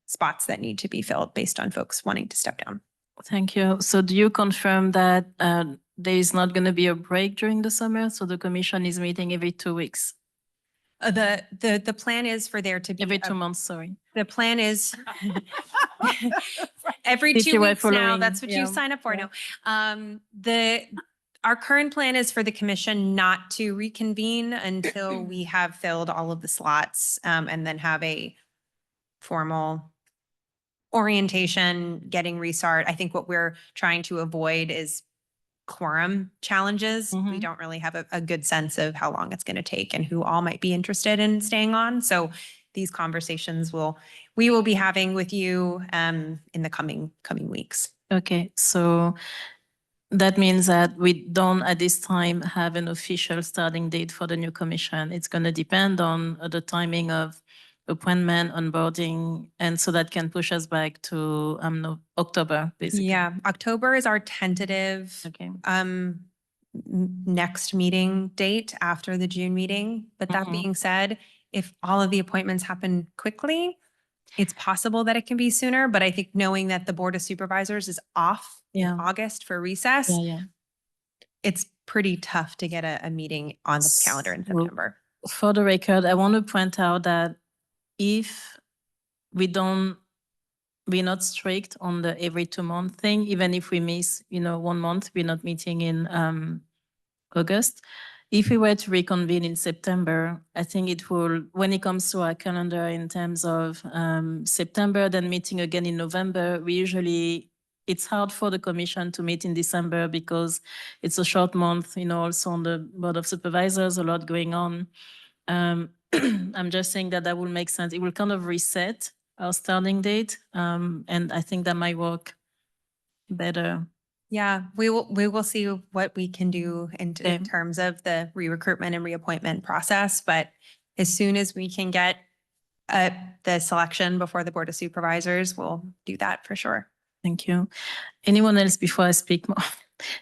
spots that need to be filled based on folks wanting to step down. Thank you. So do you confirm that there is not going to be a break during the summer? So the commission is meeting every 2 weeks? The plan is for there to be Every 2 months, sorry. The plan is every If 2 you were weeks now. following, That's what you yeah, sign up for yeah. now. Our current plan is for the commission not to reconvene until we have filled all of the slots, and then have a formal orientation, getting restart. I think what we're trying to avoid is quorum challenges. We don't really have a good sense of how long it's going to take and who all might be interested in staying on. So these conversations we will be having with you in the coming weeks. Okay, so that means that we don't at this time have an official starting date for the new commission. It's going to depend on the timing of appointment, onboarding, and so that can push us back to October, basically. Yeah, October is our tentative Okay. next meeting date after the June meeting. But that being said, if all of the appointments happen quickly, it's possible that it can be sooner. But I think knowing that the Board of Supervisors is off in August for recess, it's pretty tough to get a meeting on the calendar in September. For the record, I want to point out that if we're not strict on the every 2 month thing, even if we miss, 1 month, we're not meeting in August. If we were to reconvene in September, I think it will, when it comes to our calendar in terms of September, then meeting again in November, it's hard for the commission to meet in December because it's a short month, also on the Board of Supervisors, a lot going on. I'm just saying that will make sense. It will kind of reset our starting date. And I think that might work better. Yeah, we will see what we can do in terms of the re-recruitment and reappointment process. But as soon as we can get the selection before the Board of Supervisors, we'll do that for sure. Thank you. Anyone else before I speak more?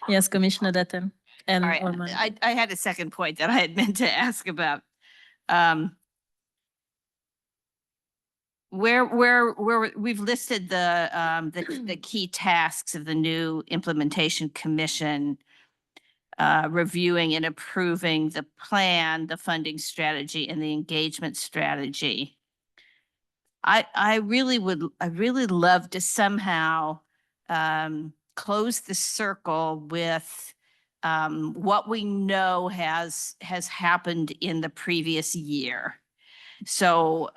Yes, Commissioner Dutton. And All right, I had a second point that I had meant to ask about. Where we've listed the key tasks of the new implementation commission, reviewing and approving the plan, the funding strategy, and the engagement strategy. I really love to somehow close the circle with what we know has happened in the previous year. So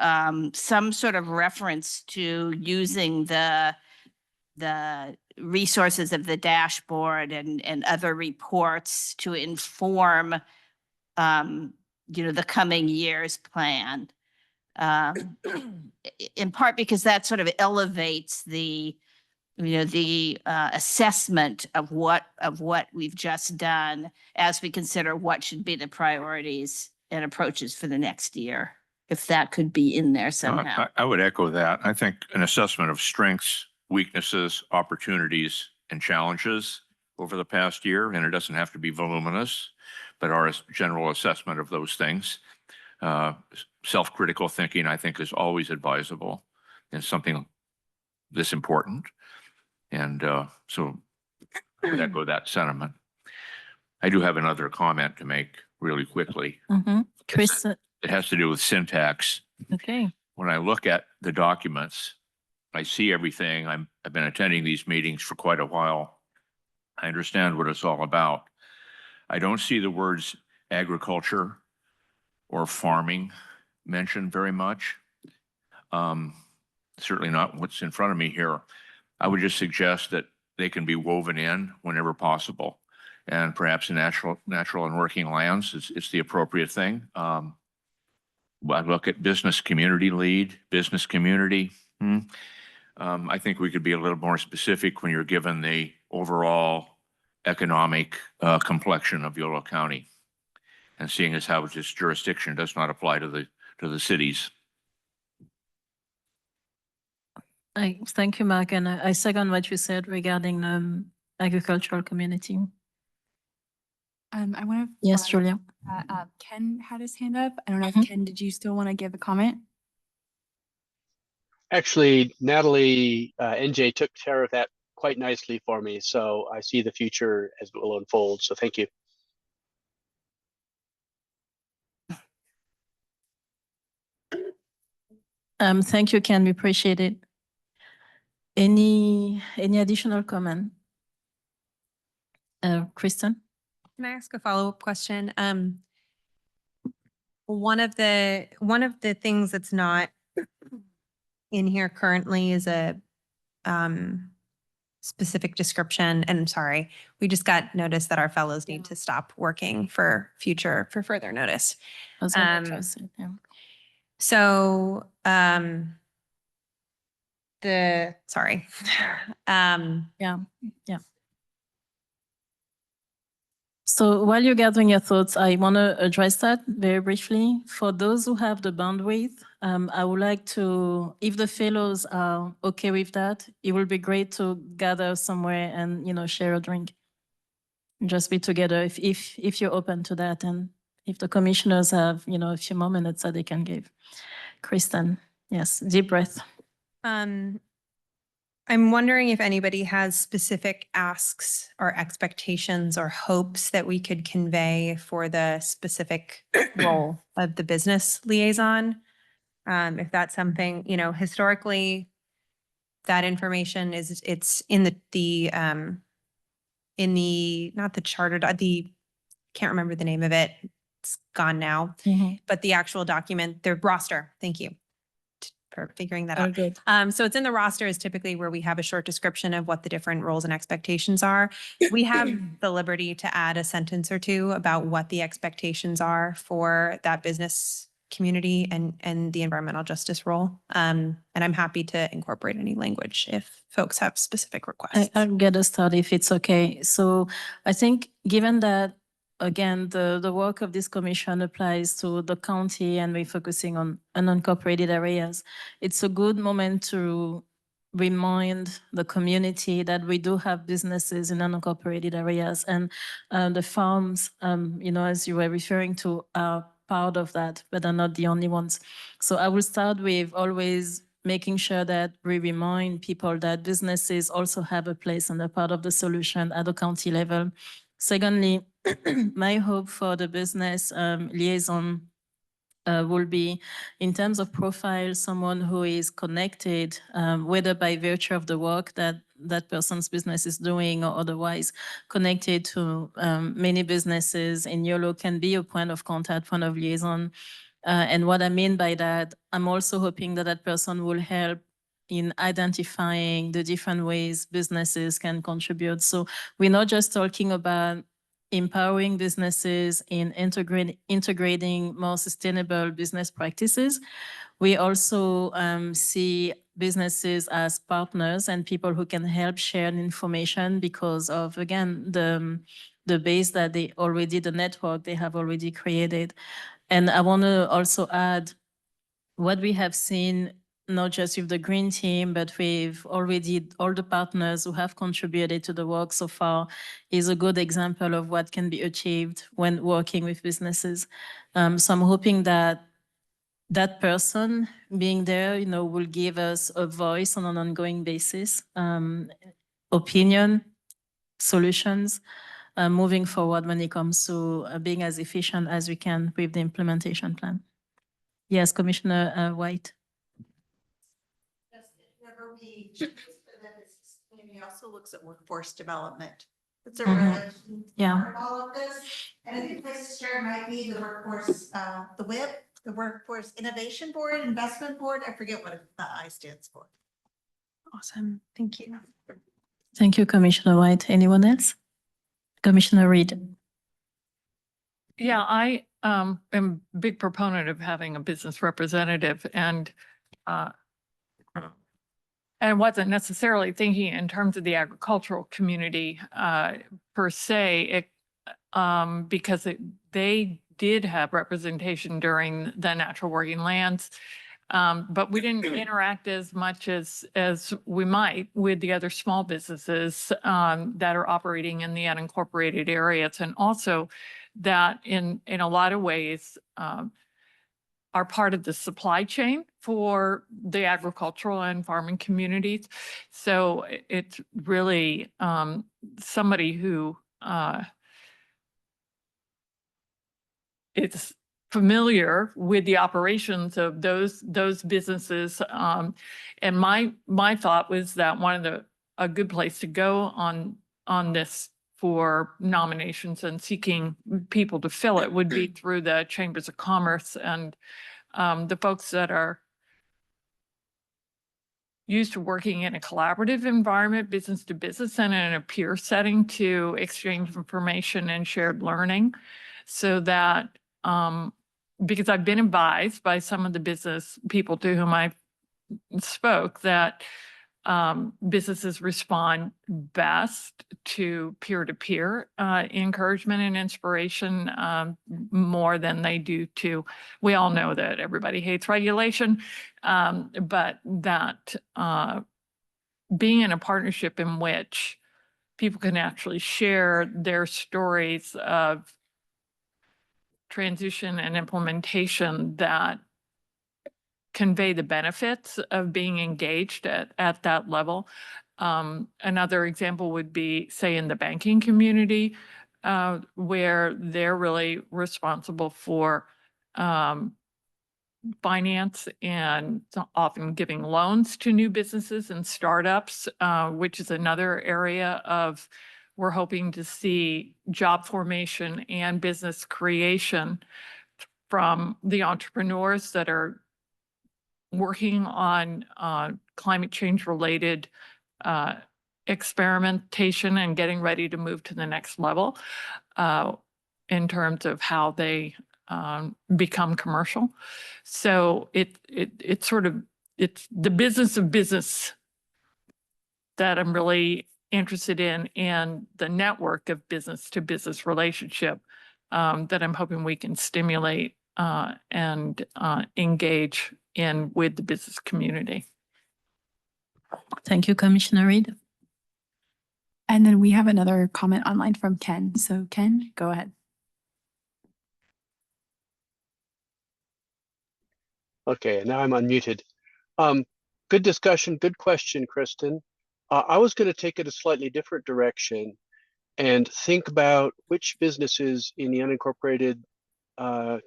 some sort of reference to using the resources of the dashboard and other reports to inform, the coming year's plan. In part because that sort of elevates the assessment of what we've just done as we consider what should be the priorities and approaches for the next year, if that could be in there somehow. I would echo that. I think an assessment of strengths, weaknesses, opportunities, and challenges over the past year, and it doesn't have to be voluminous, but our general assessment of those things. Self-critical thinking, I think, is always advisable in something this important. And so I would echo that sentiment. I do have another comment to make really quickly. Chris. It has to do with syntax. Okay. When I look at the documents, I see everything. I've been attending these meetings for quite a while. I understand what it's all about. I don't see the words agriculture or farming mentioned very much. Certainly not what's in front of me here. I would just suggest that they can be woven in whenever possible. And perhaps in natural and working lands, it's the appropriate thing. I look at business community lead, business community. I think we could be a little more specific when you're given the overall economic complexion of Yolo County, and seeing as how this jurisdiction does not apply to the cities. Thank you, Mark, and I second what you said regarding agricultural community. I want to. Yes, Julia. Ken had his hand up. I don't know if Ken, did you still want to give a comment? Actually, Natalie, NJ took care of that quite nicely for me. So I see the future as it will unfold. So thank you. Thank you, Ken. We appreciate it. Any additional comment? Kristen? Can I ask a follow-up question? One of the things that's not in here currently is a specific description. And I'm sorry, we just got notice that our fellows need to stop working for further notice. So sorry. Yeah. So while you're gathering your thoughts, I want to address that very briefly. For those who have the bandwidth, I would like to, if the fellows are okay with that, it will be great to gather somewhere and, share a drink. Just be together if you're open to that, and if the commissioners have, a few more minutes that they can give. Kristen, yes, deep breath. I'm wondering if anybody has specific asks or expectations or hopes that we could convey for the specific role of the business liaison. If that's something, historically, that information it's in not the charter, can't remember the name of it. It's gone now, but the actual document, the roster. Thank you for figuring that out. Good. So it's in the roster is typically where we have a short description of what the different roles and expectations are. We have the liberty to add a sentence or two about what the expectations are for that business community and the environmental justice role. And I'm happy to incorporate any language if folks have specific requests. I'll get us started if it's okay. So I think given that, again, the work of this commission applies to the county and we're focusing on unincorporated areas, it's a good moment to remind the community that we do have businesses in unincorporated areas, and the farms, as you were referring to, are part of that, but are not the only ones. So I will start with always making sure that we remind people that businesses also have a place and a part of the solution at the county level. Secondly, my hope for the business liaison will be, in terms of profile, someone who is connected, whether by virtue of the work that person's business is doing or otherwise connected to many businesses in Yolo, can be a point of contact, point of liaison. And what I mean by that, I'm also hoping that that person will help in identifying the different ways businesses can contribute. So we're not just talking about empowering businesses in integrating more sustainable business practices. We also see businesses as partners and people who can help share information because of, again, the base that they already, the network they have already created. And I want to also add what we have seen, not just with the Green Team, but with already all the partners who have contributed to the work so far, is a good example of what can be achieved when working with businesses. So I'm hoping that that person being there, will give us a voice on an ongoing basis, opinion, solutions, moving forward when it comes to being as efficient as we can with the implementation plan. Yes, Commissioner White. the for the business community also looks at workforce development. It's a Mhm. really key Yeah. part of all of this. And I think place to start might be the workforce, the WIP, the Workforce Innovation Board, Investment Board. I forget what the I stands for. Awesome. Thank you. Thank you, Commissioner White. Anyone else? Commissioner Reed. Yeah, I am a big proponent of having a business representative and wasn't necessarily thinking in terms of the agricultural community per se, because they did have representation during the natural working lands. But we didn't interact as much as we might with the other small businesses that are operating in the unincorporated areas, and also that in a lot of ways are part of the supply chain for the agricultural and farming communities. So it's really somebody who is familiar with the operations of those businesses. And my thought was that a good place to go on this for nominations and seeking people to fill it would be through the chambers of commerce and the folks that are used to working in a collaborative environment, business to business, and in a peer setting to exchange information and shared learning, so that because I've been advised by some of the business people to whom I spoke that businesses respond best to peer-to-peer encouragement and inspiration more than they do to, we all know that everybody hates regulation, but that being in a partnership in which people can actually share their stories of transition and implementation that convey the benefits of being engaged at that level. Another example would be, say, in the banking community, where they're really responsible for finance and often giving loans to new businesses and startups, which is another area of we're hoping to see job formation and business creation from the entrepreneurs that are working on climate change related experimentation and getting ready to move to the next level in terms of how they become commercial. So it's the business of business that I'm really interested in, and the network of business to business relationship that I'm hoping we can stimulate and engage in with the business community. Thank you, Commissioner Reed. And then we have another comment online from Ken. So Ken, go ahead. Okay, now I'm unmuted. Good discussion, good question, Kristen. I was going to take it a slightly different direction and think about which businesses in the unincorporated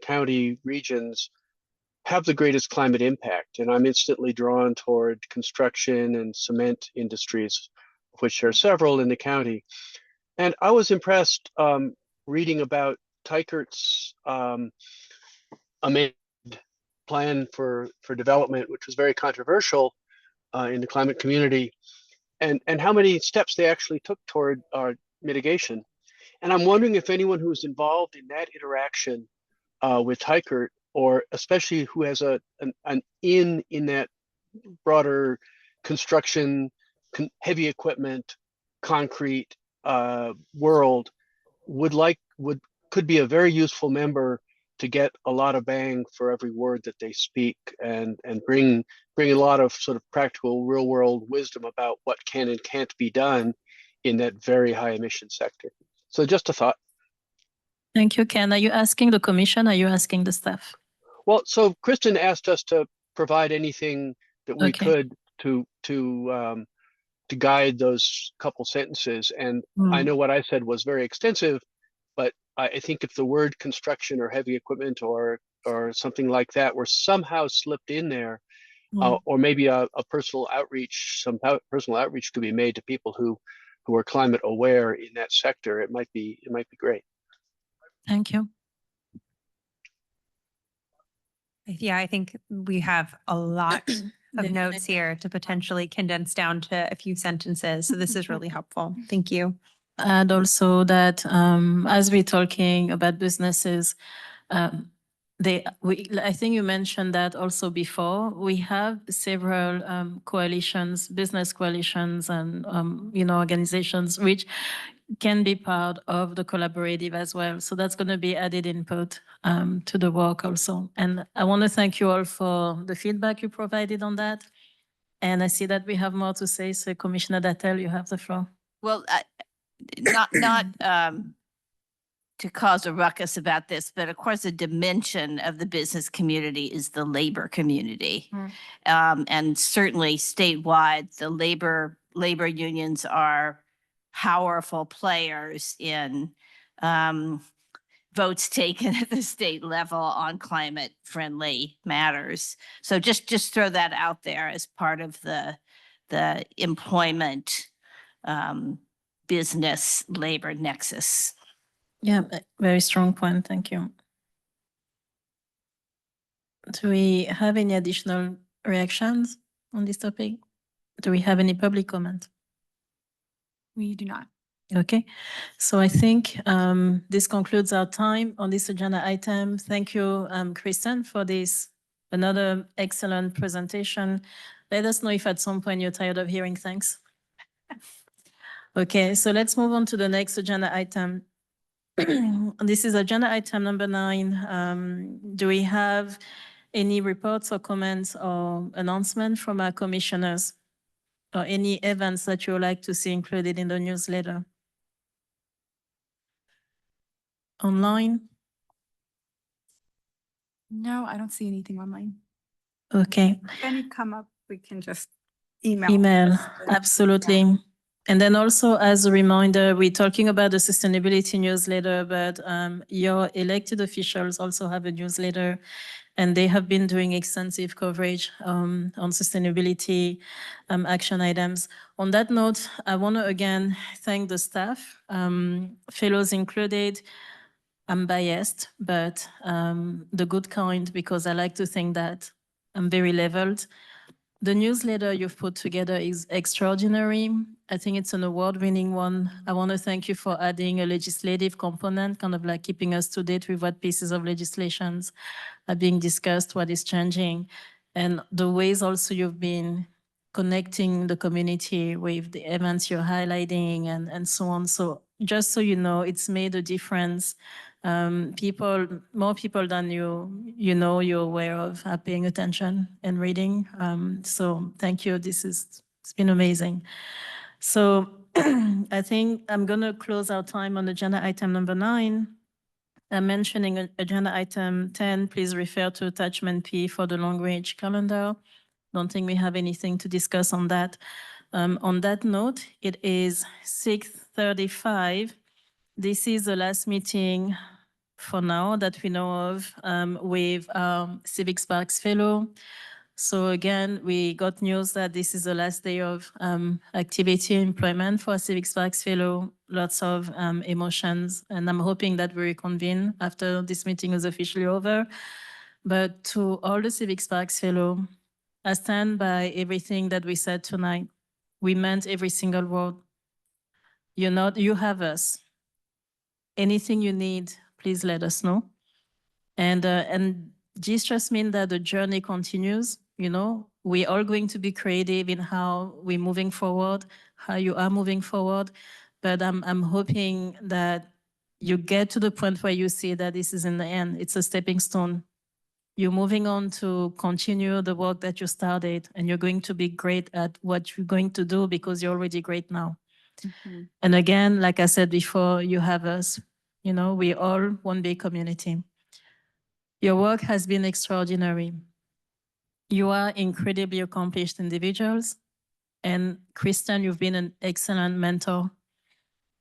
county regions have the greatest climate impact. And I'm instantly drawn toward construction and cement industries, which are several in the county. And I was impressed reading about Teichert's amended plan for development, which was very controversial in the climate community, and how many steps they actually took toward mitigation. And I'm wondering if anyone who's involved in that interaction with Teichert, or especially who has an in that broader construction, heavy equipment, concrete world, could be a very useful member to get a lot of bang for every word that they speak, and bring a lot of sort of practical real world wisdom about what can and can't be done in that very high emission sector. So just a thought. Thank you, Ken. Are you asking the commission? Or are you asking the staff? Well, so Kristen asked us to provide anything that we could to guide those couple sentences, and I know what I said was very extensive, but I think if the word construction or heavy equipment or something like that were somehow slipped in there, or maybe a personal outreach, personal outreach could be made to people who are climate aware in that sector. It might be great. Thank you. Yeah, I think we have a lot of notes here to potentially condense down to a few sentences. So this is really helpful. Thank you. Add also that as we're talking about businesses, I think you mentioned that also before. We have several coalitions, business coalitions, and organizations which can be part of the collaborative as well. So that's going to be added input to the work also. And I want to thank you all for the feedback you provided on that. And I see that we have more to say. So Commissioner Dattel, you have the floor. Well, not to cause a ruckus about this, but of course, a dimension of the business community is the labor community. And certainly statewide, the labor unions are powerful players in votes taken at the state level on climate friendly matters. So just throw that out there as part of the employment business labor nexus. Yeah, very strong point. Thank you. Do we have any additional reactions on this topic? Do we have any public comment? We do not. Okay, so I think this concludes our time on this agenda item. Thank you, Kristen, for this another excellent presentation. Let us know if at some point you're tired of hearing thanks. Okay, so let's move on to the next agenda item. This is agenda item number 9. Do we have any reports or comments or announcements from our commissioners or any events that you would like to see included in the newsletter? Online? No, I don't see anything online. Okay. If any come up, we can just email. Email, us. absolutely. And then also as a reminder, we're talking about the sustainability newsletter, but your elected officials also have a newsletter and they have been doing extensive coverage on sustainability action items. On that note, I want to again thank the staff, fellows included. I'm biased, but the good kind, because I like to think that I'm very leveled. The newsletter you've put together is extraordinary. I think it's an award-winning one. I want to thank you for adding a legislative component, kind of like keeping us to date with what pieces of legislations are being discussed, what is changing, and the ways also you've been connecting the community with the events you're highlighting and so on. So just so you know, it's made a difference. More people than you're aware of are paying attention and reading. So thank you. It's been amazing. So I think I'm going to close our time on agenda item number 9. I'm mentioning agenda item 10. Please refer to attachment P for the long-range calendar. Don't think we have anything to discuss on that. On that note, it is 6:35. This is the last meeting for now that we know of with Civic Sparks Fellow. So again, we got news that this is the last day of activity employment for Civic Sparks Fellow. Lots of emotions, and I'm hoping that we reconvene after this meeting is officially over. But to all the Civic Sparks Fellow, I stand by everything that we said tonight. We meant every single word. You have us. Anything you need, please let us know. And just trust me that the journey continues. We're all going to be creative in how we're moving forward, how you are moving forward. But I'm hoping that you get to the point where you see that this is in the end. It's a stepping stone. You're moving on to continue the work that you started, and you're going to be great at what you're going to do because you're already great now. Mm-hmm. And again, like I said before, you have us. We all one big community. Your work has been extraordinary. You are incredibly accomplished individuals. And Kristen, you've been an excellent mentor.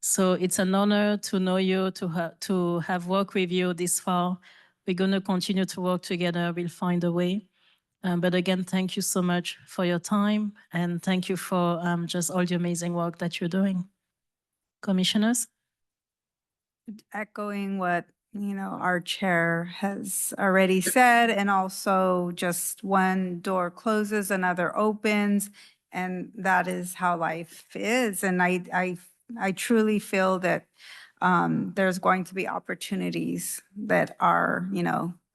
So it's an honor to know you, to have worked with you this far. We're going to continue to work together. We'll find a way. But again, thank you so much for your time and thank you for just all the amazing work that you're doing. Commissioners? Echoing what, our chair has already said, and also just one door closes, another opens, and that is how life is. And I truly feel that there's going to be opportunities that are,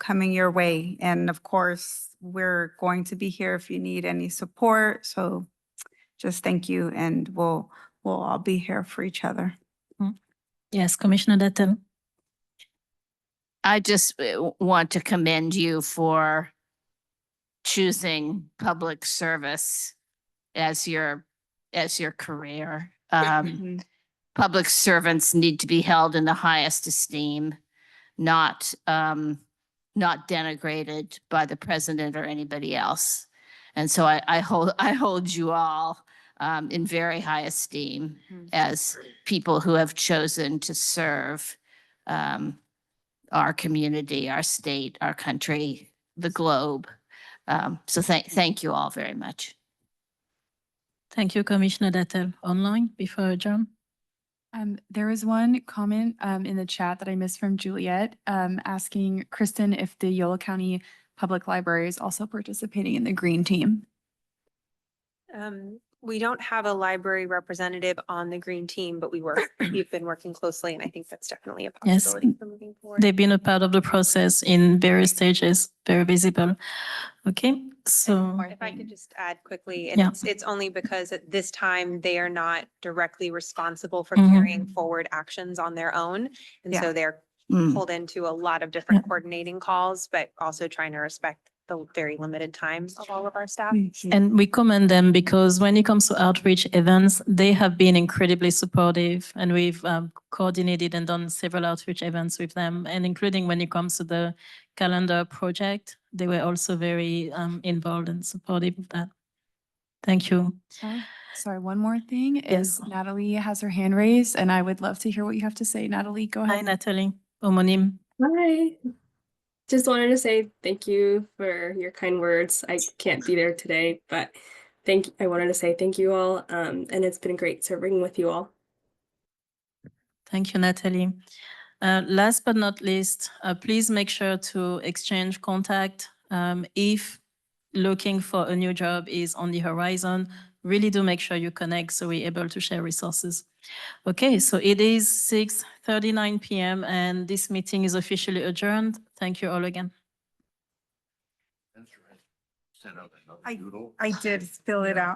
coming your way. And of course, we're going to be here if you need any support. So just thank you, and we'll all be here for each other. Yes, Commissioner Dutton. I just want to commend you for choosing public service as your career. Public servants need to be held in the highest esteem, not denigrated by the president or anybody else. And so I hold you all in very high esteem as people who have chosen to serve our community, our state, our country, the globe. So thank you all very much. Thank you, Commissioner Dutton. Online before I adjourn. There was one comment in the chat that I missed from Juliet asking Kristen if the Yolo County Public Library is also participating in the green team. We don't have a library representative on the green team, but we've been working closely, and I think that's definitely a Yes. possibility for moving forward. They've been a part of the process in various stages, very visible. Okay, so. If I could just add quickly, Yeah. it's only because at this time they are not directly responsible for Mhm. carrying forward actions on their own. And so they're pulled into a lot of different coordinating calls, but also trying to respect the very limited time of all of our staff. And we commend them because when it comes to outreach events, they have been incredibly supportive, and we've coordinated and done several outreach events with them, and including when it comes to the calendar project, they were also very involved and supportive of that. Thank you. Sorry, one more thing is Natalie has her hand raised, and I would love to hear what you have to say. Natalie, go ahead. Hi, Natalie. Homonym. Hi. Just wanted to say thank you for your kind words. I can't be there today, but I wanted to say thank you all. And it's been great serving with you all. Thank you, Natalie. Last but not least, please make sure to exchange contact. If looking for a new job is on the horizon, really do make sure you connect so we're able to share resources. Okay, so it is 6:39 p.m. and this meeting is officially adjourned. Thank you all again. I did fill it out.